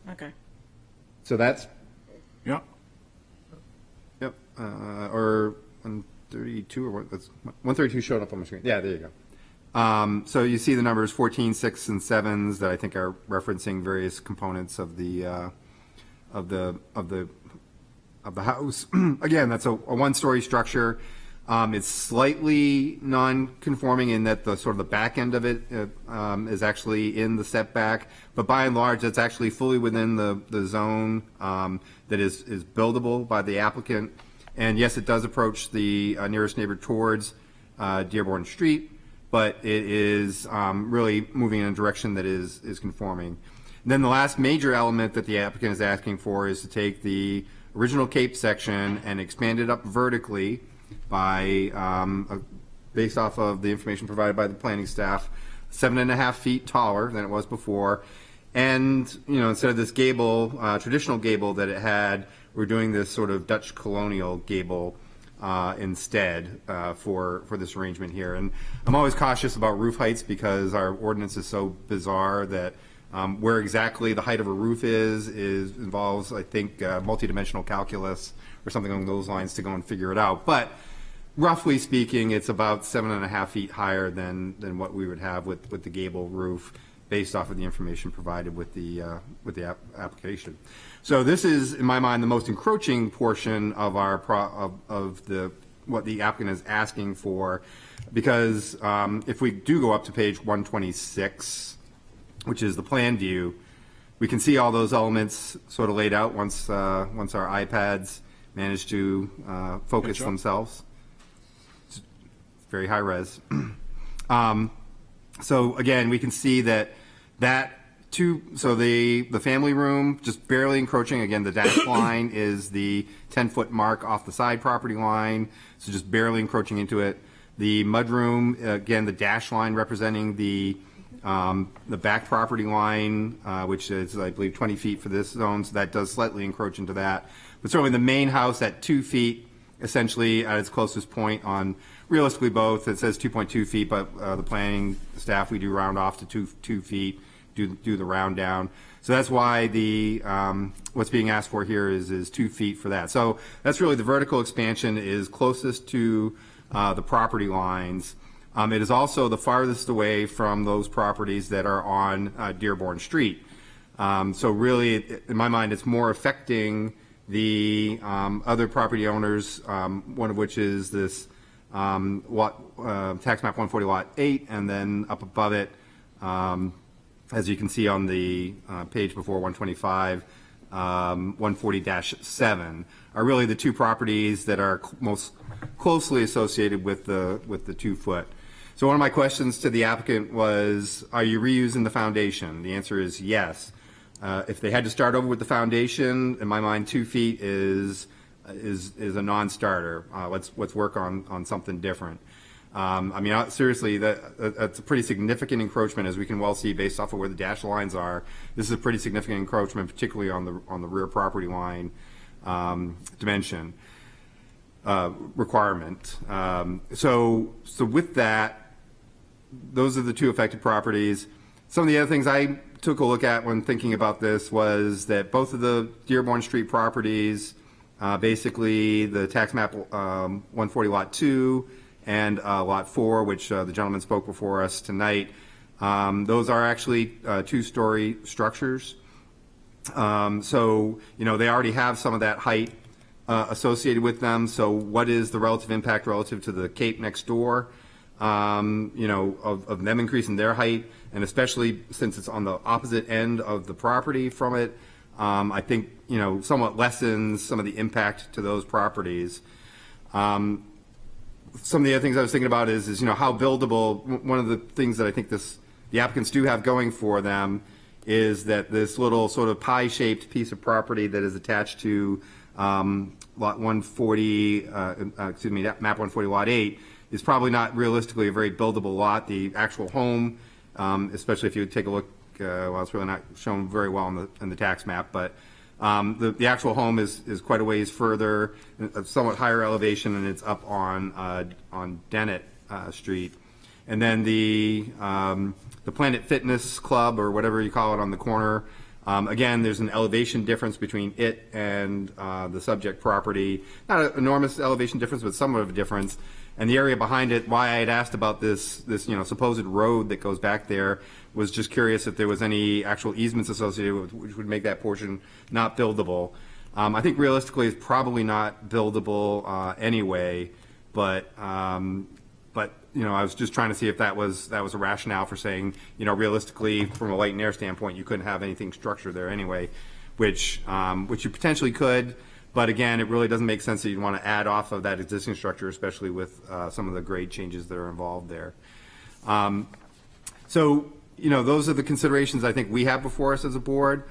[SPEAKER 6] Okay.
[SPEAKER 4] So that's,
[SPEAKER 3] Yeah.
[SPEAKER 4] yep, or 132, or what? That's 132 showed up on my screen. Yeah, there you go. So you see the numbers 14, 6, and 7s that I think are referencing various components of the house. Again, that's a one-story structure. It's slightly non-conforming in that the sort of the back end of it is actually in the setback, but by and large, it's actually fully within the zone that is buildable by the applicant. And yes, it does approach the nearest neighbor towards Dearborn Street, but it is really moving in a direction that is conforming. And then the last major element that the applicant is asking for is to take the original Cape section and expand it up vertically by, based off of the information provided by the planning staff, 7.5 feet taller than it was before. And, instead of this gable, traditional gable that it had, we're doing this sort of Dutch colonial gable instead for this arrangement here. And I'm always cautious about roof heights because our ordinance is so bizarre that where exactly the height of a roof involves, I think, multidimensional calculus or something along those lines to go and figure it out. But roughly speaking, it's about 7.5 feet higher than what we would have with the gable roof, based off of the information provided with the application. So this is, in my mind, the most encroaching portion of our what the applicant is asking for, because if we do go up to page 126. Which is the plan view, we can see all those elements sort of laid out once our iPads manage to focus
[SPEAKER 3] Catch up.
[SPEAKER 4] themselves. It's very high res. So again, we can see that so the family room just barely encroaching. Again, the dash line is the 10-foot mark off the side property line, so just barely encroaching into it. The mudroom, again, the dash line representing the back property line, which is, I believe, 20 feet for this zone, so that does slightly encroach into that. But certainly the main house at 2 feet, essentially at its closest point on realistically both. It says 2.2 feet, but the planning staff, we do round off to 2 feet, do the round down. So that's why the what's being asked for here is 2 feet for that. So that's really the vertical expansion is closest to the property lines. It is also the farthest away from those properties that are on Dearborn Street. So really, in my mind, it's more affecting the other property owners, one of which is this tax map 140 lot 8, and then up above it, as you can see on the page before 125, 140-7 are really the two properties that are most closely associated with the 2 foot. So one of my questions to the applicant was, are you reusing the foundation? The answer is yes. If they had to start over with the foundation, in my mind, 2 feet is a non-starter. Let's work on something different. I mean, seriously, that's a pretty significant encroachment, as we can well see based off of where the dash lines are. This is a pretty significant encroachment, particularly on the rear property line dimension requirement. So with that, those are the two affected properties. Some of the other things I took a look at when thinking about this was that both of the Dearborn Street properties, basically the tax map 140 lot 2 and lot 4, which the gentleman spoke before us tonight, those are actually 2-story structures. So, they already have some of that height associated with them. So what is the relative impact relative to the Cape next door? Of them increasing their height, and especially since it's on the opposite end of the property from it, I think, somewhat lessens some of the impact to those properties. Some of the other things I was thinking about is how buildable. One of the things that I think the applicants do have going for them is that this little sort of pie-shaped piece of property that is attached to lot 140, map 140 lot 8, is probably not realistically a very buildable lot. The actual home, especially if you take a look, it's really not shown very well in the tax map, but the actual home is quite a ways further, a somewhat higher elevation, and it's up on Dennett Street. And then the Planet Fitness Club, or whatever you call it, on the corner, again, there's an elevation difference between it and the subject property. Not an enormous elevation difference, but somewhat of a difference. And the area behind it, why I had asked about this supposed road that goes back there, was just curious if there was any actual easements associated with, which would make that portion not buildable. I think realistically it's probably not buildable anyway, but I was just trying to see if that was a rationale for saying, realistically, from a light and air standpoint, you couldn't have anything structured there anyway, which you potentially could. But again, it really doesn't make sense that you'd want to add off of that existing structure, especially with some of the grade changes that are involved there. So, those are the considerations I think we have before us as a board.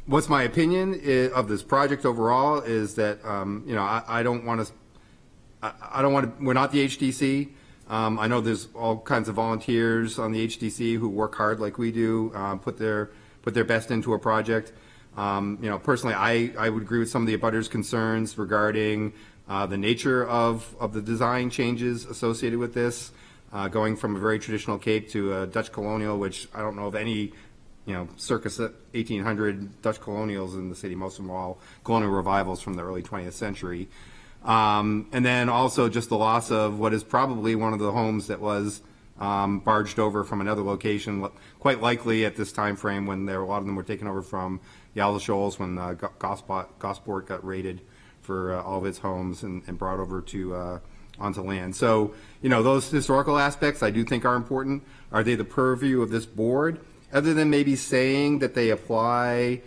[SPEAKER 4] What's my opinion of this project overall is that, I don't want to, we're not the HDC. I know there's all kinds of volunteers on the HDC who work hard like we do, put their best into a project. Personally, I would agree with some of the abutters' concerns regarding the nature of the design changes associated with this, going from a very traditional Cape to a Dutch colonial, which I don't know of any, circa 1800 Dutch colonials in the city. Most of them are all colonial revivals from the early 20th century. And then also just the loss of what is probably one of the homes that was barged over from another location, quite likely at this time frame when a lot of them were taken over from Yalla Shoals when Gosport got raided for all of its homes and brought over to onto land. So, those historical aspects I do think are important. Are they the purview of this board? other than maybe saying that they apply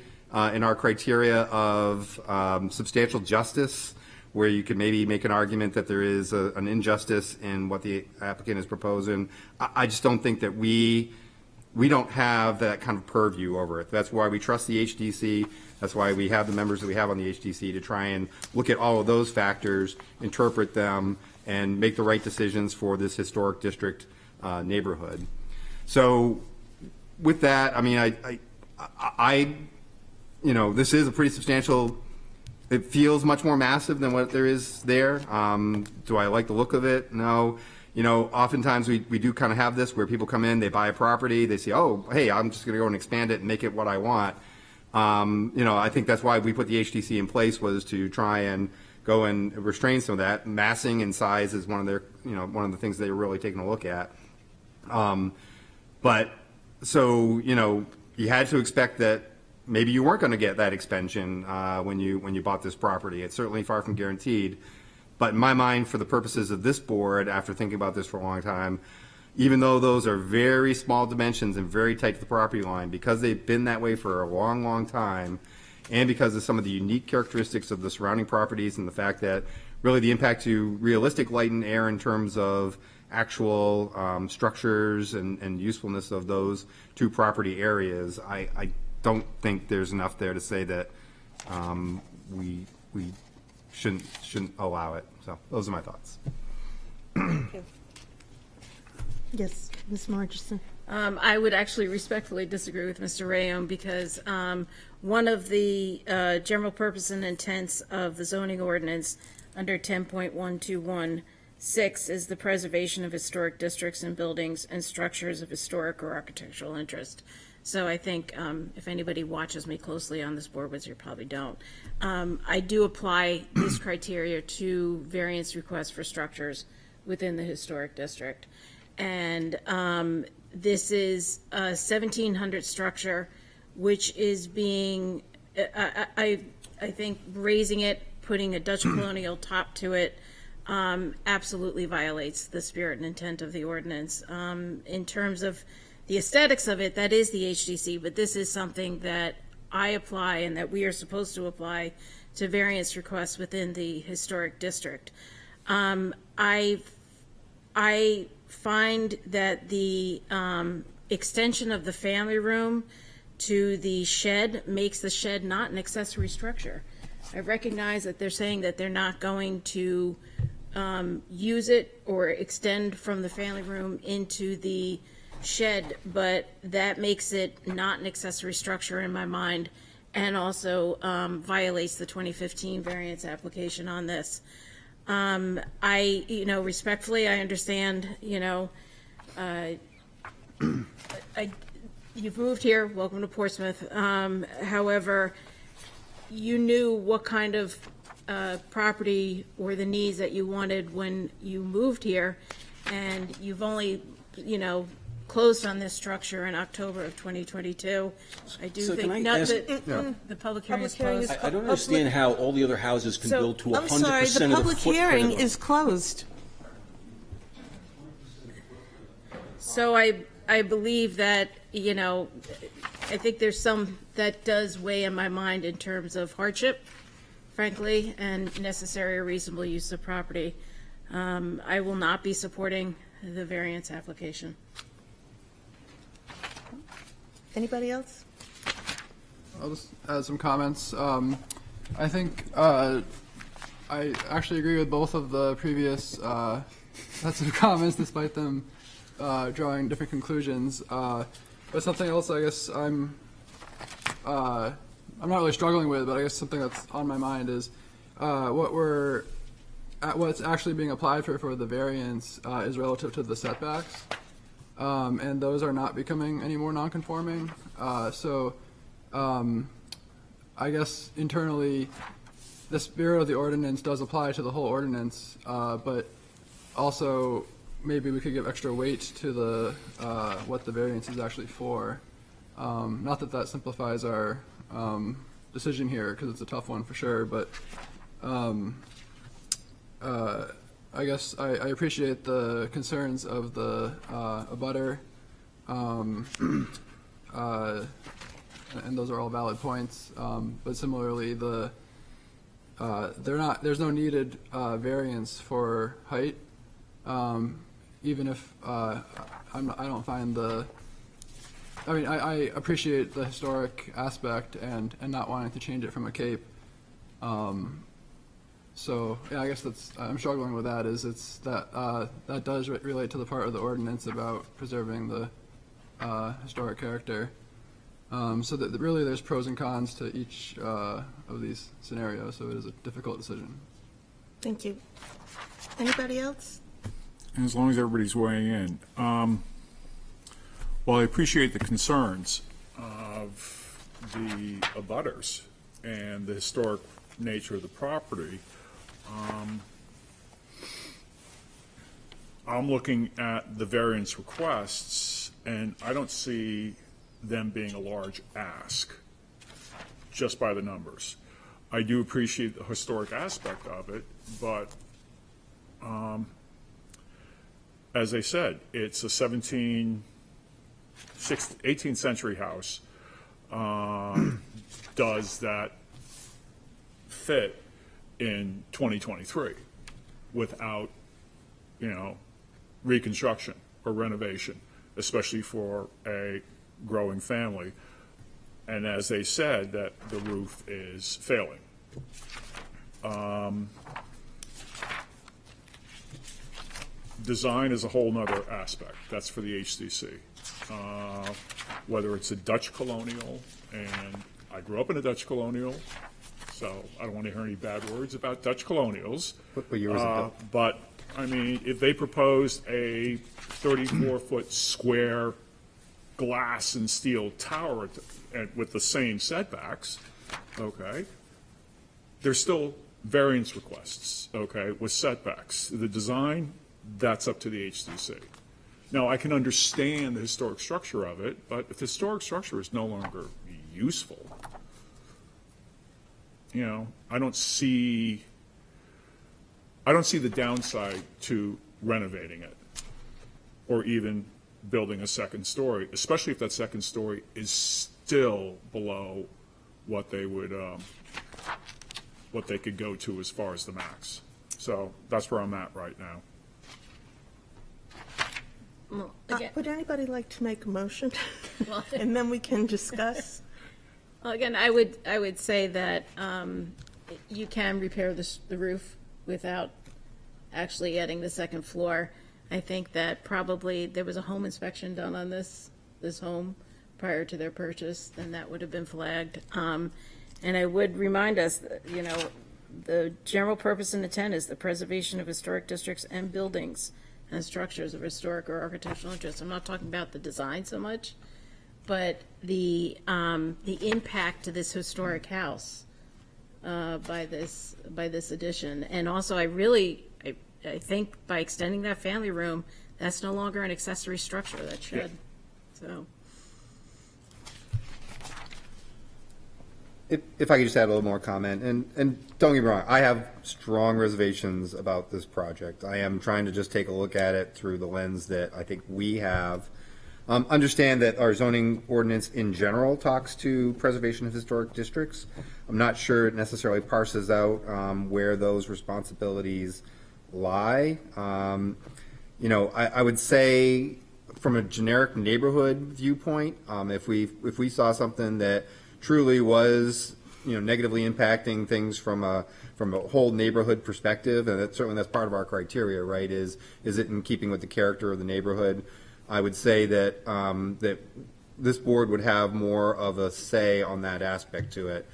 [SPEAKER 4] in our criteria of substantial justice, where you could maybe make an argument that there is an injustice in what the applicant is proposing. I just don't think that we don't have that kind of purview over it. That's why we trust the HDC. That's why we have the members that we have on the HDC to try and look at all of those factors, interpret them, and make the right decisions for this historic district neighborhood. So with that, I mean, I you know, this is a pretty substantial, it feels much more massive than what there is there. Do I like the look of it? No. You know, oftentimes we do kind of have this where people come in, they buy a property, they say, oh, hey, I'm just going to go and expand it and make it what I want. You know, I think that's why we put the HDC in place, was to try and go and restrain some of that. Massing and size is one of their, you know, one of the things they're really taking a look at. But so, you know, you had to expect that maybe you weren't going to get that expansion when you bought this property. It's certainly far from guaranteed. But in my mind, for the purposes of this board, after thinking about this for a long time, even though those are very small dimensions and very tight to the property line, because they've been that way for a long, long time, and because of some of the unique characteristics of the surrounding properties and the fact that really the impact to realistic light and air in terms of actual structures and usefulness of those two property areas, I don't think there's enough there to say that we shouldn't allow it. So those are my thoughts.
[SPEAKER 1] Yes, Ms. Margison.
[SPEAKER 6] I would actually respectfully disagree with Mr. Rayom, because one of the general purpose and intents of the zoning ordinance under 10.1216 is the preservation of historic districts and buildings and structures of historic or architectural interest. So I think if anybody watches me closely on this board, which you probably don't, I do apply this criteria to variance requests for structures within the historic district. And this is a 1700 structure, which is being, I think raising it, putting a Dutch colonial top to it, absolutely violates the spirit and intent of the ordinance. In terms of the aesthetics of it, that is the HDC, but this is something that I apply and that we are supposed to apply to variance requests within the historic district. I find that the extension of the family room to the shed makes the shed not an accessory structure. I recognize that they're saying that they're not going to use it or extend from the family room into the shed, but that makes it not an accessory structure in my mind, and also violates the 2015 variance application on this. Respectfully, I understand, you've moved here, welcome to Portsmouth. However, you knew what kind of property or the needs that you wanted when you moved here, and you've only, closed on this structure in October of 2022. I do
[SPEAKER 13] So
[SPEAKER 6] think
[SPEAKER 13] can I ask-
[SPEAKER 6] the public hearing is closed.
[SPEAKER 13] I don't understand how all the other houses can build to 100%
[SPEAKER 1] I'm sorry,
[SPEAKER 13] of
[SPEAKER 1] the
[SPEAKER 13] the
[SPEAKER 1] public
[SPEAKER 13] footprint
[SPEAKER 1] hearing
[SPEAKER 13] of-
[SPEAKER 1] is closed.
[SPEAKER 6] So I believe that, I think there's some that does weigh in my mind in terms of hardship, frankly, and necessary or reasonable use of property. I will not be supporting the variance application.
[SPEAKER 1] Anybody else?
[SPEAKER 7] I'll just add some comments. I think I actually agree with both of the previous sets of comments, despite them drawing different conclusions. But something else, I guess I'm not really struggling with, but I guess something that's on my mind is what's actually being applied for the variance is relative to the setbacks. And those are not becoming any more non-conforming. So I guess internally, the spirit of the ordinance does apply to the whole ordinance, but also maybe we could give extra weight to the what the variance is actually for. Not that that simplifies our decision here, because it's a tough one for sure, but I guess I appreciate the concerns of the abutter, and those are all valid points. But similarly, there's no needed variance for height, even if I don't find I appreciate the historic aspect and not wanting to change it from a cape. So yeah, I guess I'm struggling with that. That does relate to the part of the ordinance about preserving the historic character. So that really there's pros and cons to each of these scenarios. So it is a difficult decision.
[SPEAKER 1] Thank you. Anybody else?
[SPEAKER 3] As long as everybody's weighing in. Well, I appreciate the concerns of the abutters and the historic nature of the property. I'm looking at the variance requests, and I don't see them being a large ask, just by the numbers. I do appreciate the historic aspect of it, but as I said, it's a 18th century house. Does that fit in 2023 without, reconstruction or renovation, especially for a growing family? And as they said, that the roof is failing. Design is a whole nother aspect. That's for the HDC. Whether it's a Dutch colonial, and I grew up in a Dutch colonial, so I don't want to hear any bad words about Dutch colonials.
[SPEAKER 4] What year was it built?
[SPEAKER 3] But, I mean, if they proposed a 34-foot square glass and steel tower with the same setbacks, okay, there's still variance requests, okay, with setbacks. The design, that's up to the HDC. Now, I can understand the historic structure of it, but if the historic structure is no longer useful, I don't see the downside to renovating it or even building a second story, especially if that second story is still below what they would, what they could go to as far as the max. So that's where I'm at right now.
[SPEAKER 1] Would anybody like to make a motion? And then we can discuss?
[SPEAKER 6] Well, again, I would say that you can repair the roof without actually adding the second floor. I think that probably there was a home inspection done on this home prior to their purchase, and that would have been flagged. And I would remind us that, the general purpose and intent is the preservation of historic districts and buildings and structures of historic or architectural interest. I'm not talking about the design so much, but the impact to this historic house by this addition. And also, I think by extending that family room, that's no longer an accessory structure, that shed. So.
[SPEAKER 4] If I could just add a little more comment, and don't get me wrong, I have strong reservations about this project. I am trying to just take a look at it through the lens that I think we have. Understand that our zoning ordinance in general talks to preservation of historic districts. I'm not sure it necessarily parses out where those responsibilities lie. I would say from a generic neighborhood viewpoint, if we saw something that truly was, negatively impacting things from a whole neighborhood perspective, and that's part of our criteria, right? Is it in keeping with the character of the neighborhood? I would say that that this board would have more of a say on that aspect to it.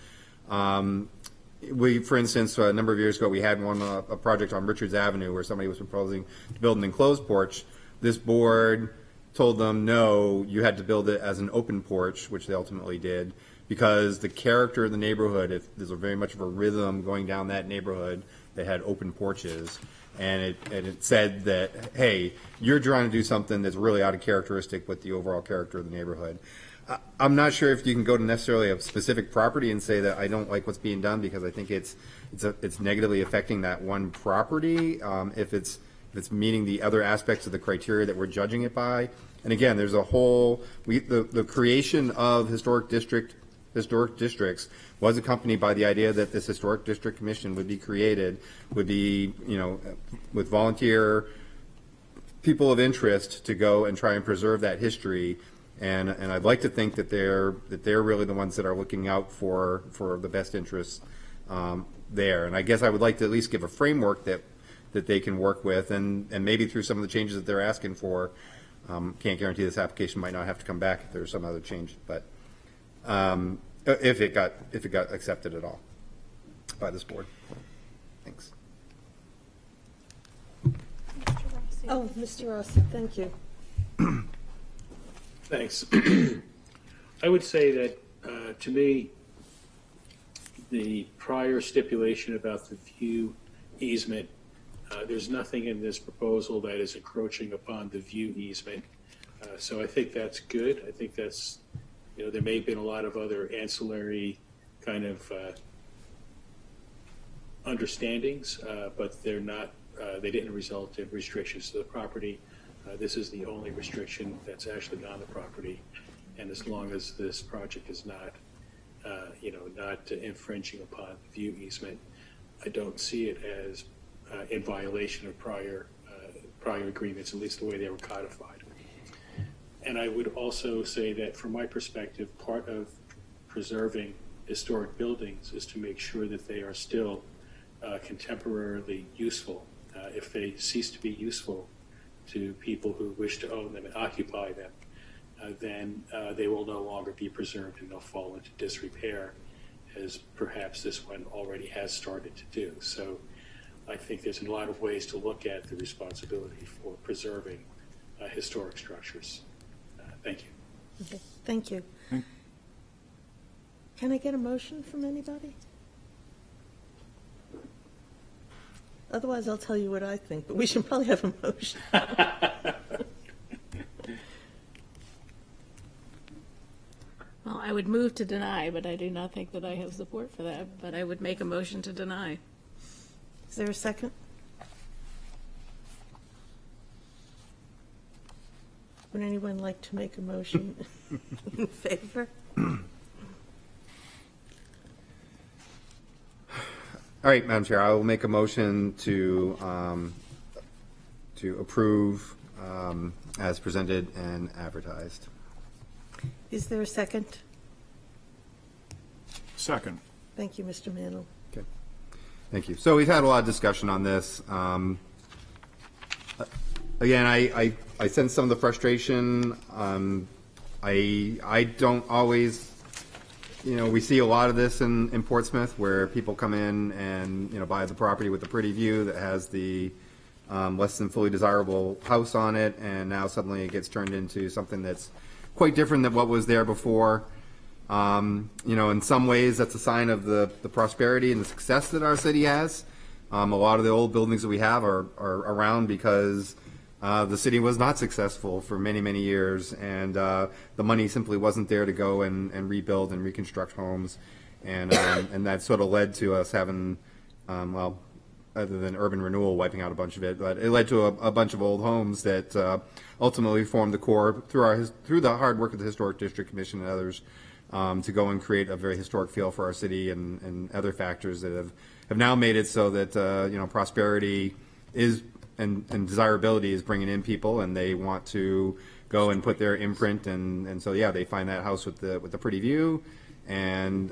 [SPEAKER 4] For instance, a number of years ago, we had a project on Richards Avenue where somebody was proposing to build an enclosed porch. This board told them, no, you had to build it as an open porch, which they ultimately did, because the character of the neighborhood, there's very much of a rhythm going down that neighborhood that had open porches. And it said that, hey, you're trying to do something that's really out of characteristic with the overall character of the neighborhood. I'm not sure if you can go to necessarily a specific property and say that I don't like what's being done because I think it's negatively affecting that one property. If it's meeting the other aspects of the criteria that we're judging it by, And again, there's a whole, the creation of historic districts was accompanied by the idea that this historic district commission would be created, would be, with volunteer people of interest to go and try and preserve that history. And I'd like to think that they're really the ones that are looking out for the best interests there. And I guess I would like to at least give a framework that they can work with, and maybe through some of the changes that they're asking for. Can't guarantee this application might not have to come back if there's some other change, but if it got accepted at all by this board. Thanks.
[SPEAKER 1] Oh, Mr. Rossi, thank you.
[SPEAKER 5] Thanks. I would say that, to me, the prior stipulation about the view easement, there's nothing in this proposal that is encroaching upon the view easement. So I think that's good. I think that's, there may have been a lot of other ancillary kind of understandings, but they're not, they didn't result in restrictions to the property. This is the only restriction that's actually on the property. And as long as this project is not, not infringing upon the view easement, I don't see it as in violation of prior agreements, at least the way they were codified. And I would also say that from my perspective, part of preserving historic buildings is to make sure that they are still contemporarily useful. If they cease to be useful to people who wish to own them and occupy them, then they will no longer be preserved and they'll fall into disrepair, as perhaps this one already has started to do. So I think there's a lot of ways to look at the responsibility for preserving historic structures. Thank you.
[SPEAKER 1] Okay, thank you. Can I get a motion from anybody? Otherwise, I'll tell you what I think, but we should probably have a motion.
[SPEAKER 6] Well, I would move to deny, but I do not think that I have support for that, but I would make a motion to deny.
[SPEAKER 1] Is there a second? Would anyone like to make a motion in favor?
[SPEAKER 4] All right, Madam Chair, I will make a motion to approve as presented and advertised.
[SPEAKER 1] Is there a second?
[SPEAKER 3] Second.
[SPEAKER 1] Thank you, Mr. Mantle.
[SPEAKER 4] Okay. Thank you. So we've had a lot of discussion on this. Again, I sense some of the frustration. I don't always, we see a lot of this in Portsmouth where people come in and, buy the property with the pretty view that has the less than fully desirable house on it, and now suddenly it gets turned into something that's quite different than what was there before. In some ways, that's a sign of the prosperity and the success that our city has. A lot of the old buildings that we have are around because the city was not successful for many, many years, and the money simply wasn't there to go and rebuild and reconstruct homes, and that sort of led to us having, other than urban renewal wiping out a bunch of it, but it led to a bunch of old homes that ultimately formed the core through the hard work of the Historic District Commission and others to go and create a very historic feel for our city, and other factors that have now made it so that prosperity is and desirability is bringing in people, and they want to go and put their imprint, and so they find that house with the pretty view and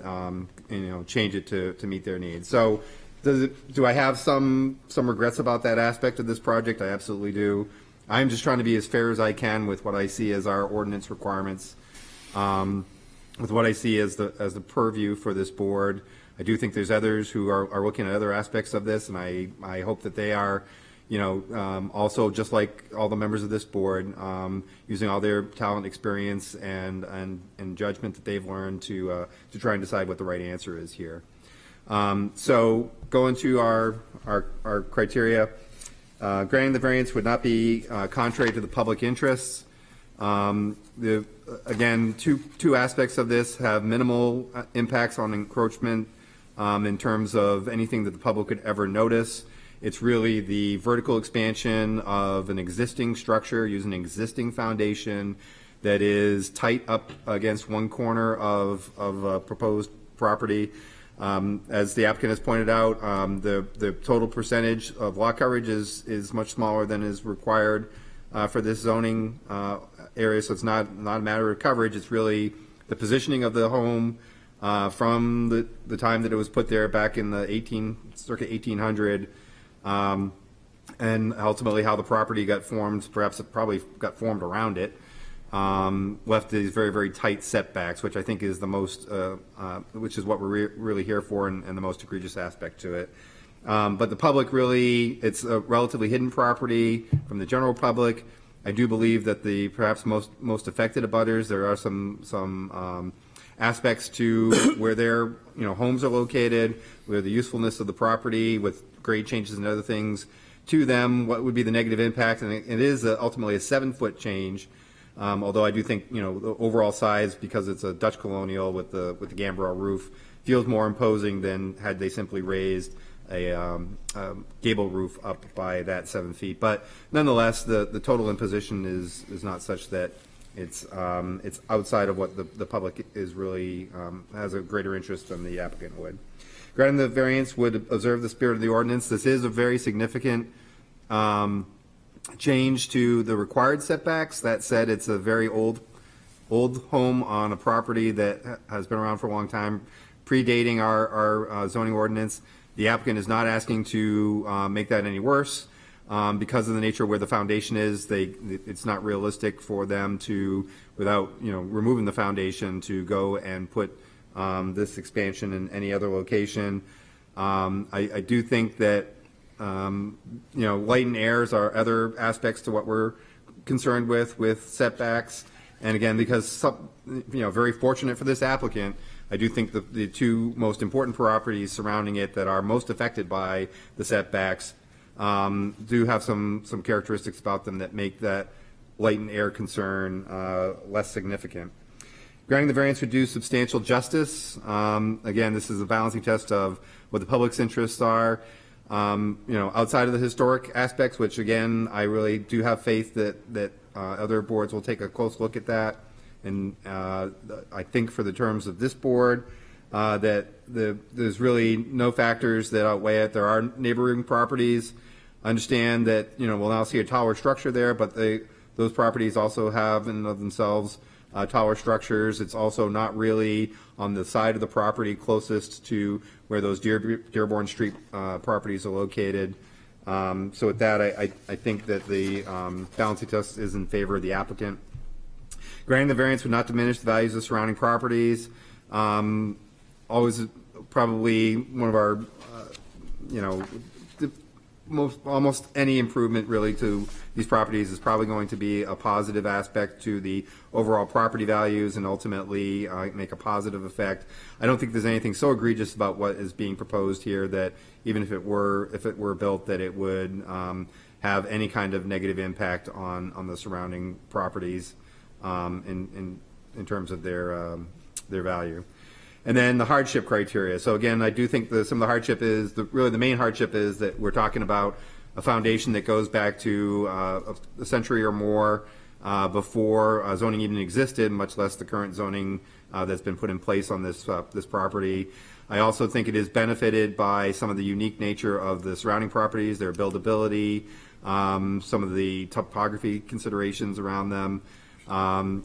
[SPEAKER 4] change it to meet their needs. So do I have some regrets about that aspect of this project? I absolutely do. I'm just trying to be as fair as I can with what I see as our ordinance requirements, with what I see as the purview for this board. I do think there's others who are looking at other aspects of this, and I hope that they are also, just like all the members of this board, using all their talent, experience, and judgment that they've learned to try and decide what the right answer is here. So going to our criteria, granting the variance would not be contrary to the public interests. Again, two aspects of this have minimal impacts on encroachment in terms of anything that the public could ever notice. It's really the vertical expansion of an existing structure using an existing foundation that is tight up against one corner of a proposed property. As the applicant has pointed out, the total percentage of lot coverage is much smaller than is required for this zoning area, so it's not a matter of coverage. It's really the positioning of the home from the time that it was put there back in the circa 1800, and ultimately how the property got formed. Perhaps it probably got formed around it. Left these very, very tight setbacks, which I think is the most, which is what we're really here for, and the most egregious aspect to it. But the public really, it's a relatively hidden property from the general public. I do believe that the perhaps most affected abutters, there are some aspects to where their homes are located, where the usefulness of the property with grade changes and other things to them, what would be the negative impact, and it is ultimately a 7-foot change. Although I do think the overall size, because it's a Dutch colonial with the gambrel roof, feels more imposing than had they simply raised a gable roof up by that 7 feet. But nonetheless, the total imposition is not such that it's outside of what the public is really has a greater interest than the applicant would. Granting the variance would observe the spirit of the ordinance. This is a very significant change to the required setbacks. That said, it's a very old home on a property that has been around for a long time, predating our zoning ordinance. The applicant is not asking to make that any worse. Because of the nature of where the foundation is, it's not realistic for them to, without removing the foundation, to go and put this expansion in any other location. I do think that light and airs are other aspects to what we're concerned with setbacks. And again, because very fortunate for this applicant, I do think the two most important properties surrounding it that are most affected by the setbacks do have some characteristics about them that make that light and air concern less significant. Granting the variance would do substantial justice. Again, this is a balancing test of what the public's interests are. Outside of the historic aspects, which again, I really do have faith that other boards will take a close look at that. And I think for the terms of this board, that there's really no factors that outweigh it. There are neighboring properties. I understand that, we'll now see a taller structure there, but those properties also have in and of themselves taller structures. It's also not really on the side of the property closest to where those Dearborn Street properties are located. So with that, I think that the balancing test is in favor of the applicant. Granting the variance would not diminish the values of surrounding properties. Always probably one of our, almost any improvement really to these properties is probably going to be a positive aspect to the overall property values and ultimately make a positive effect. I don't think there's anything so egregious about what is being proposed here that even if it were built, that it would have any kind of negative impact on the surrounding properties in terms of their value. And then the hardship criteria. So again, I do think some of the hardship is really the main hardship is that we're talking about a foundation that goes back to a century or more before zoning even existed, much less the current zoning that's been put in place on this property. I also think it is benefited by some of the unique nature of the surrounding properties, their buildability, some of the topography considerations around them.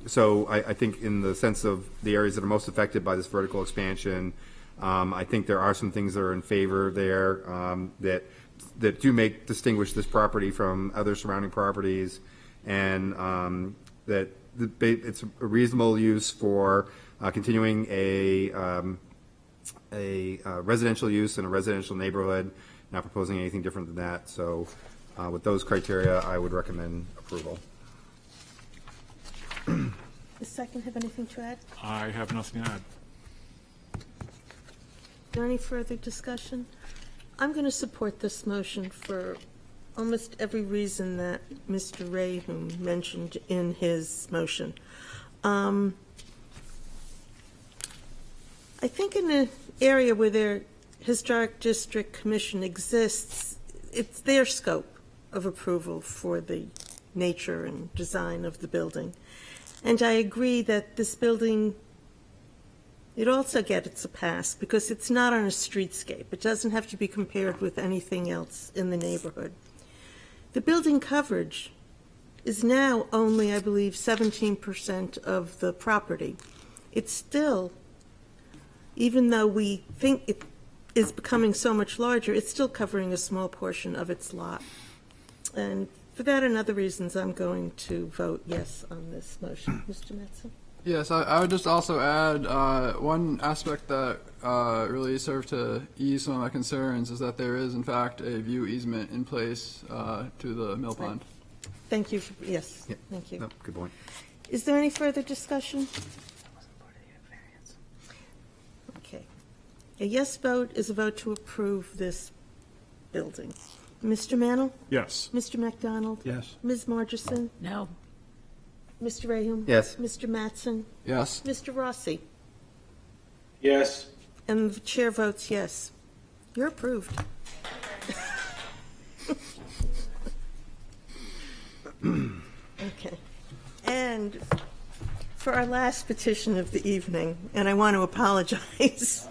[SPEAKER 4] So I think in the sense of the areas that are most affected by this vertical expansion, I think there are some things that are in favor there that do distinguish this property from other surrounding properties, and that it's a reasonable use for continuing a residential use in a residential neighborhood, not proposing anything different than that. So with those criteria, I would recommend approval.
[SPEAKER 1] Does the second have anything to add?
[SPEAKER 3] I have nothing to add.
[SPEAKER 1] Is there any further discussion? I'm going to support this motion for almost every reason that Mr. Ray mentioned in his motion. I think in an area where their historic district commission exists, it's their scope of approval for the nature and design of the building. And I agree that this building, it also gets a pass because it's not on a streetscape. It doesn't have to be compared with anything else in the neighborhood. The building coverage is now only, I believe, 17% of the property. It's still, even though we think it is becoming so much larger, it's still covering a small portion of its lot. And for that and other reasons, I'm going to vote yes on this motion. Mr. Metzen?
[SPEAKER 7] Yes, I would just also add one aspect that really served to ease some of my concerns is that there is, in fact, a view easement in place to the mill pond.
[SPEAKER 1] Thank you. Yes,
[SPEAKER 4] Yep.
[SPEAKER 1] thank you.
[SPEAKER 4] No, good point.
[SPEAKER 1] Is there any further discussion? Okay. A yes vote is a vote to approve this building. Mr. Mannel?
[SPEAKER 3] Yes.
[SPEAKER 1] Mr. MacDonald?
[SPEAKER 8] Yes.
[SPEAKER 1] Ms. Margerson?
[SPEAKER 6] No.
[SPEAKER 1] Mr. Raham?
[SPEAKER 4] Yes.
[SPEAKER 1] Mr. Mattson?
[SPEAKER 7] Yes.
[SPEAKER 1] Mr. Rossi?
[SPEAKER 5] Yes.
[SPEAKER 1] And the chair votes yes. You're approved. Okay. And for our last petition of the evening, and I want to apologize,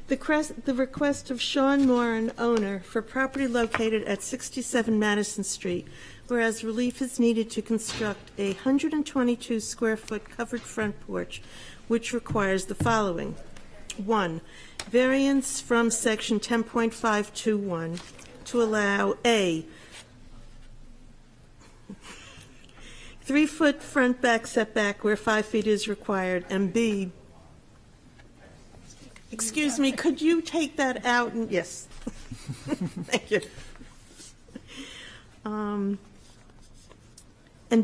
[SPEAKER 1] the request of Sean Moran, owner, for property located at 67 Madison Street, whereas relief is needed to construct a 122-square-foot covered front porch, which requires the following. 1, variance from section 10.521 to allow A, 3-foot front back setback where 5 feet is required, and B, excuse me, could you take that out? And yes. Thank you. And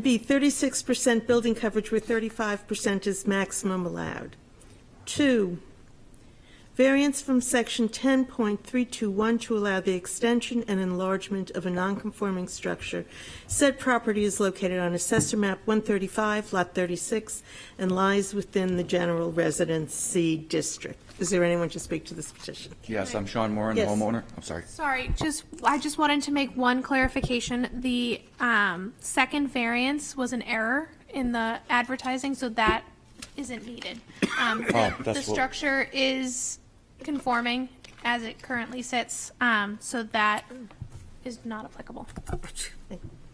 [SPEAKER 1] B, 36% building coverage where 35% is maximum allowed. 2, variance from section 10.321 to allow the extension and enlargement of a nonconforming structure. Said property is located on Assessor Map 135, Lot 36, and lies within the general residence C district. Is there anyone to speak to this petition?
[SPEAKER 16] Yes, I'm Sean Moran,
[SPEAKER 1] Yes.
[SPEAKER 16] homeowner. I'm sorry.
[SPEAKER 2] Sorry, I just wanted to make one clarification. The second variance was an error in the advertising, so that isn't needed. The
[SPEAKER 16] that's what-
[SPEAKER 2] structure is conforming as it currently sits, so that is not applicable.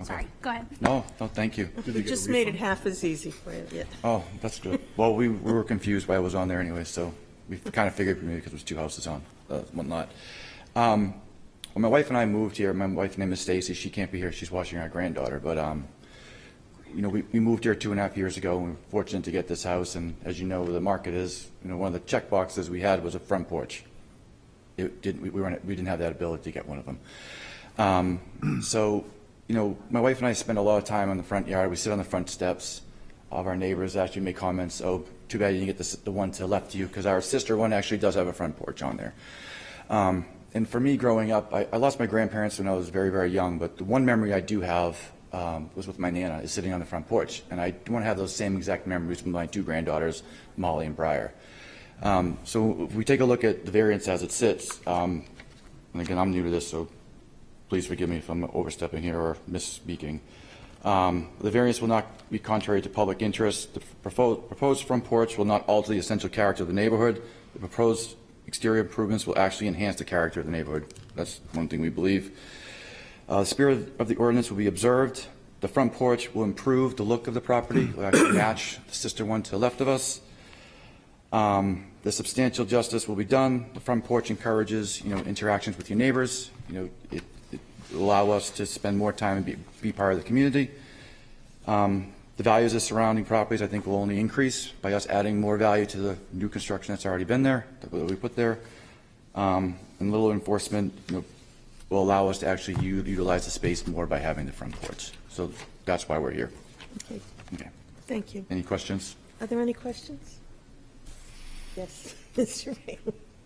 [SPEAKER 2] Sorry, go ahead.
[SPEAKER 16] No, thank you.
[SPEAKER 1] You just made it half as easy for you. Yeah.
[SPEAKER 16] Oh, that's good. Well, we were confused why it was on there anyway, so we kind of figured maybe because it was 2 houses on, whatnot. When my wife and I moved here, my wife's name is Stacy. She can't be here. She's watching our granddaughter. But, we moved here 2.5 years ago, and we were fortunate to get this house. And as you know, the market is, one of the check boxes we had was a front porch. We didn't have that ability to get one of them. So, my wife and I spend a lot of time on the front yard. We sit on the front steps. All of our neighbors actually make comments, oh, too bad you didn't get the one to the left of you, because our sister one actually does have a front porch on there. And for me growing up, I lost my grandparents when I was very, very young, but the one memory I do have was with my Nana, is sitting on the front porch. And I want to have those same exact memories with my 2 granddaughters, Molly and Briar. So if we take a look at the variance as it sits, and again, I'm new to this, so please forgive me if I'm overstepping here or misspeaking. The variance will not be contrary to public interest. The proposed front porch will not alter the essential character of the neighborhood. The proposed exterior improvements will actually enhance the character of the neighborhood. That's one thing we believe. The spirit of the ordinance will be observed. The front porch will improve the look of the property. It will actually match the sister one to the left of us. The substantial justice will be done. The front porch encourages, interactions with your neighbors. It will allow us to spend more time and be part of the community. The values of surrounding properties, I think, will only increase by us adding more value to the new construction that's already been there, that we put there. And little enforcement, will allow us to actually utilize the space more by having the front porch. So that's why we're here.
[SPEAKER 1] Okay.
[SPEAKER 16] Okay.
[SPEAKER 1] Thank you.
[SPEAKER 16] Any questions?
[SPEAKER 1] Are there any questions? Yes, Mr. Ray.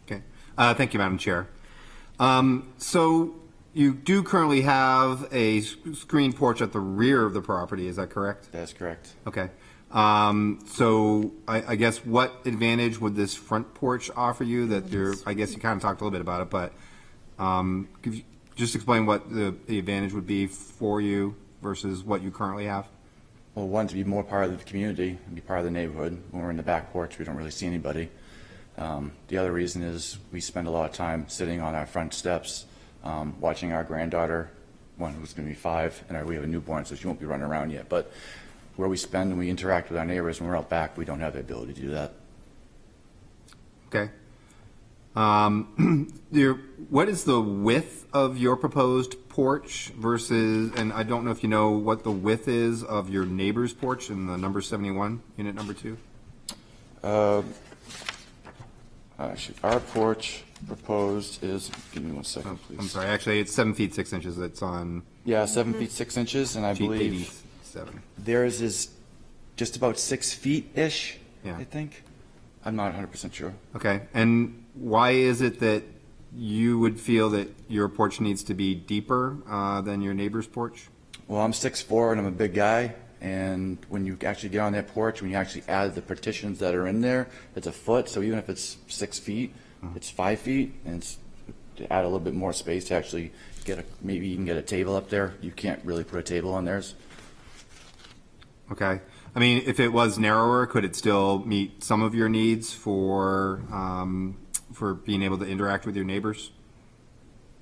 [SPEAKER 4] Okay. Thank you, Madam Chair. So you do currently have a screen porch at the rear of the property, is that correct?
[SPEAKER 16] That's correct.
[SPEAKER 4] Okay. So I guess what advantage would this front porch offer you that I guess you kind of talked a little bit about it, but just explain what the advantage would be for you versus what you currently have?
[SPEAKER 16] Well, one, to be more part of the community and be part of the neighborhood. When we're in the back porch, we don't really see anybody. The other reason is we spend a lot of time sitting on our front steps, watching our granddaughter, one who's going to be 5, and we have a newborn, so she won't be running around yet. But where we spend and we interact with our neighbors when we're out back, we don't have the ability to do that.
[SPEAKER 4] Okay. What is the width of your proposed porch versus, and I don't know if you know what the width is of your neighbor's porch in the number 71, unit number 2?
[SPEAKER 16] Our porch proposed is, give me 1 second, please.
[SPEAKER 4] I'm sorry, actually, it's 7 feet 6 inches. It's on.
[SPEAKER 16] Yeah, 7 feet 6 inches, and I
[SPEAKER 4] sheet
[SPEAKER 16] believe
[SPEAKER 4] 87.
[SPEAKER 16] theirs is just about 6 feet-ish,
[SPEAKER 4] Yeah.
[SPEAKER 16] I think. I'm not 100% sure.
[SPEAKER 4] Okay, and why is it that you would feel that your porch needs to be deeper than your neighbor's porch?
[SPEAKER 16] Well, I'm 6'4", and I'm a big guy, and when you actually get on that porch, when you actually add the partitions that are in there, it's a foot, so even if it's 6 feet, it's 5 feet, and it's to add a little bit more space to actually get maybe you can get a table up there. You can't really put a table on theirs.
[SPEAKER 4] Okay. I mean, if it was narrower, could it still meet some of your needs for being able to interact with your neighbors?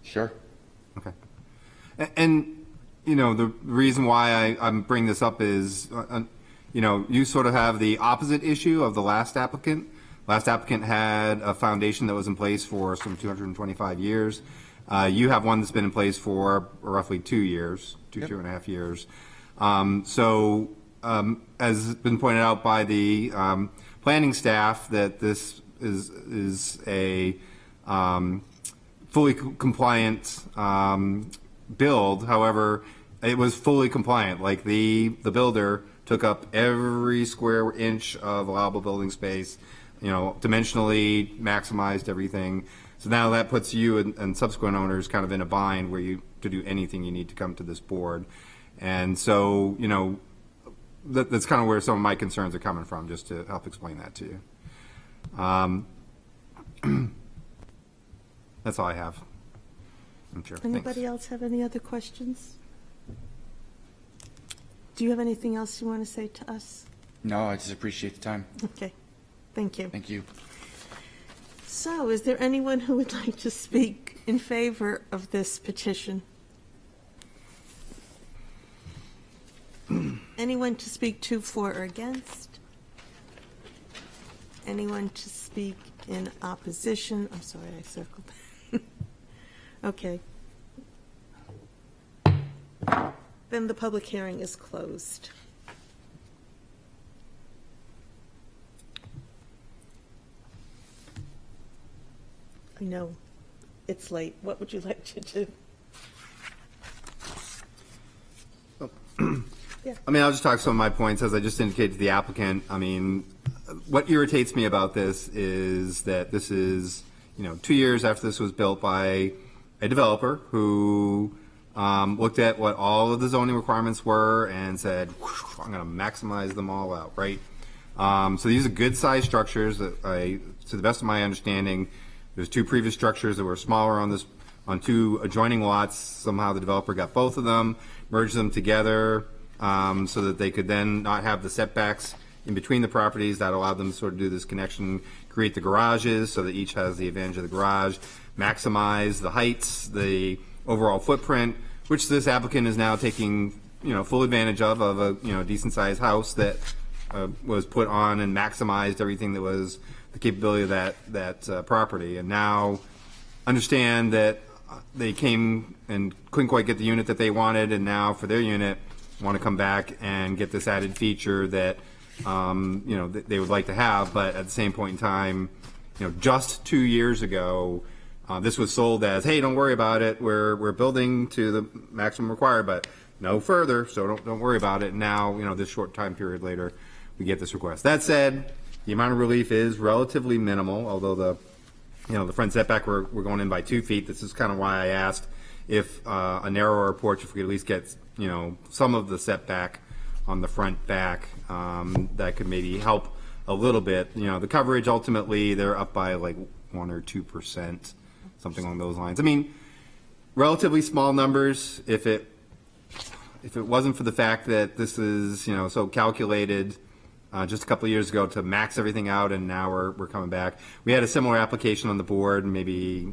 [SPEAKER 16] Sure.
[SPEAKER 4] Okay. And you know, the reason why I'm bringing this up is, you know, you sort of have the opposite issue of the last applicant. Last applicant had a foundation that was in place for some 225 years. You have one that's been in place for roughly 2 years, two and a half years. As has been pointed out by the planning staff, that this is a fully compliant build. However, it was fully compliant. Like the builder took up every square inch of allowable building space, you know, dimensionally maximized everything. So now that puts you and subsequent owners kind of in a bind where to do anything you need to come to this board. And so, you know, that's kind of where some of my concerns are coming from, just to help explain that to you. That's all I have. I'm sure.
[SPEAKER 1] Anybody else have any other questions? Do you have anything else you want to say to us?
[SPEAKER 16] No, I just appreciate the time.
[SPEAKER 1] Okay, thank you.
[SPEAKER 16] Thank you.
[SPEAKER 1] So, is there anyone who would like to speak in favor of this petition? Anyone to speak to, for, or against? Anyone to speak in opposition? I'm sorry, I circled. Okay. Then the public hearing is closed. I know, it's late. What would you like to do? Yeah.
[SPEAKER 4] I mean, I'll just talk some of my points as I just indicated to the applicant. I mean, what irritates me about this is that this is, you know, 2 years after this was built by a developer who looked at what all of the zoning requirements were and said, I'm going to maximize them all out, right? So these are good-sized structures that to the best of my understanding, there's 2 previous structures that were smaller on 2 adjoining lots. Somehow the developer got both of them, merged them together so that they could then not have the setbacks in between the properties. That allowed them to sort of do this connection, create the garages so that each has the advantage of the garage, maximize the heights, the overall footprint, which this applicant is now taking, you know, full advantage of a, you know, decent sized house that was put on and maximized everything that was the capability of that property. And now understand that they came and couldn't quite get the unit that they wanted, and now for their unit want to come back and get this added feature that you know, that they would like to have. But at the same point in time, you know, just 2 years ago, this was sold as, hey, don't worry about it. We're building to the maximum required, but no further. So don't worry about it. And now, you know, this short time period later, we get this request. That said, the amount of relief is relatively minimal, although the front setback we're going in by 2 feet. This is kind of why I asked if a narrower porch, if we could at least get, you know, some of the setback on the front back, that could maybe help a little bit. You know, the coverage ultimately they're up by like 1 or 2%, something along those lines. I mean, relatively small numbers. If it wasn't for the fact that this is, so calculated just a couple of years ago to max everything out, and now we're coming back. We had a similar application on the board maybe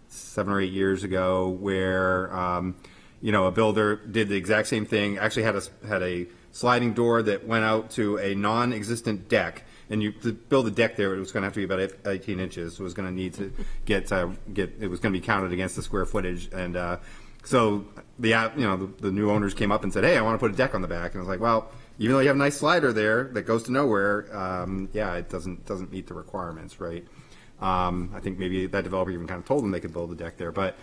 [SPEAKER 4] 7 or 8 years ago where, a builder did the exact same thing, actually had a sliding door that went out to a non-existent deck. And to build a deck there, it was going to have to be about 18 inches. So it was going to need to it was going to be counted against the square footage. And so the new owners came up and said, hey, I want to put a deck on the back. And I was like, well, even though you have a nice slider there that goes to nowhere, it doesn't meet the requirements, right? I think maybe that developer even kind of told them they could build a deck there. But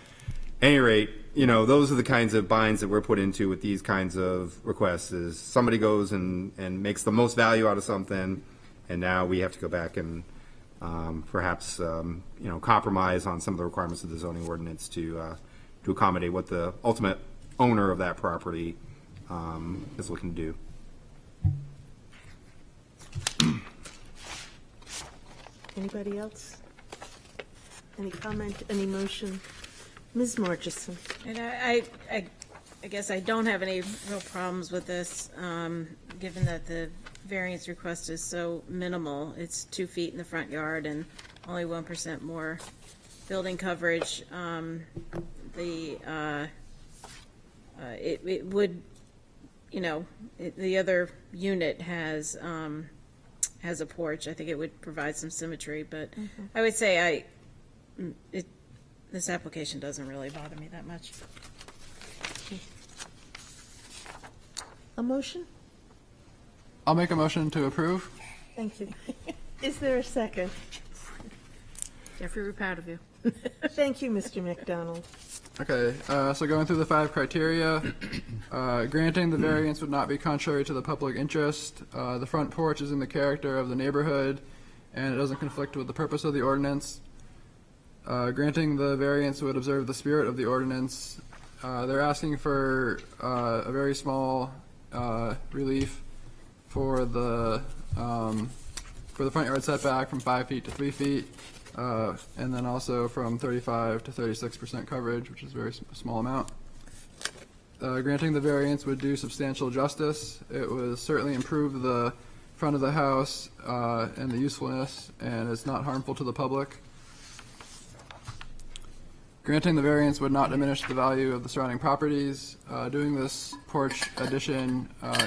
[SPEAKER 4] at any rate, those are the kinds of binds that we're put into with these kinds of requests is somebody goes and makes the most value out of something, and now we have to go back and perhaps compromise on some of the requirements of the zoning ordinance to accommodate what the ultimate owner of that property is looking to do.
[SPEAKER 1] Anybody else? Any comment, any motion? Ms. Murchison.
[SPEAKER 6] And I guess I don't have any real problems with this, given that the variance request is so minimal. It's 2 feet in the front yard and only 1% more building coverage. It would, the other unit has a porch. I think it would provide some symmetry, but I would say this application doesn't really bother me that much.
[SPEAKER 1] A motion?
[SPEAKER 7] I'll make a motion to approve.
[SPEAKER 1] Thank you. Is there a second?
[SPEAKER 6] Jeffrey, we're proud of you.
[SPEAKER 1] Thank you, Mr. McDonald.
[SPEAKER 7] Okay, so going through the 5 criteria, granting the variance would not be contrary to the public interest. The front porch is in the character of the neighborhood, and it doesn't conflict with the purpose of the ordinance. Granting the variance would observe the spirit of the ordinance. They're asking for a very small relief for the front yard setback from 5 feet to 3 feet. And then also from 35 to 36% coverage, which is a very small amount. Granting the variance would do substantial justice. It would certainly improve the front of the house and the usefulness, and it's not harmful to the public. Granting the variance would not diminish the value of the surrounding properties. Doing this porch addition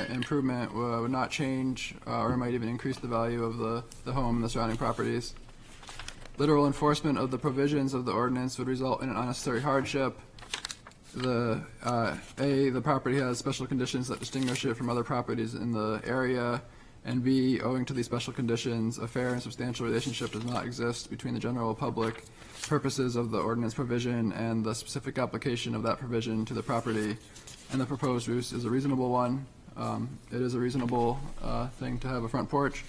[SPEAKER 7] improvement would not change or might even increase the value of the home and the surrounding properties. Literal enforcement of the provisions of the ordinance would result in an unnecessary hardship. The property has special conditions that distinguish it from other properties in the area, and B, owing to these special conditions, a fair and substantial relationship does not exist between the general public purposes of the ordinance provision and the specific application of that provision to the property, and the proposed use is a reasonable one. It is a reasonable thing to have a front porch.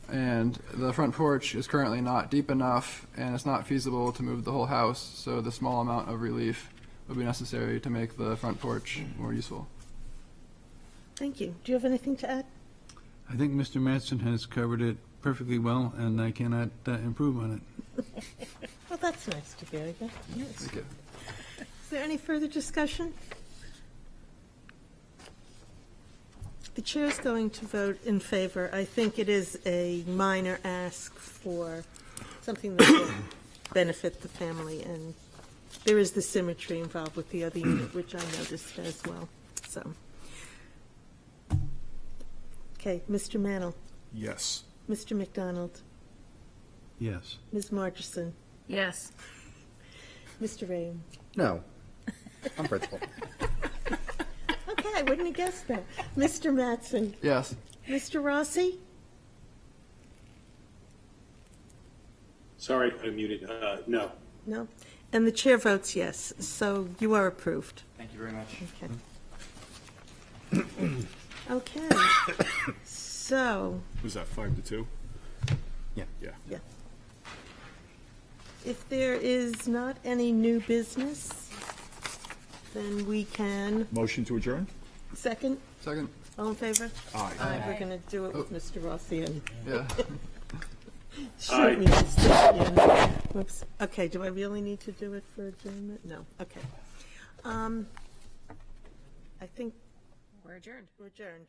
[SPEAKER 7] And the front porch is currently not deep enough, and it's not feasible to move the whole house, so the small amount of relief would be necessary to make the front porch more useful.
[SPEAKER 1] Thank you. Do you have anything to add?
[SPEAKER 8] I think Mr. Mattson has covered it perfectly well, and I cannot improve on it.
[SPEAKER 1] Well, that's nice to hear again. Yes.
[SPEAKER 7] Thank you.
[SPEAKER 1] Is there any further discussion? The chair is going to vote in favor. I think it is a minor ask for something that will benefit the family, and there is the symmetry involved with the other unit, which I noticed as well. So, okay, Mr. Mannell,
[SPEAKER 3] Yes.
[SPEAKER 1] Mr. McDonald,
[SPEAKER 8] Yes.
[SPEAKER 1] Ms. Marchison,
[SPEAKER 6] Yes.
[SPEAKER 1] Mr. Rayum.
[SPEAKER 4] No, I'm principled.
[SPEAKER 1] Okay, I wouldn't have guessed that. Mr. Mattson,
[SPEAKER 7] Yes.
[SPEAKER 1] Mr. Rossi,
[SPEAKER 5] Sorry, I muted. No.
[SPEAKER 1] no, and the chair votes yes. So you are approved.
[SPEAKER 16] Thank you very much.
[SPEAKER 1] Okay. Okay. So,
[SPEAKER 3] Was that 5-2?
[SPEAKER 4] Yeah.
[SPEAKER 3] Yeah.
[SPEAKER 1] yeah. If there is not any new business, then we can,
[SPEAKER 3] Motion to adjourn?
[SPEAKER 1] second,
[SPEAKER 7] Second.
[SPEAKER 1] all in favor?
[SPEAKER 3] Aye.
[SPEAKER 1] Aye, we're going to do it with Mr. Rossi and
[SPEAKER 7] Yeah.
[SPEAKER 1] Shoot me, yeah. Whoops. Okay, do I really need to do it for adjournment? No, okay. I think
[SPEAKER 6] We're adjourned.
[SPEAKER 1] we're adjourned.